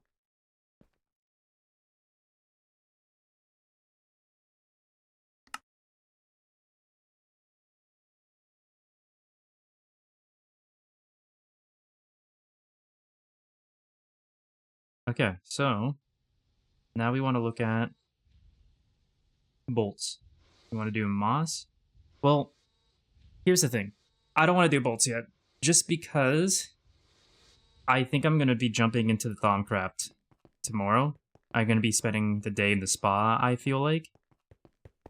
Okay, so now we want to look at bolts. We want to do moss. Well, here's the thing. I don't want to do bolts yet, just because I think I'm going to be jumping into the Thaumcraft tomorrow. I'm going to be spending the day in the spa, I feel like.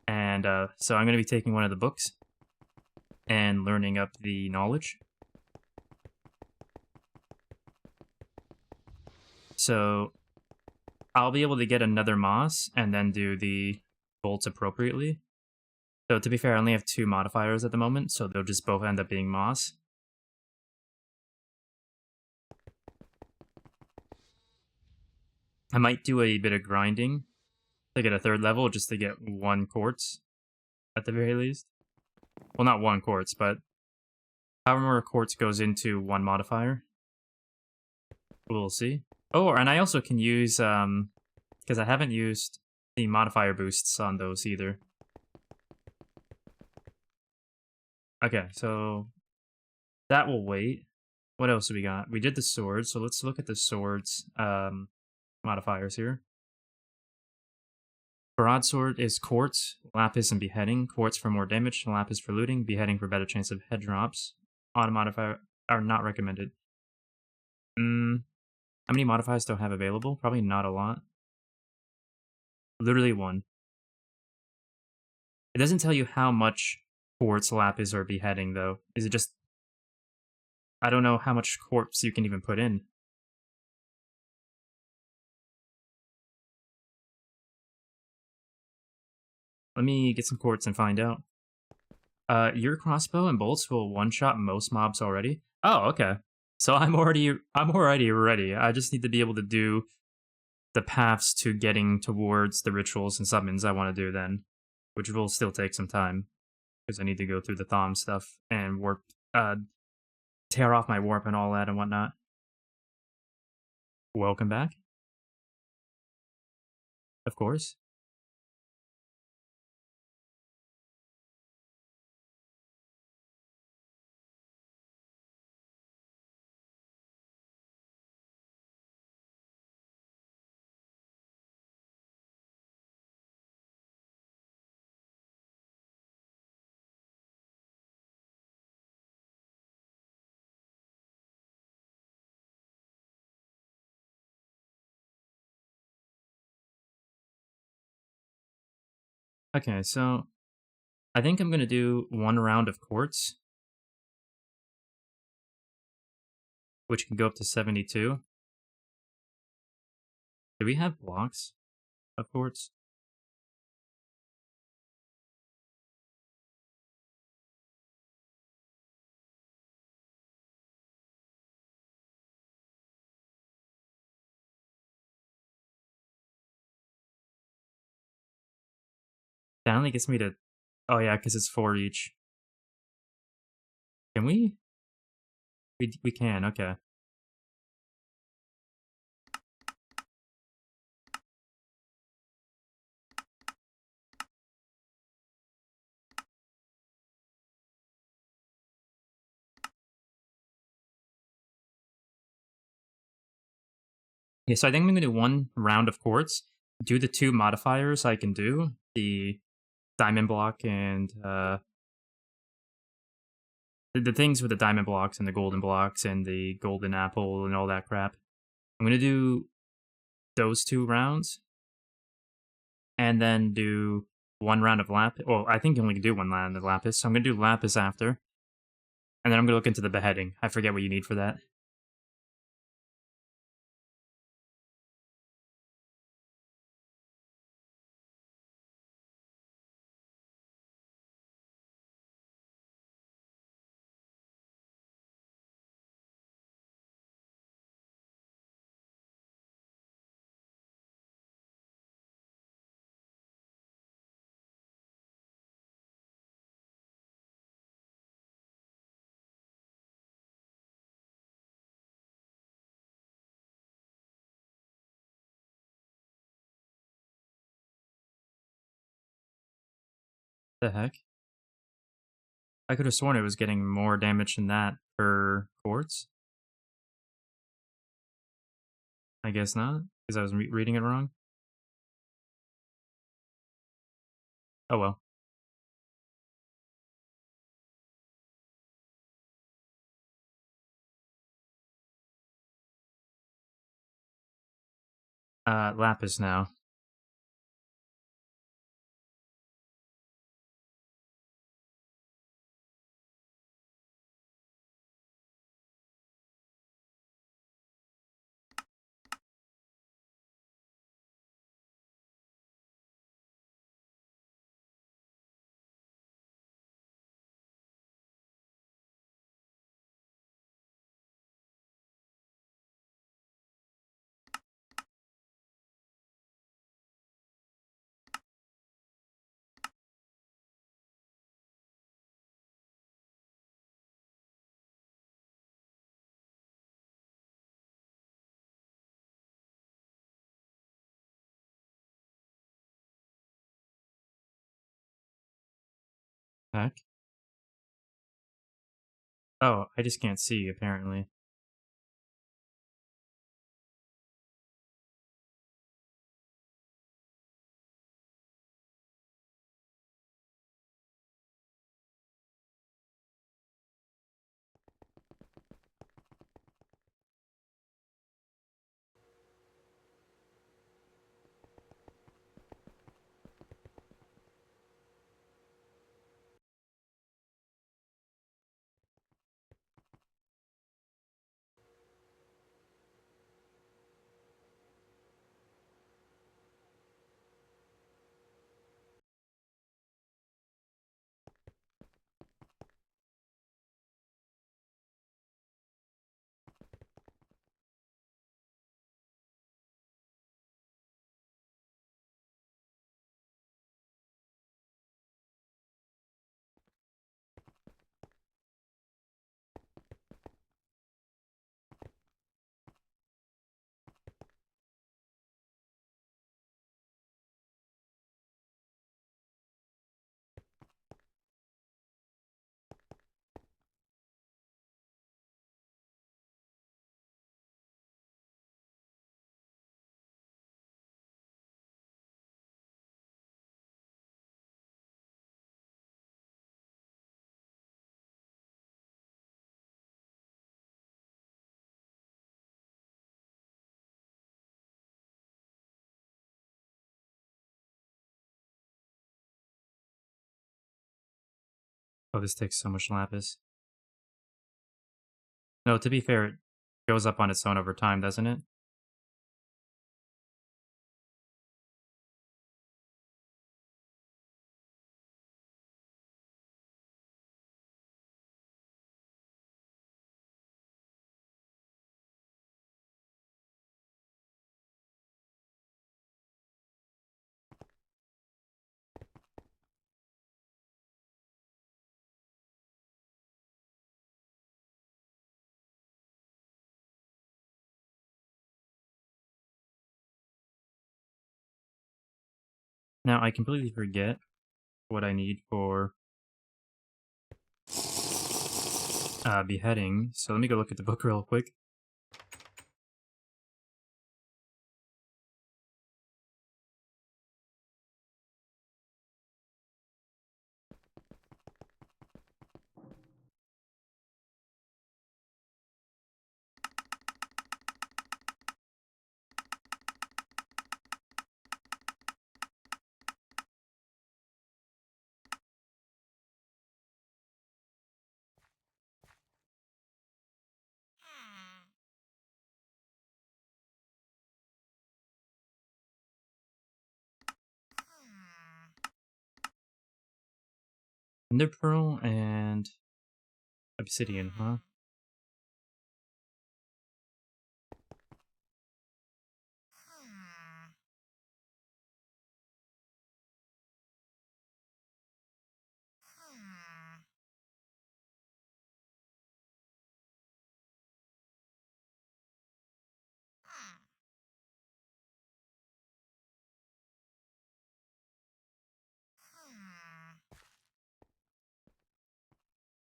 And so I'm going to be taking one of the books and learning up the knowledge. So I'll be able to get another moss and then do the bolts appropriately. So to be fair, I only have 2 modifiers at the moment, so they'll just both end up being moss. I might do a bit of grinding to get a 3rd level, just to get 1 quartz, at the very least. Well, not 1 quartz, but however more quartz goes into 1 modifier. We'll see. Oh, and I also can use, because I haven't used the modifier boosts on those either. Okay, so that will wait. What else do we got? We did the swords, so let's look at the swords modifiers here. Broadsword is quartz, lapis, and beheading. Quartz for more damage, lapis for looting, beheading for better chance of head drops. Auto modifier are not recommended. How many modifiers do I have available? Probably not a lot. Literally 1. It doesn't tell you how much quartz, lapis, or beheading, though. Is it just... I don't know how much quartz you can even put in. Let me get some quartz and find out. Your crossbow and bolts will one-shot most mobs already. Oh, okay. So I'm already ready. I just need to be able to do the paths to getting towards the rituals and summons I want to do then, which will still take some time because I need to go through the Thaum stuff and warp, tear off my warp and all that and whatnot. Welcome back. Of course. Okay, so I think I'm gonna do 1 round of quartz, which can go up to 72. Do we have blocks of quartz? That only gets me to... Oh yeah, because it's 4 each. Can we? We can, okay. Yeah, so I think I'm gonna do 1 round of quartz, do the 2 modifiers I can do, the diamond block and the things with the diamond blocks and the golden blocks and the golden apple and all that crap. I'm gonna do those 2 rounds and then do 1 round of lapis. Well, I think you only can do 1 round of lapis, so I'm gonna do lapis after. And then I'm gonna look into the beheading. I forget what you need for that. The heck? I could have sworn it was getting more damage than that per quartz. I guess not, because I was reading it wrong. Oh well. Lapis now. Heck? Oh, I just can't see, apparently. Oh, this takes so much lapis. No, to be fair, it goes up on its own over time, doesn't it? Now, I completely forget what I need for beheading, so let me go look at the book real quick. Ender pearl and obsidian, huh?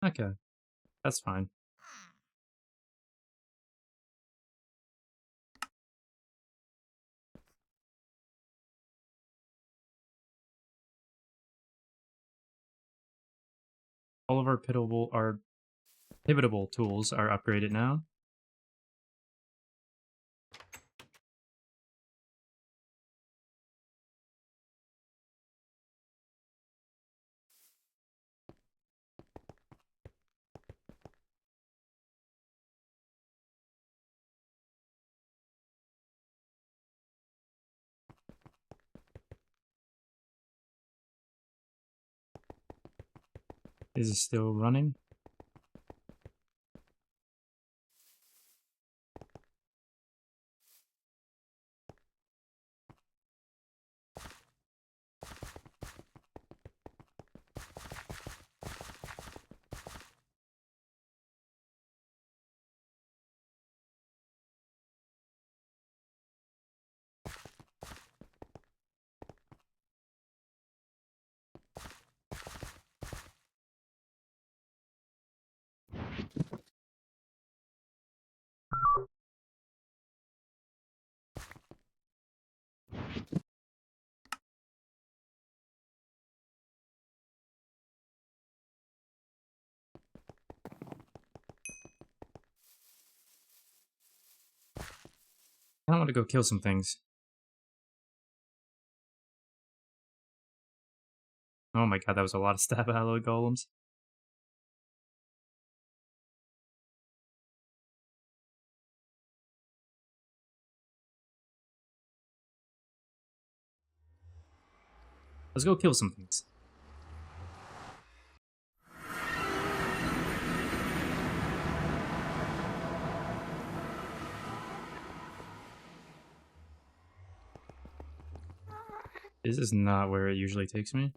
Okay, that's fine. All of our pivotable tools are upgraded now. Is it still running? I want to go kill some things. Oh my god, that was a lot of stab alloy golems. Let's go kill some things. This is not where it usually takes me.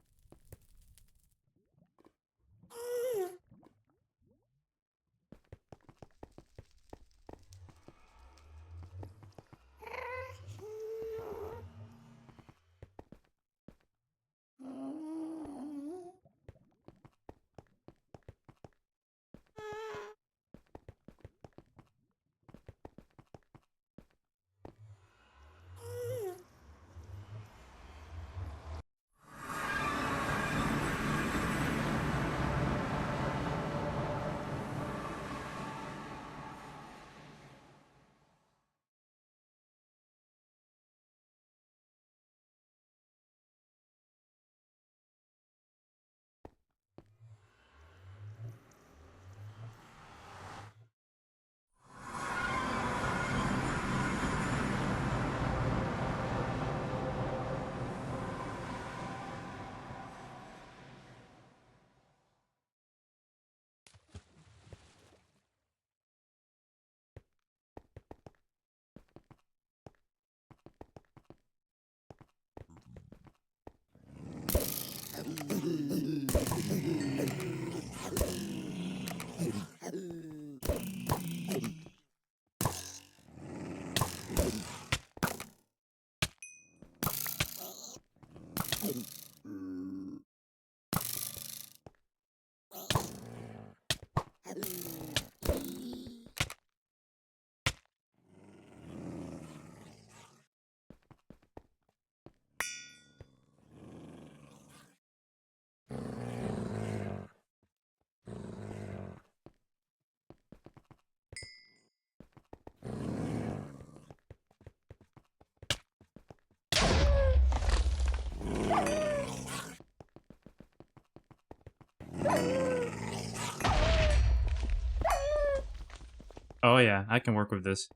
yeah, I can work with this.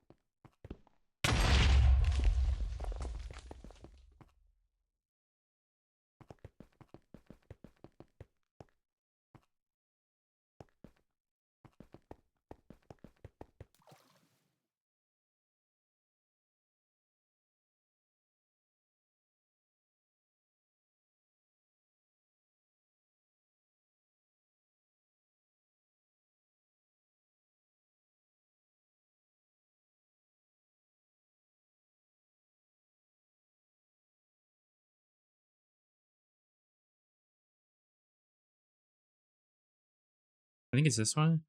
I think it's this one.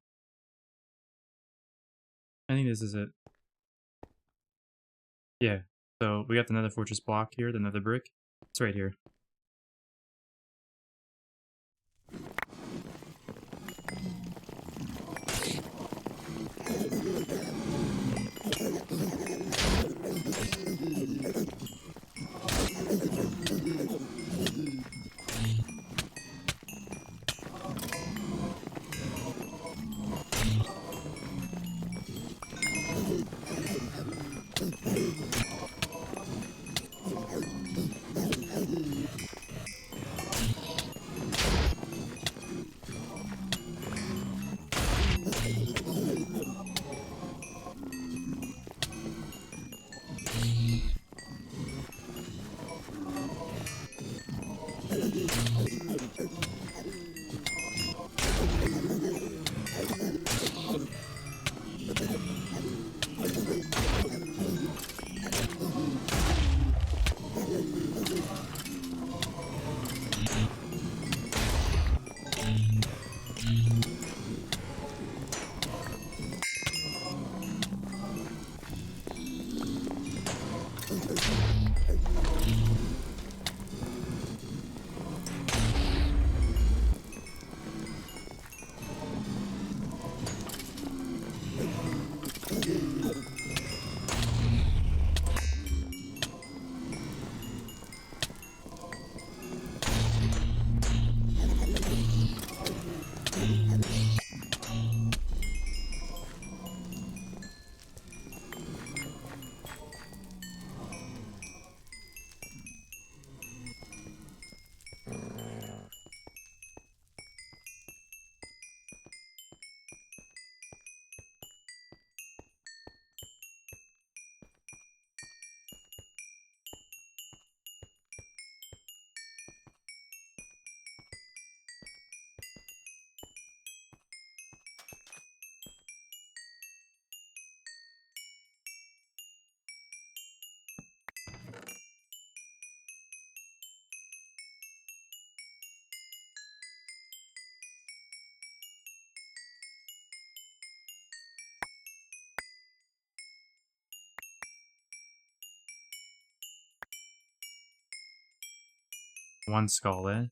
I think this is it. Yeah. So we got the nether fortress block here, the nether brick. It's right here. One skull, eh?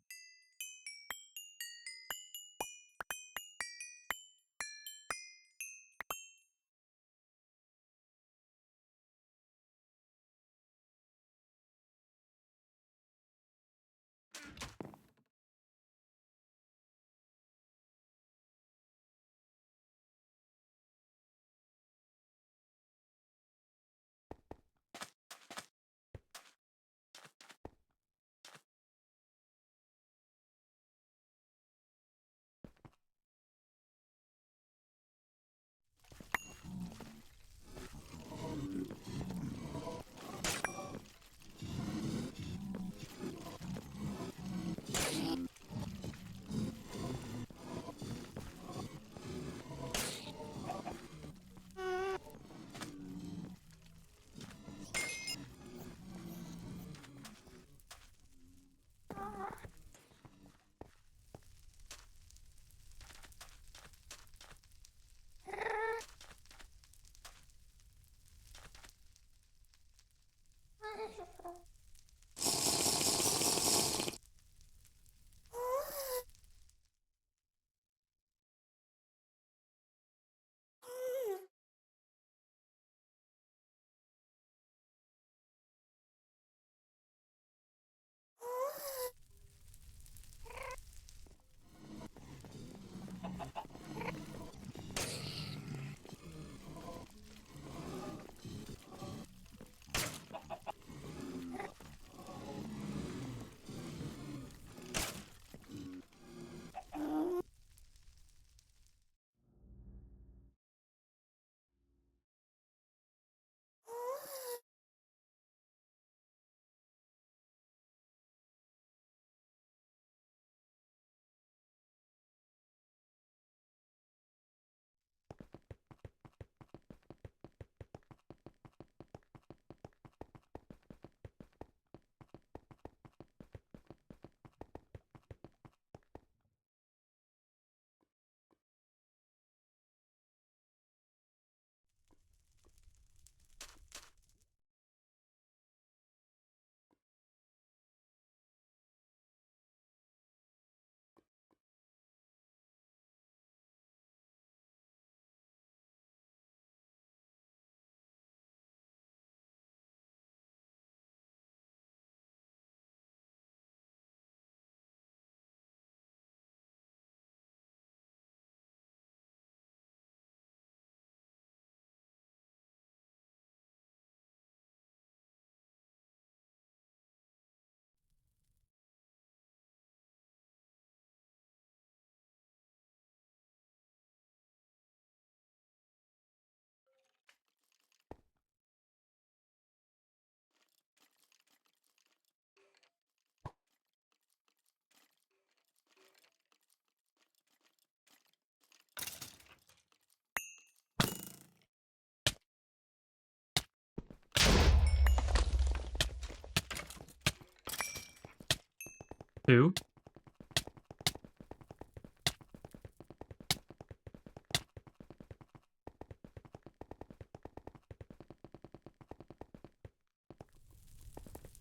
2.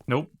Nope.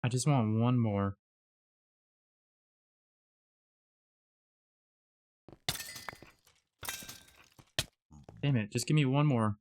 I just want one more. Damn it, just give me one more.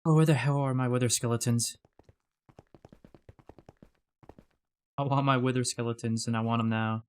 Oh, where the hell are my wither skeletons? I want my wither skeletons, and I want them now.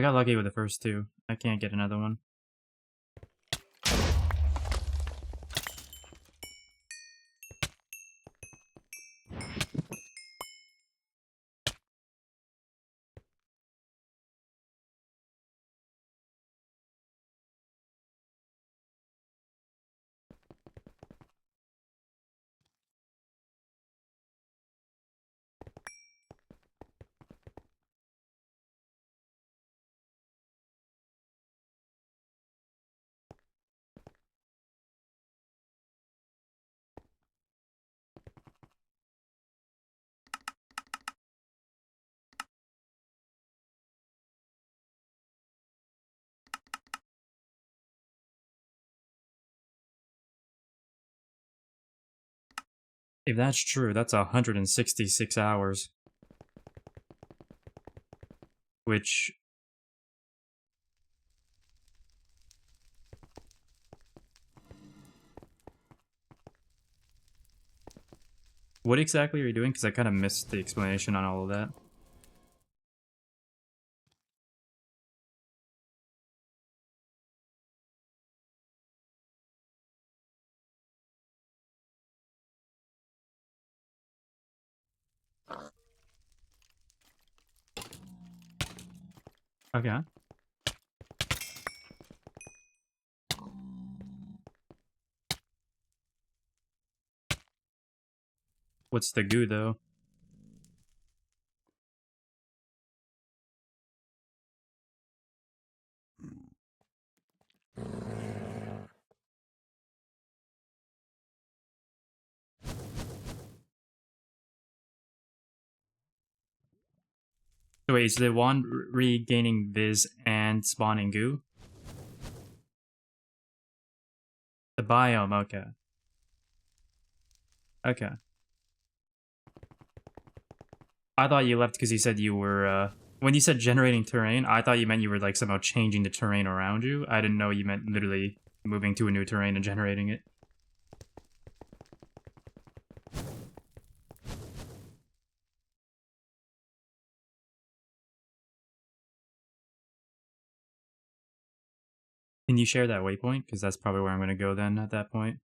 got lucky with the first two. I can't get another one. If that's true, that's 166 hours. Which... What exactly are you doing? Because I kind of missed the explanation on all of that. Okay. What's the goo, though? So wait, is the wand regaining Viz and spawning goo? The biome, okay. Okay. I thought you left because you said you were, when you said generating terrain, I thought you meant you were, like, somehow changing the terrain around you. I didn't know you meant literally moving to a new terrain and generating it. Can you share that waypoint? Because that's probably where I'm going to go then at that point.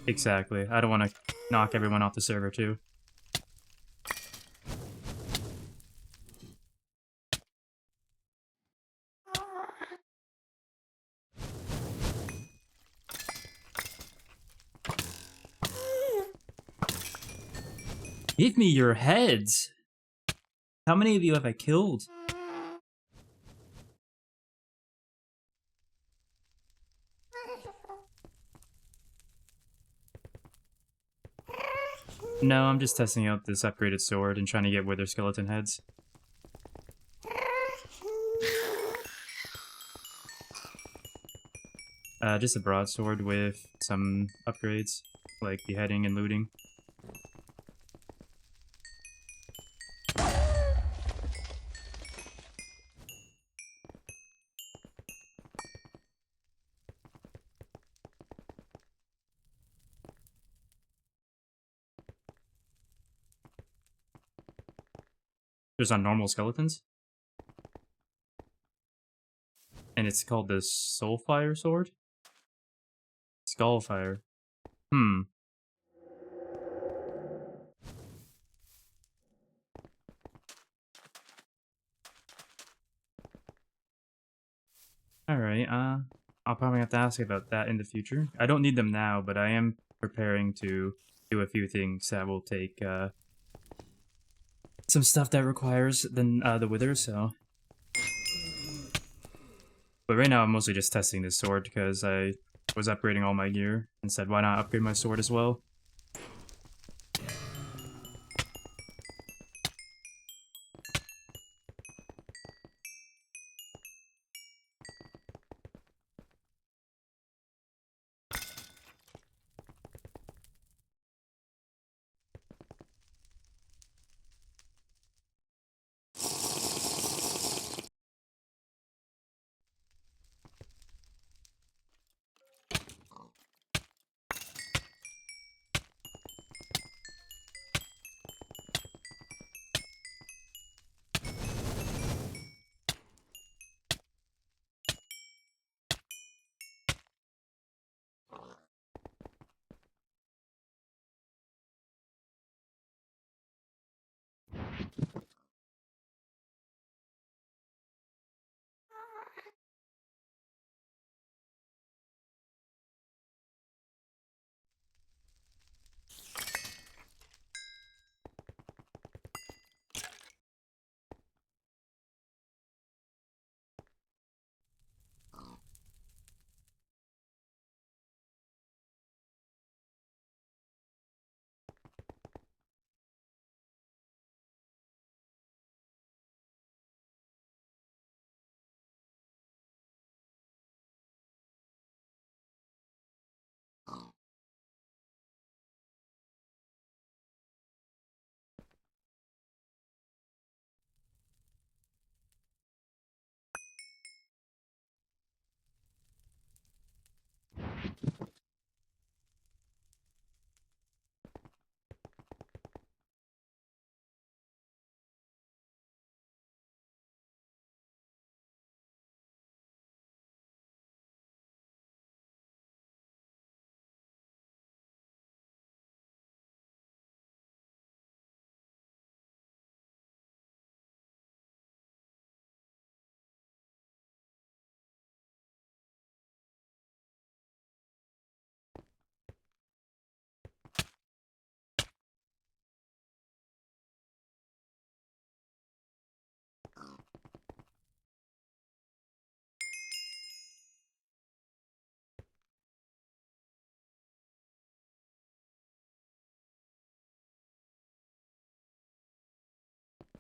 Exactly. I don't want to knock everyone off the server, too. Give me your heads! How many of you have I killed? No, I'm just testing out this upgraded sword and trying to get wither skeleton heads. Just a broadsword with some upgrades, like beheading and looting. Just on normal skeletons. And it's called the Soulfire sword? Skullfire. Hmm. Alright, I'll probably have to ask about that in the future. I don't need them now, but I am preparing to do a few things that will take, some stuff that requires the wither, so... But right now I'm mostly just testing this sword because I was upgrading all my gear and said why not upgrade my sword as well.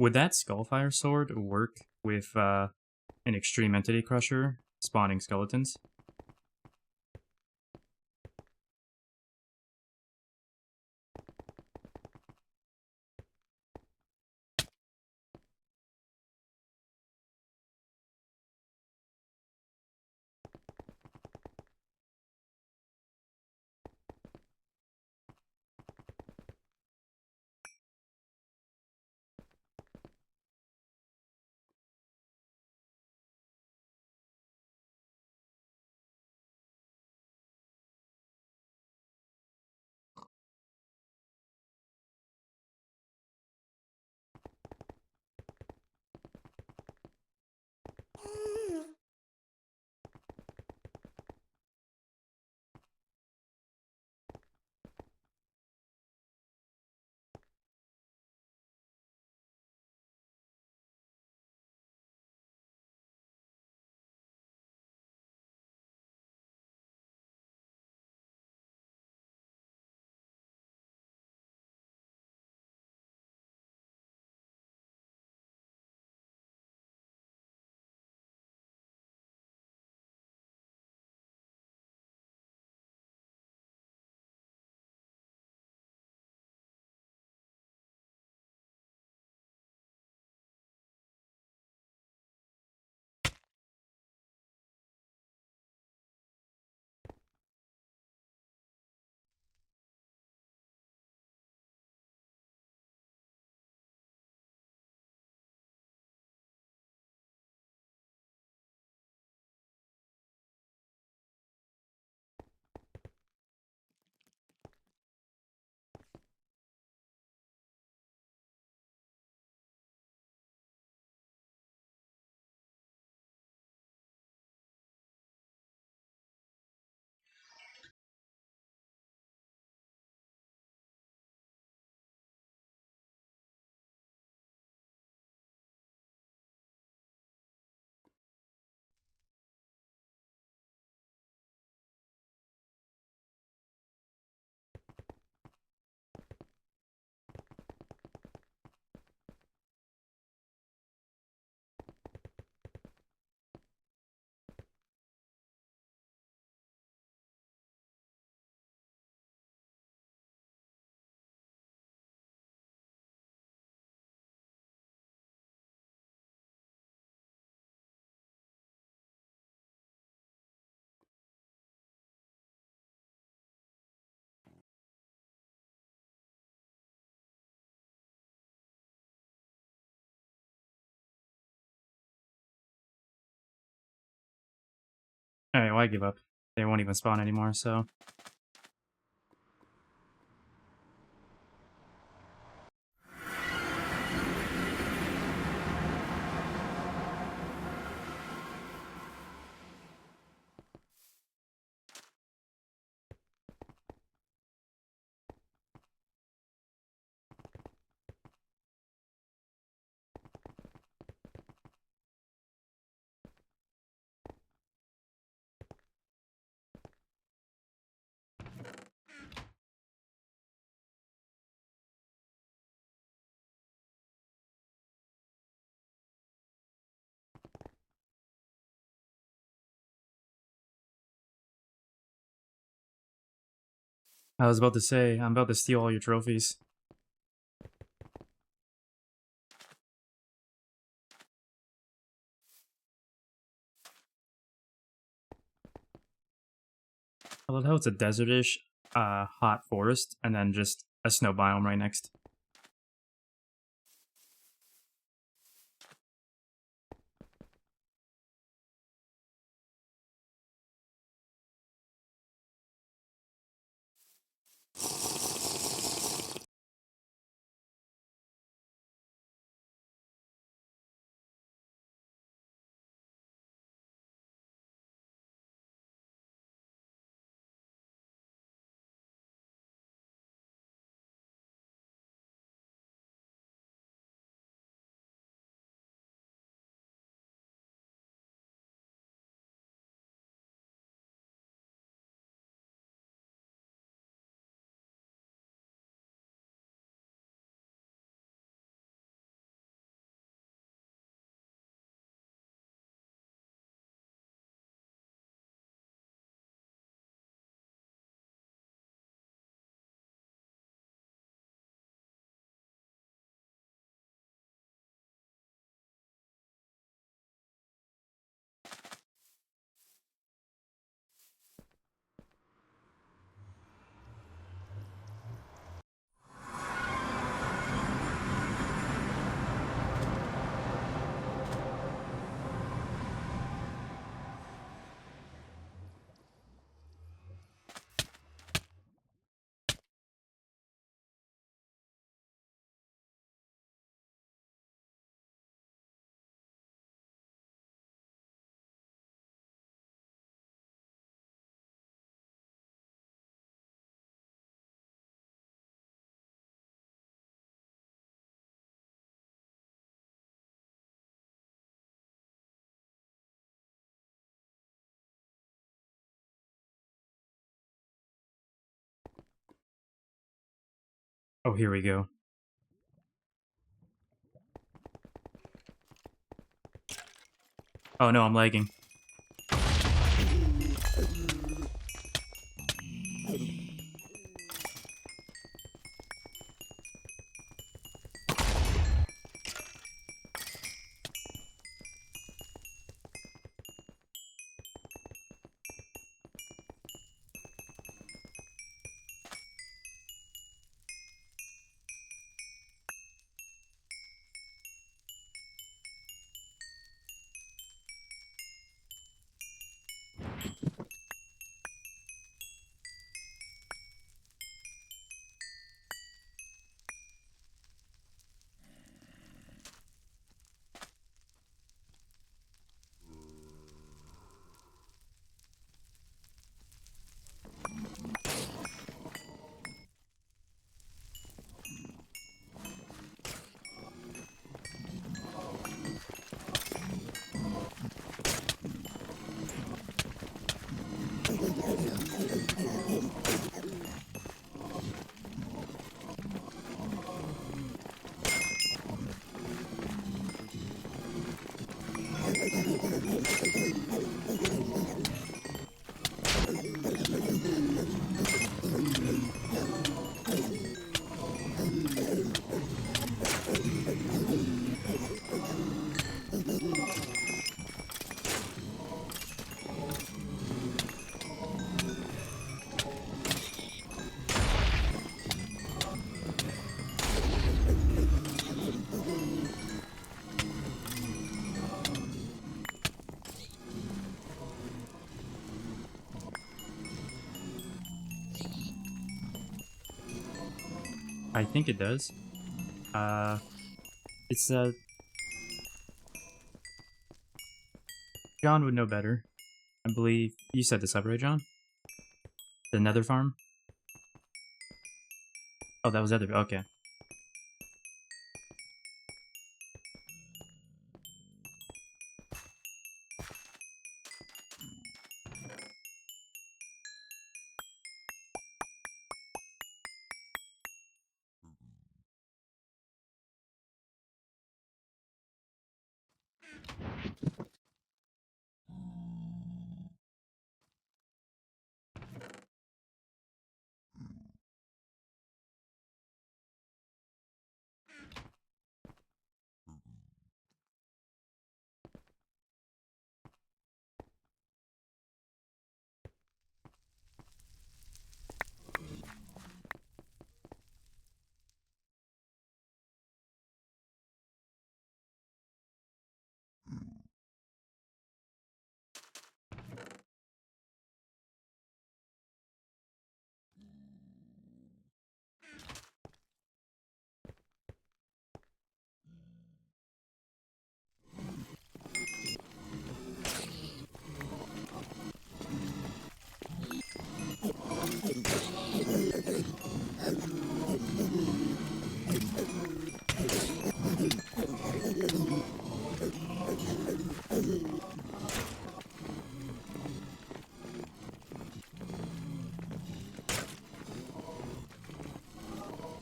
Would that Skullfire sword work with an Extreme Entity Crusher spawning skeletons? Alright, well, I give up. They won't even spawn anymore, so... I was about to say, I'm about to steal all your trophies. I love how it's a desertish, hot forest, and then just a snow biome right next. Oh, here we go. Oh no, I'm lagging. I think it does. It's John would know better. I believe you set this up, right, John? The nether farm? Oh, that was other. Okay.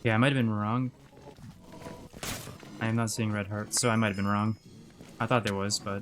Yeah, I might have been wrong. I am not seeing red hearts, so I might have been wrong. I thought there was, but...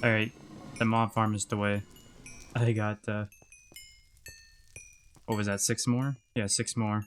Alright, the mob farm is the way. I got, what was that, 6 more? Yeah, 6 more.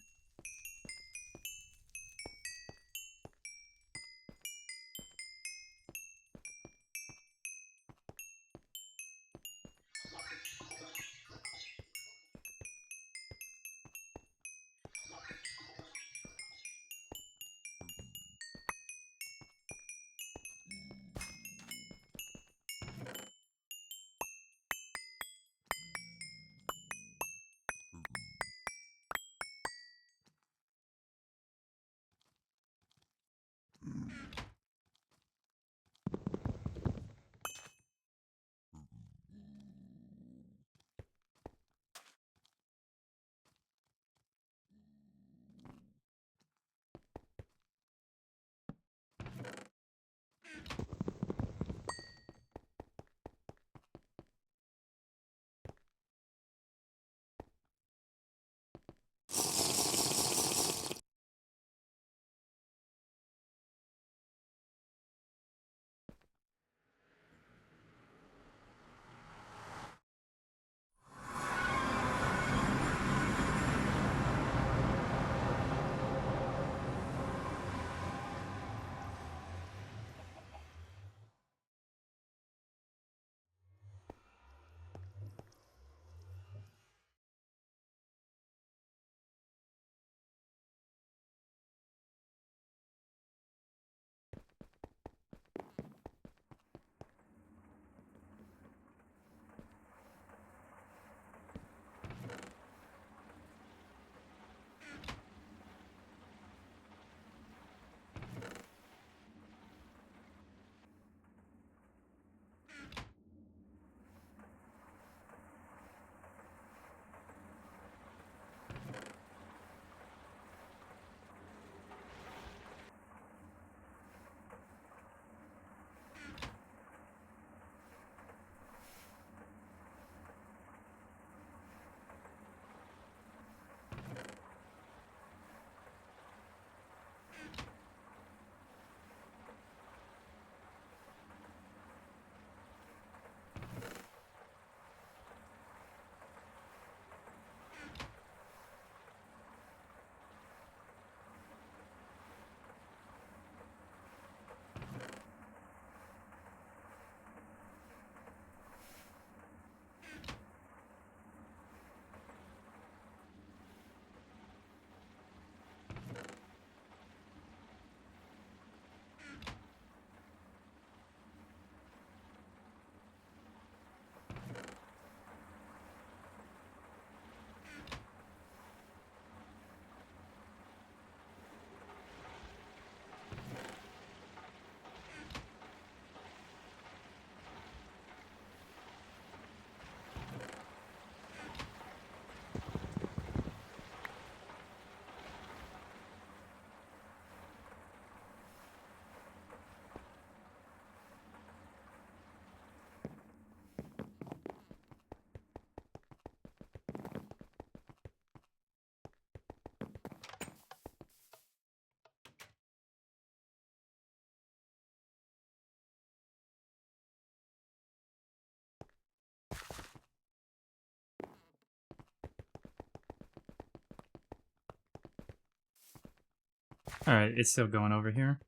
Alright, it's still going over here.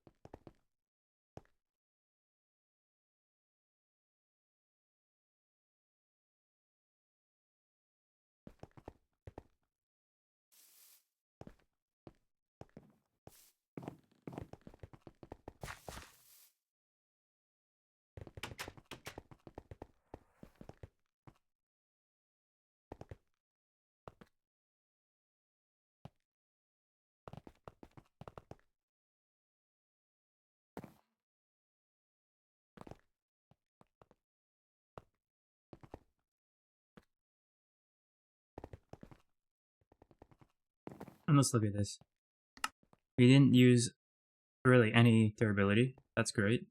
And let's look at this. We didn't use really any durability. That's great.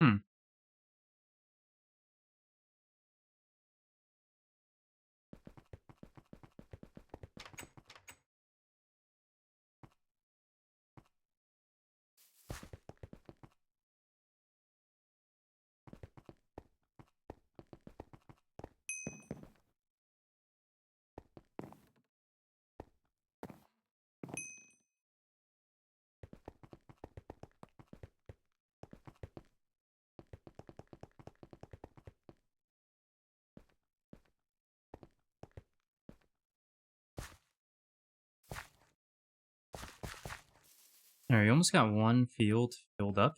Hmm. Alright, we almost got one field filled up.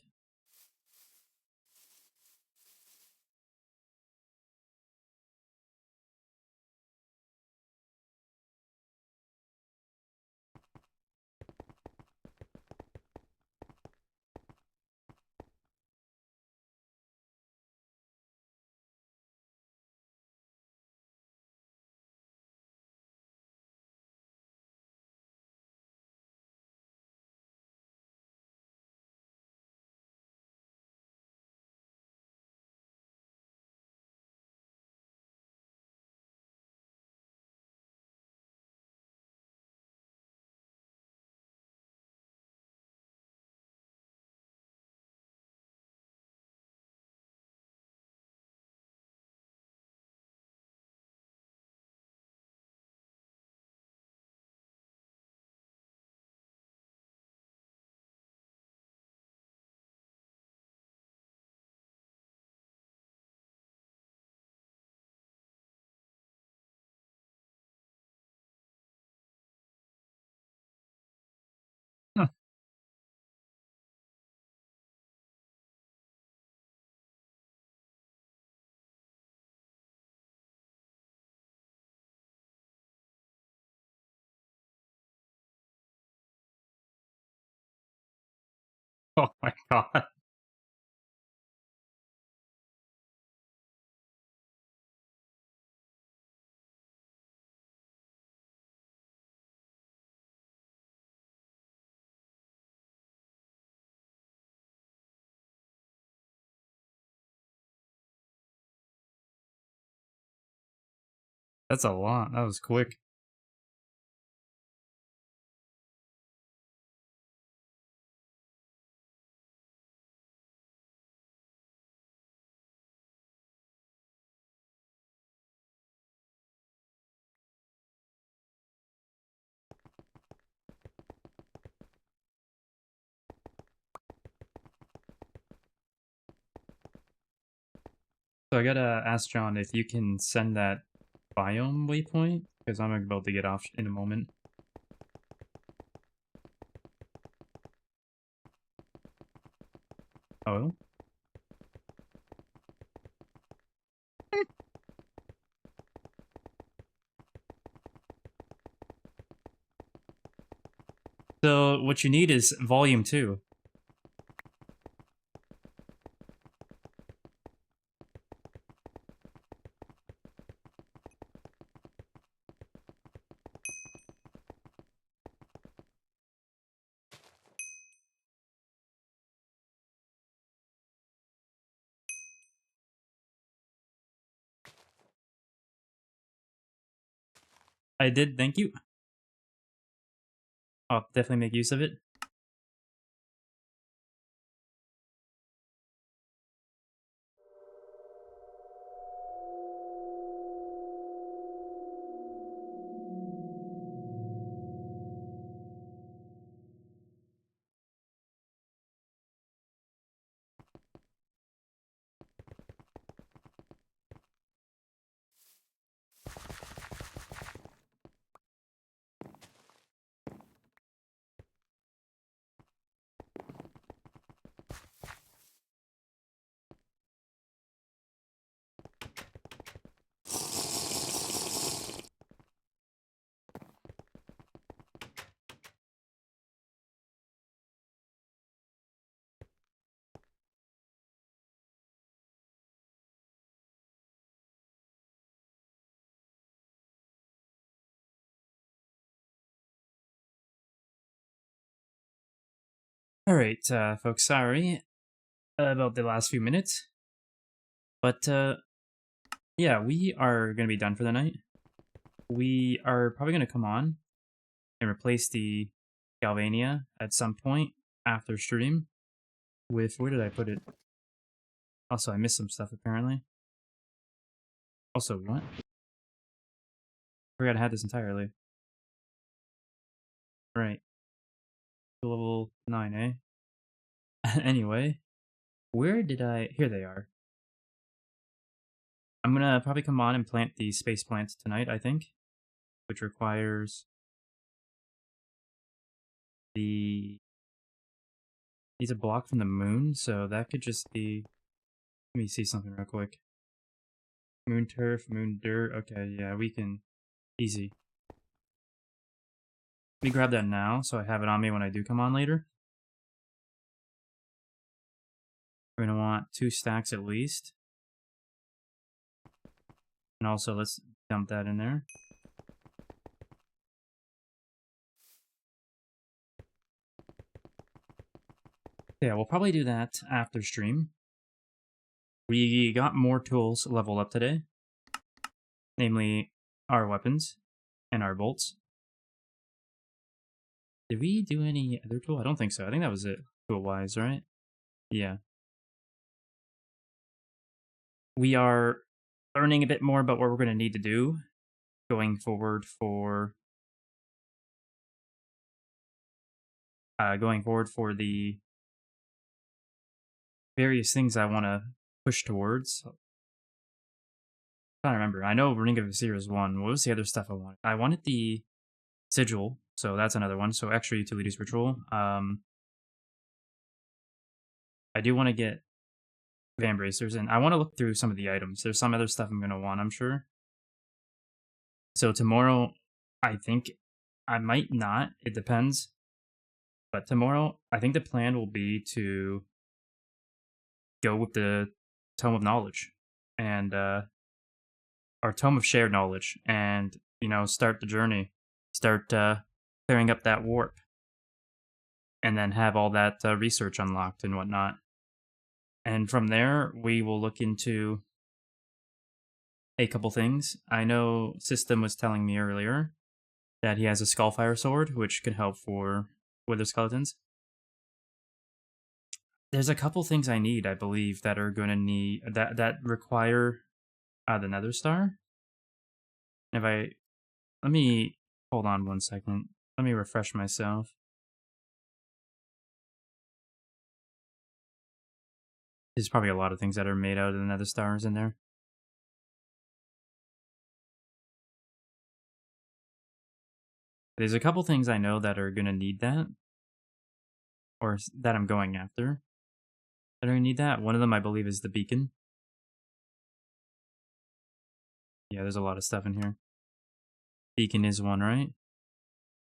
Huh. Oh my god. That's a lot. That was quick. So I gotta ask John if you can send that biome waypoint, because I'm about to get off in a moment. Oh? So what you need is volume 2. I did, thank you. I'll definitely make use of it. Alright, folks, sorry about the last few minutes. But, yeah, we are going to be done for the night. We are probably going to come on and replace the Galvania at some point after stream with, where did I put it? Also, I missed some stuff apparently. Also, what? Forgot I had this entirely. Right. Level 9, eh? Anyway, where did I... Here they are. I'm gonna probably come on and plant the space plants tonight, I think. Which requires... the... Needs a block from the moon, so that could just be... Let me see something real quick. Moon turf, moon dirt. Okay, yeah, we can... Easy. Let me grab that now, so I have it on me when I do come on later. We're gonna want 2 stacks at least. And also, let's dump that in there. Yeah, we'll probably do that after stream. We got more tools leveled up today. Namely, our weapons and our bolts. Did we do any other tool? I don't think so. I think that was it, tool-wise, right? Yeah. We are learning a bit more about what we're going to need to do going forward for... the various things I want to push towards. I'm trying to remember. I know Ring of Visir is one. What was the other stuff I wanted? I wanted the Sigil, so that's another one. So extra utilities ritual. I do want to get Van Bracers, and I want to look through some of the items. There's some other stuff I'm going to want, I'm sure. So tomorrow, I think I might not. It depends. But tomorrow, I think the plan will be to go with the Tome of Knowledge and our Tome of Shared Knowledge, and start the journey, start clearing up that warp, and then have all that research unlocked and whatnot. And from there, we will look into a couple things. I know System was telling me earlier that he has a Skullfire Sword, which could help for Wither Skeletons. There's a couple things I need, I believe, that are going to need... that require the Nether Star. If I... Let me... Hold on one second. Let me refresh myself. There's probably a lot of things that are made out of the Nether Stars in there. There's a couple things I know that are going to need that. Or that I'm going after. That are going to need that. One of them, I believe, is the beacon. Yeah, there's a lot of stuff in here. Beacon is one, right?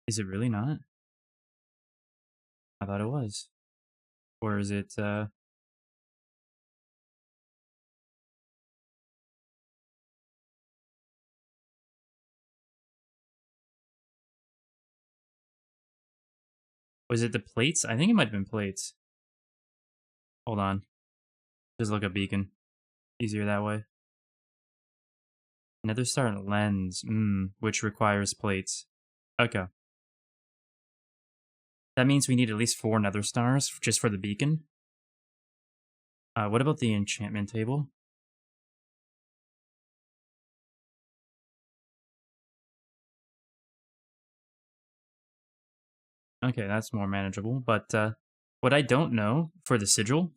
Is it really not? I thought it was. Or is it, was it the plates? I think it might have been plates. Hold on. Just look at beacon. Easier that way. Nether Star lens, which requires plates. Okay. That means we need at least 4 Nether Stars just for the beacon. What about the enchantment table? Okay, that's more manageable. But what I don't know for the sigil...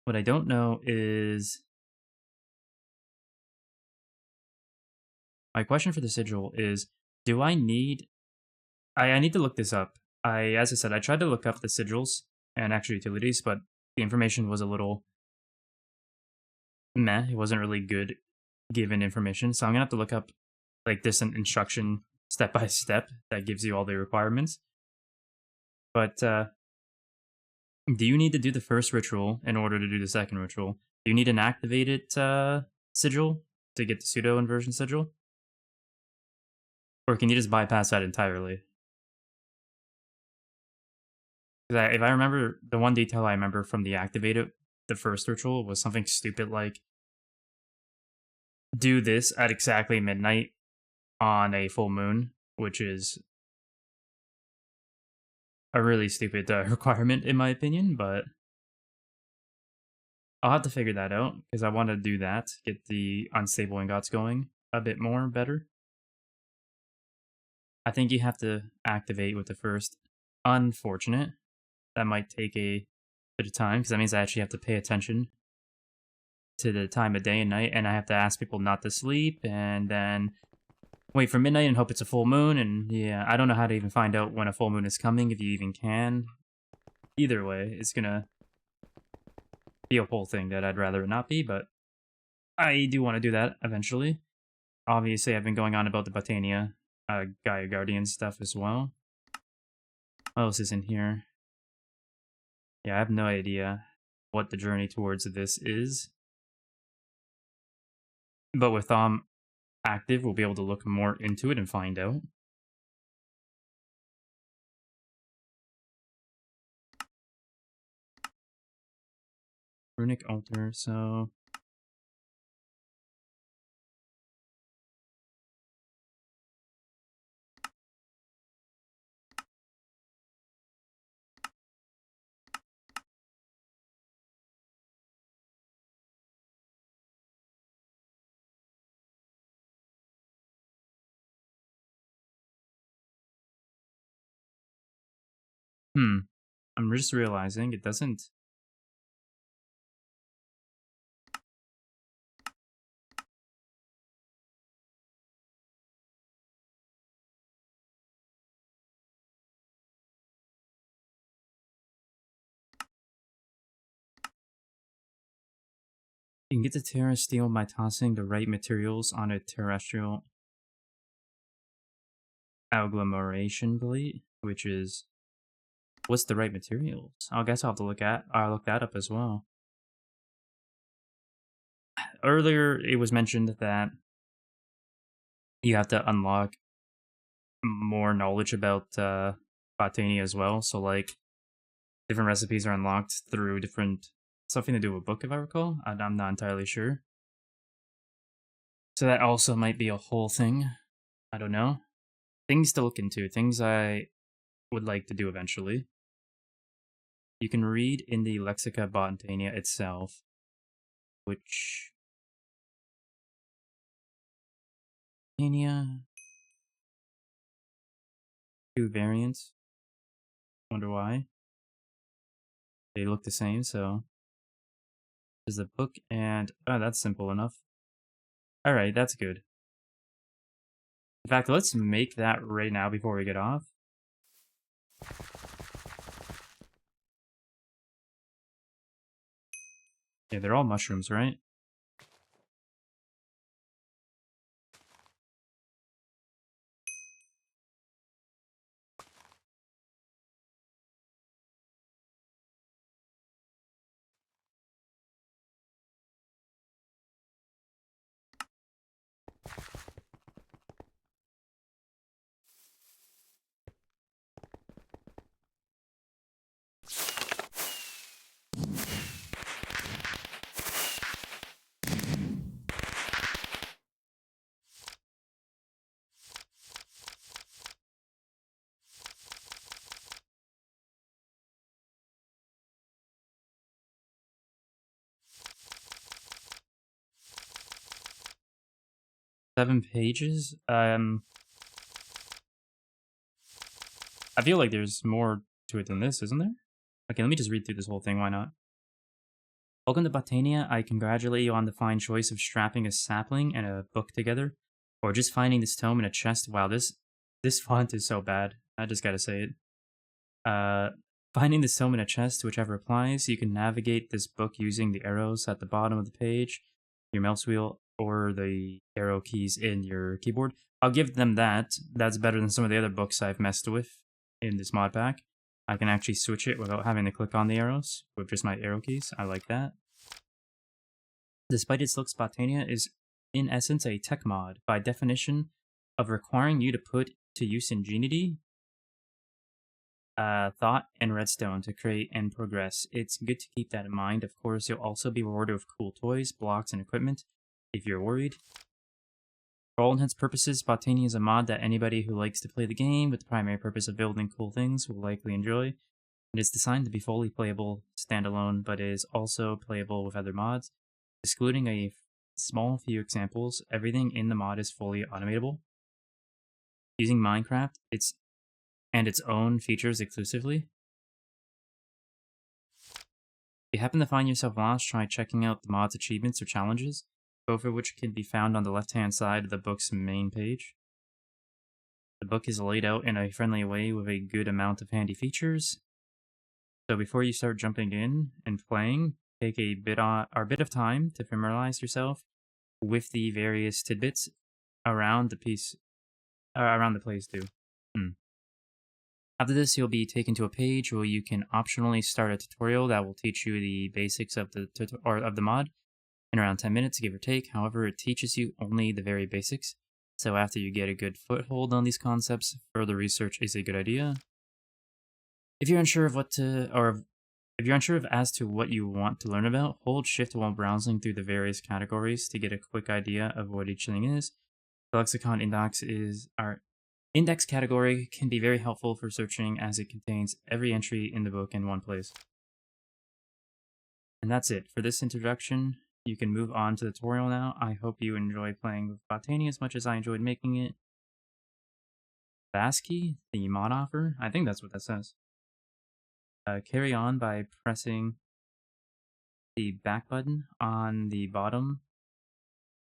What I don't know is... My question for the sigil is, do I need... I need to look this up. As I said, I tried to look up the sigils and extra utilities, but the information was a little meh. It wasn't really good given information, so I'm gonna have to look up like this an instruction step by step that gives you all the requirements. But do you need to do the first ritual in order to do the second ritual? Do you need an activated sigil to get the pseudo inversion sigil? Or can you just bypass that entirely? If I remember, the one detail I remember from the first ritual was something stupid like, do this at exactly midnight on a full moon, which is a really stupid requirement in my opinion, but I'll have to figure that out because I want to do that, get the unstable ingots going a bit more better. I think you have to activate with the first. Unfortunate. That might take a bit of time because that means I actually have to pay attention to the time of day and night, and I have to ask people not to sleep, and then wait for midnight and hope it's a full moon, and yeah, I don't know how to even find out when a full moon is coming, if you even can. Either way, it's gonna be a whole thing that I'd rather it not be, but I do want to do that eventually. Obviously, I've been going on about the Botania Gaia Guardian stuff as well. What else is in here? Yeah, I have no idea what the journey towards this is. But with active, we'll be able to look more into it and find out. Runic altar, so I'm just realizing it doesn't. You can get the Terra Steel by tossing the right materials on a terrestrial agglomeration plate, which is what's the right materials? I guess I'll have to I'll look that up as well. Earlier, it was mentioned that you have to unlock more knowledge about Botania as well. So, like, different recipes are unlocked through something to do with a book, if I recall. I'm not entirely sure. So that also might be a whole thing. I don't know. Things to look into. Things I would like to do eventually. You can read in the Lexica Botania itself, which Botania, two variants. Wonder why. They look the same, so there's a book and that's simple enough. Alright, that's good. In fact, let's make that right now before we get off. Yeah, they're all mushrooms, right? Seven pages? I feel like there's more to it than this, isn't there? Okay, let me just read through this whole thing, why not? Welcome to Botania. I congratulate you on the fine choice of strapping a sapling and a book together, or just finding this tome in a chest. Wow, this font is so bad. I just gotta say it. Finding this tome in a chest, whichever applies. You can navigate this book using the arrows at the bottom of the page, your mouse wheel, or the arrow keys in your keyboard. I'll give them that. That's better than some of the other books I've messed with in this mod pack. I can actually switch it without having to click on the arrows with just my arrow keys. I like that. Despite its looks, Botania is in essence a tech mod, by definition of requiring you to put to use Ingenuity. thought and redstone to create and progress. It's good to keep that in mind. Of course, you'll also be rewarded with cool toys, blocks, and equipment if you're worried. For all intents and purposes, Botania is a mod that anybody who likes to play the game with the primary purpose of building cool things will likely enjoy. It is designed to be fully playable standalone, but is also playable with other mods. Excluding a small few examples, everything in the mod is fully automatable. Using Minecraft, its own features exclusively. If you happen to find yourself lost, try checking out the mod's achievements or challenges, both of which can be found on the left-hand side of the book's main page. The book is laid out in a friendly way with a good amount of handy features. So before you start jumping in and playing, take a bit of time to familiarize yourself with the various tidbits around the place too. After this, you'll be taken to a page where you can optionally start a tutorial that will teach you the basics of the mod in around 10 minutes, give or take. However, it teaches you only the very basics. So after you get a good foothold on these concepts, further research is a good idea. If you're unsure as to what you want to learn about, hold shift while browsing through the various categories to get a quick idea of what each thing is. The lexicon index category can be very helpful for searching as it contains every entry in the book in one place. And that's it for this introduction. You can move on to the tutorial now. I hope you enjoy playing with Botania as much as I enjoyed making it. Basky, the mod offer? I think that's what that says. Carry on by pressing the back button on the bottom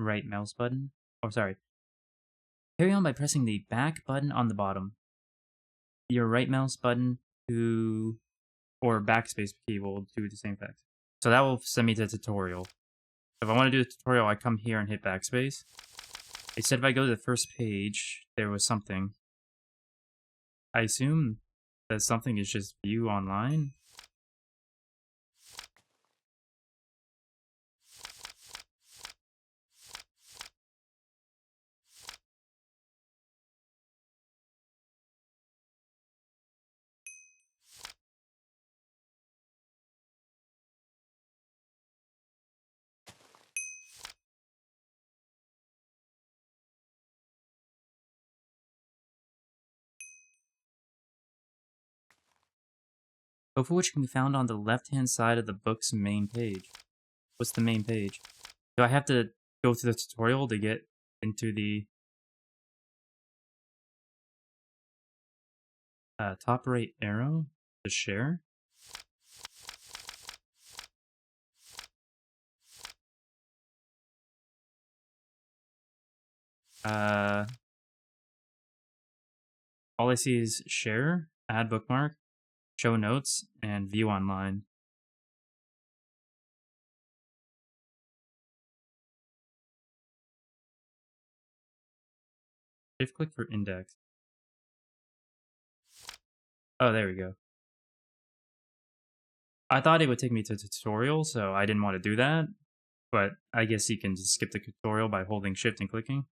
right mouse button. Carry on by pressing the back button on the bottom. Your right mouse button or backspace key will do the same thing. So that will send me to the tutorial. If I want to do the tutorial, I come here and hit backspace. It said if I go to the first page, there was something. I assume that something is just view online. Both of which can be found on the left-hand side of the book's main page. What's the main page? Do I have to go through the tutorial to get into the top right arrow to share? All I see is share, add bookmark, show notes, and view online. Shift click for index. Oh, there we go. I thought it would take me to the tutorial, so I didn't want to do that. But I guess you can just skip the tutorial by holding shift and clicking.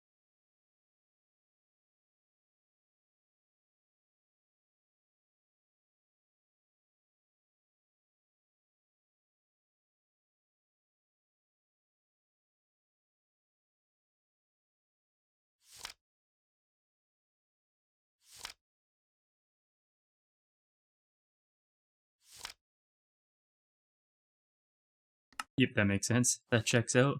Yep, that makes sense. That checks out.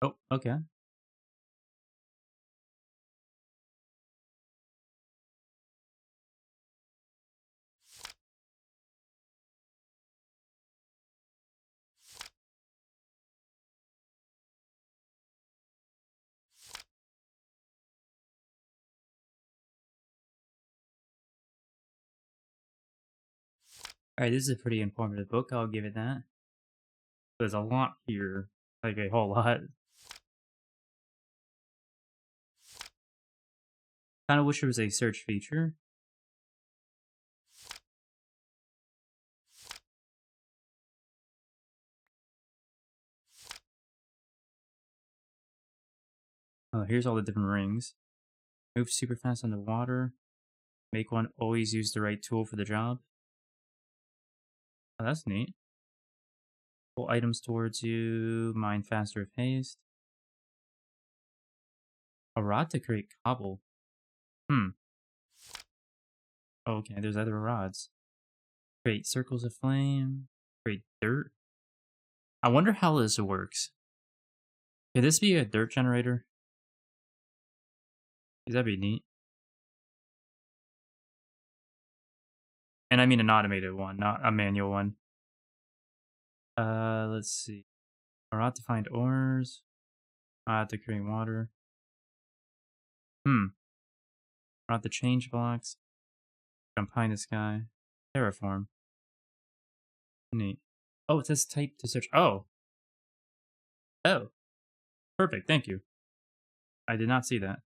Oh, okay. Alright, this is a pretty informative book, I'll give it that. There's a lot here, like a whole lot. Kinda wish there was a search feature. Oh, here's all the different rings. Move super fast underwater. Make one, always use the right tool for the job. Oh, that's neat. Pull items towards you, mine faster if haste. A rod to create cobble. Hmm. Okay, there's other rods. Create circles of flame. Create dirt. I wonder how this works. Could this be a dirt generator? 'Cause that'd be neat. And I mean an automated one, not a manual one. Let's see. A rod to find ores. Rod to create water. Hmm. Rod to change blocks. Jump high in the sky. Terraform. Neat. Oh, it says type to search. Oh. Oh. Perfect. Thank you. I did not see that.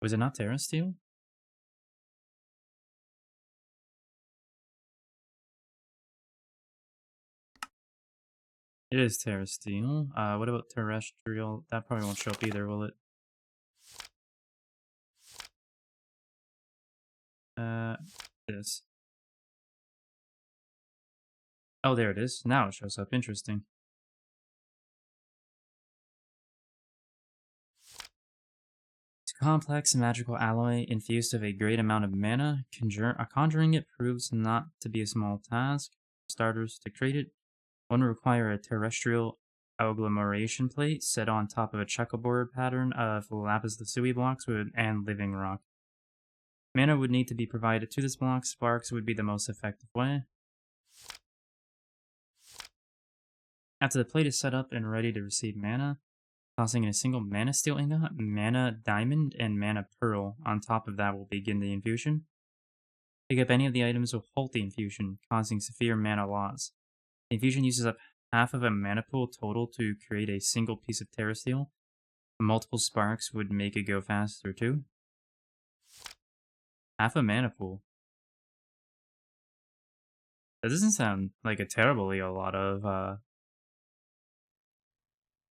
Was it not Terra Steel? It is Terra Steel. What about terrestrial? That probably won't show up either, will it? This. Oh, there it is. Now it shows up. Interesting. It's a complex magical alloy infused with a great amount of mana. Conjuring it proves not to be a small task. For starters, to create it, one would require a terrestrial agglomeration plate set on top of a checkerboard pattern of lapis lazuli blocks and living rock. Mana would need to be provided to this block. Sparks would be the most effective way. After the plate is set up and ready to receive mana, tossing in a single mana steel ingot, mana diamond, and mana pearl on top of that will begin the infusion. Pick up any of the items will halt the infusion, causing severe mana loss. The infusion uses up half of a mana pool total to create a single piece of terra steel. Multiple sparks would make it go faster too. Half a mana pool. That doesn't sound like a terribly a lot of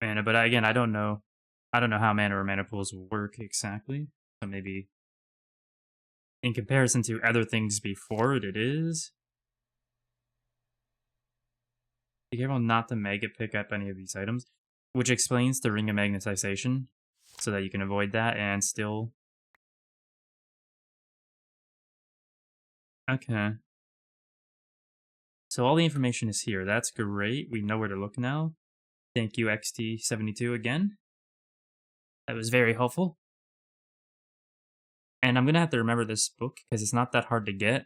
mana, but again, I don't know. I don't know how mana or mana pools work exactly. So maybe in comparison to other things before it is. Be careful not to mega pick up any of these items, which explains the ring of magnetization, so that you can avoid that and still. Okay. So all the information is here. That's great. We know where to look now. Thank you, XT72 again. That was very helpful. And I'm going to have to remember this book because it's not that hard to get.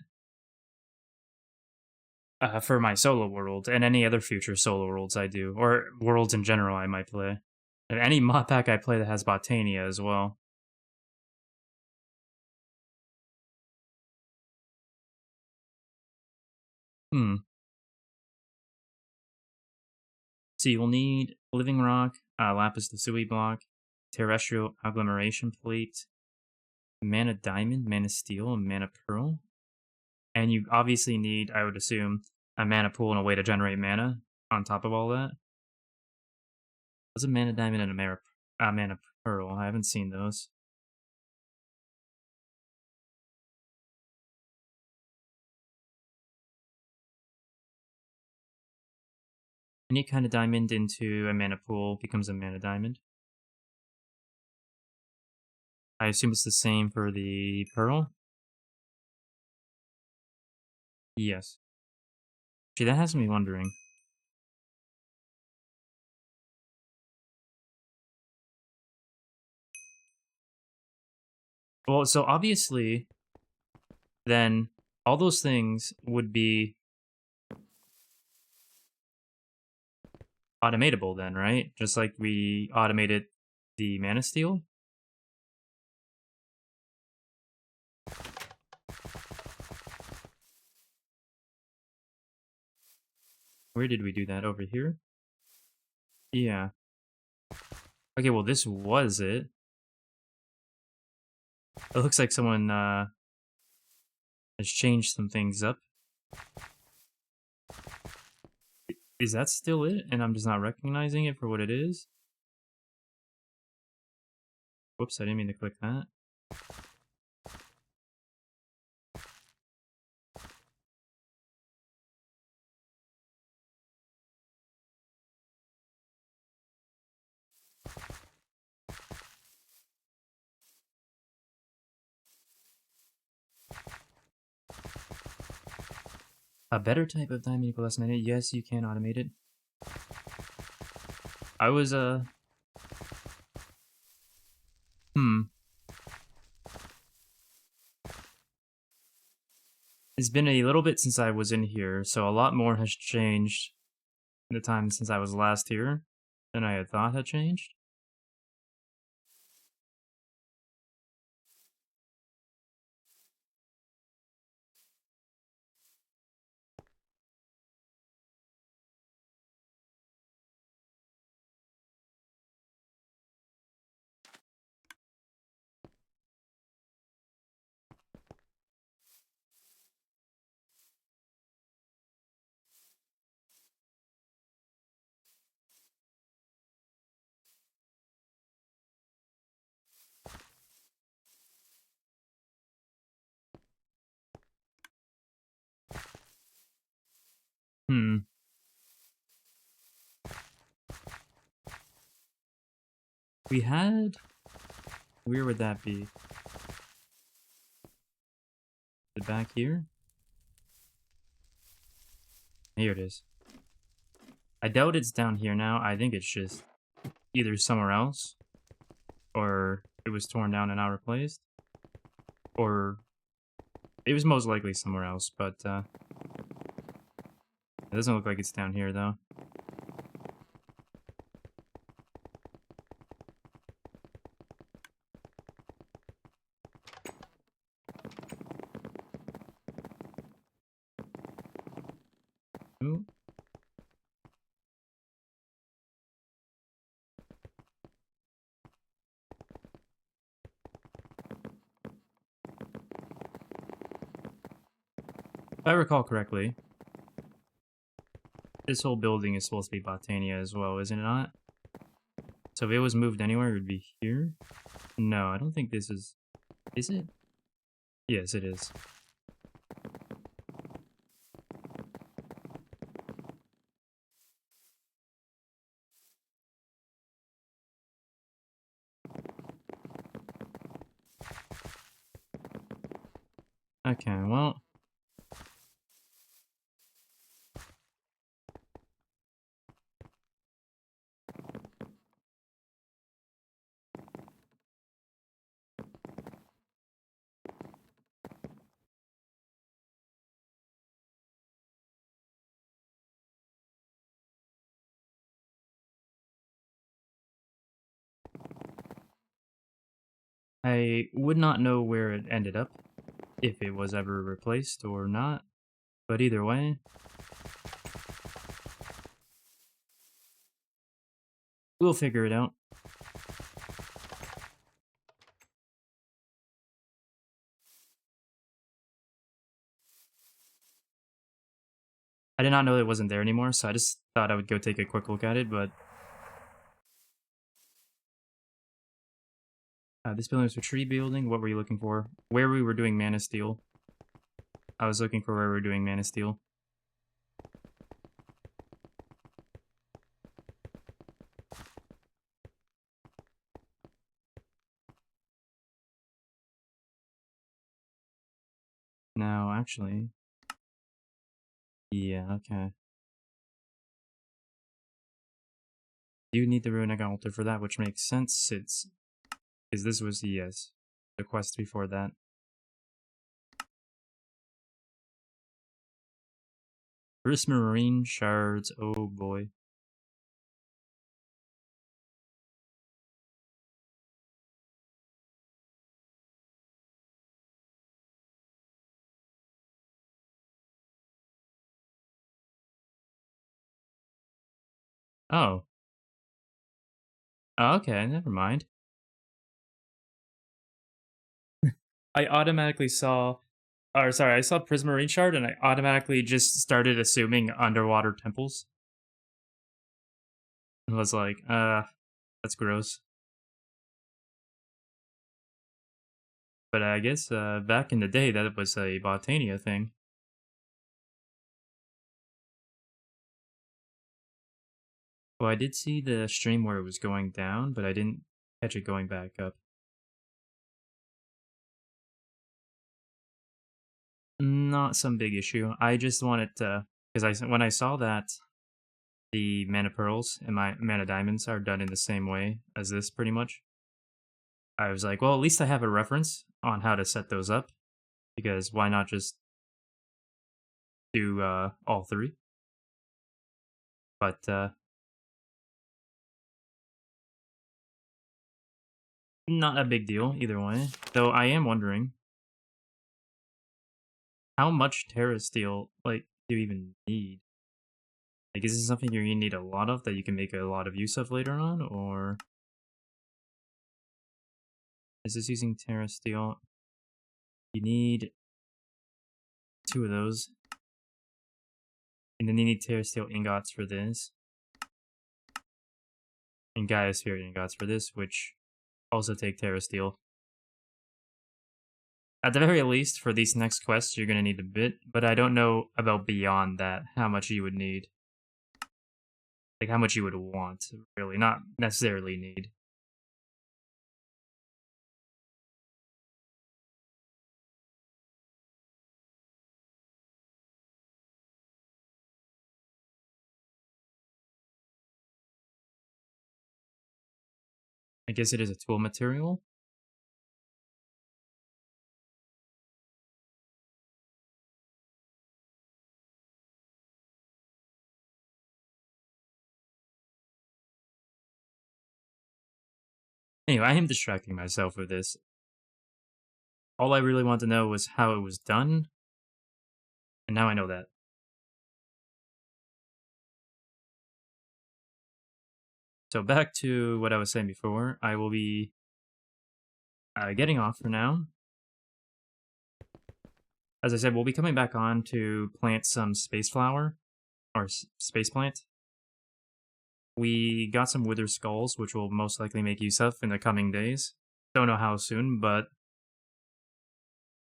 For my solo world and any other future solo worlds I do, or worlds in general I might play. And any mod pack I play that has Botania as well. So you will need living rock, lapis lazuli block, terrestrial agglomeration plate, mana diamond, mana steel, and mana pearl. And you obviously need, I would assume, a mana pool and a way to generate mana on top of all that. What's a mana diamond and a mana pearl? I haven't seen those. Any kind of diamond into a mana pool becomes a mana diamond. I assume it's the same for the pearl? Yes. Gee, that has me wondering. Well, so obviously, then all those things would be automatable then, right? Just like we automated the mana steel? Where did we do that? Over here? Yeah. Okay, well, this was it. It looks like someone, has changed some things up. Is that still it? And I'm just not recognizing it for what it is? Whoops, I didn't mean to click that. A better type of diamond equal less minute. Yes, you can automate it. I was, It's been a little bit since I was in here, so a lot more has changed in the time since I was last here than I had thought had changed. Hmm. We had... Where would that be? The back here? Here it is. I doubt it's down here now. I think it's just either somewhere else, or it was torn down and now replaced, or it was most likely somewhere else, but it doesn't look like it's down here, though. Ooh. If I recall correctly, this whole building is supposed to be Botania as well, isn't it not? So if it was moved anywhere, it would be here? No, I don't think this is... Is it? Yes, it is. Okay, well... I would not know where it ended up, if it was ever replaced or not, but either way... We'll figure it out. I did not know it wasn't there anymore, so I just thought I would go take a quick look at it, but... this building was a tree building. What were you looking for? Where we were doing Mana Steel. I was looking for where we were doing Mana Steel. No, actually... Yeah, okay. You need the Runic Altar for that, which makes sense. It's... Because this was, yes, the quest before that. Prismarine shards, oh boy. Oh. Oh, okay, never mind. I automatically saw or sorry, I saw Prismarine Shard and I automatically just started assuming underwater temples. And was like, that's gross. But I guess back in the day that was a Botania thing. Well, I did see the stream where it was going down, but I didn't catch it going back up. Not some big issue. I just wanted to, because when I saw that the mana pearls and my mana diamonds are done in the same way as this, pretty much, I was like, well, at least I have a reference on how to set those up, because why not just do all three? But not a big deal either way. Though I am wondering, how much Terra Steel like do you even need? Like, is this something you're gonna need a lot of that you can make a lot of use of later on, or is this using Terra Steel? You need 2 of those, and then you need Terra Steel ingots for this, and Gaia Sphere ingots for this, which also take Terra Steel. At the very least, for these next quests, you're gonna need a bit, but I don't know about beyond that, how much you would need. Like, how much you would want, really, not necessarily need. I guess it is a tool material. Anyway, I am distracting myself with this. All I really want to know was how it was done, and now I know that. So back to what I was saying before, I will be getting off for now. As I said, we'll be coming back on to plant some space flower, or space plant. We got some wither skulls, which we'll most likely make use of in the coming days. Don't know how soon, but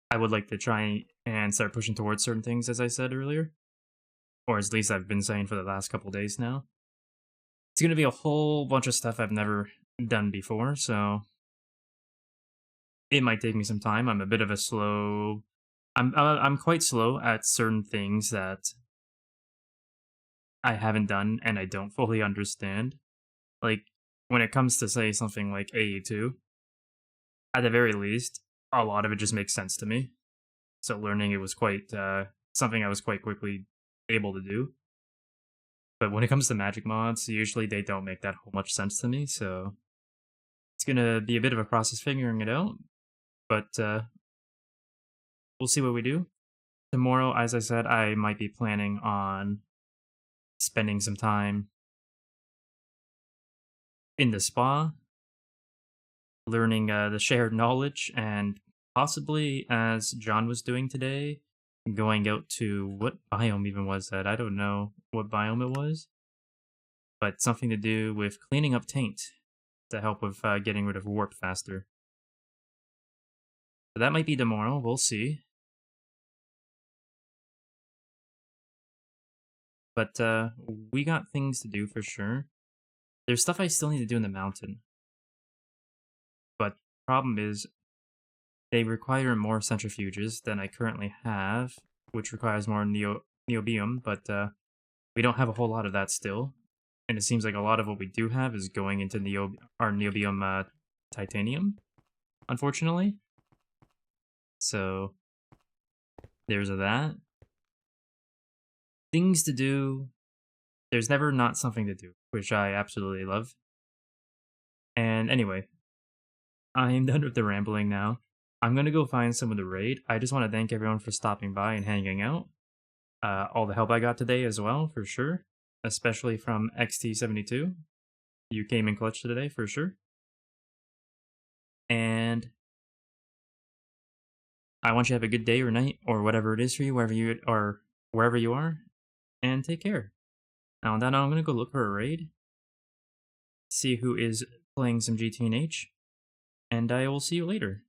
I would like to try and start pushing towards certain things, as I said earlier. Or at least I've been saying for the last couple days now. It's going to be a whole bunch of stuff I've never done before, so it might take me some time. I'm a bit of a slow... I'm quite slow at certain things that I haven't done and I don't fully understand. Like, when it comes to, say, something like AE2, at the very least, a lot of it just makes sense to me. So learning it was quite something I was quite quickly able to do. But when it comes to magic mods, usually they don't make that whole much sense to me, so it's gonna be a bit of a process figuring it out. But we'll see what we do. Tomorrow, as I said, I might be planning on spending some time in the spa, learning the shared knowledge, and possibly, as John was doing today, going out to what biome even was that? I don't know what biome it was, but something to do with cleaning up taint to help with getting rid of warp faster. So that might be tomorrow. We'll see. But we got things to do for sure. There's stuff I still need to do in the mountain. But problem is, they require more centrifuges than I currently have, which requires more neobium, but we don't have a whole lot of that still. And it seems like a lot of what we do have is going into our neobium titanium, unfortunately. So, there's that. Things to do. There's never not something to do, which I absolutely love. And anyway, I'm done with the rambling now. I'm gonna go find some of the raid. I just want to thank everyone for stopping by and hanging out. All the help I got today as well, for sure. especially from XT72. You came in clutch today for sure. And I want you to have a good day or night or whatever it is for you, wherever you are, and take care. Now, on that note, I'm gonna go look for a raid, see who is playing some GTNH, and I will see you later.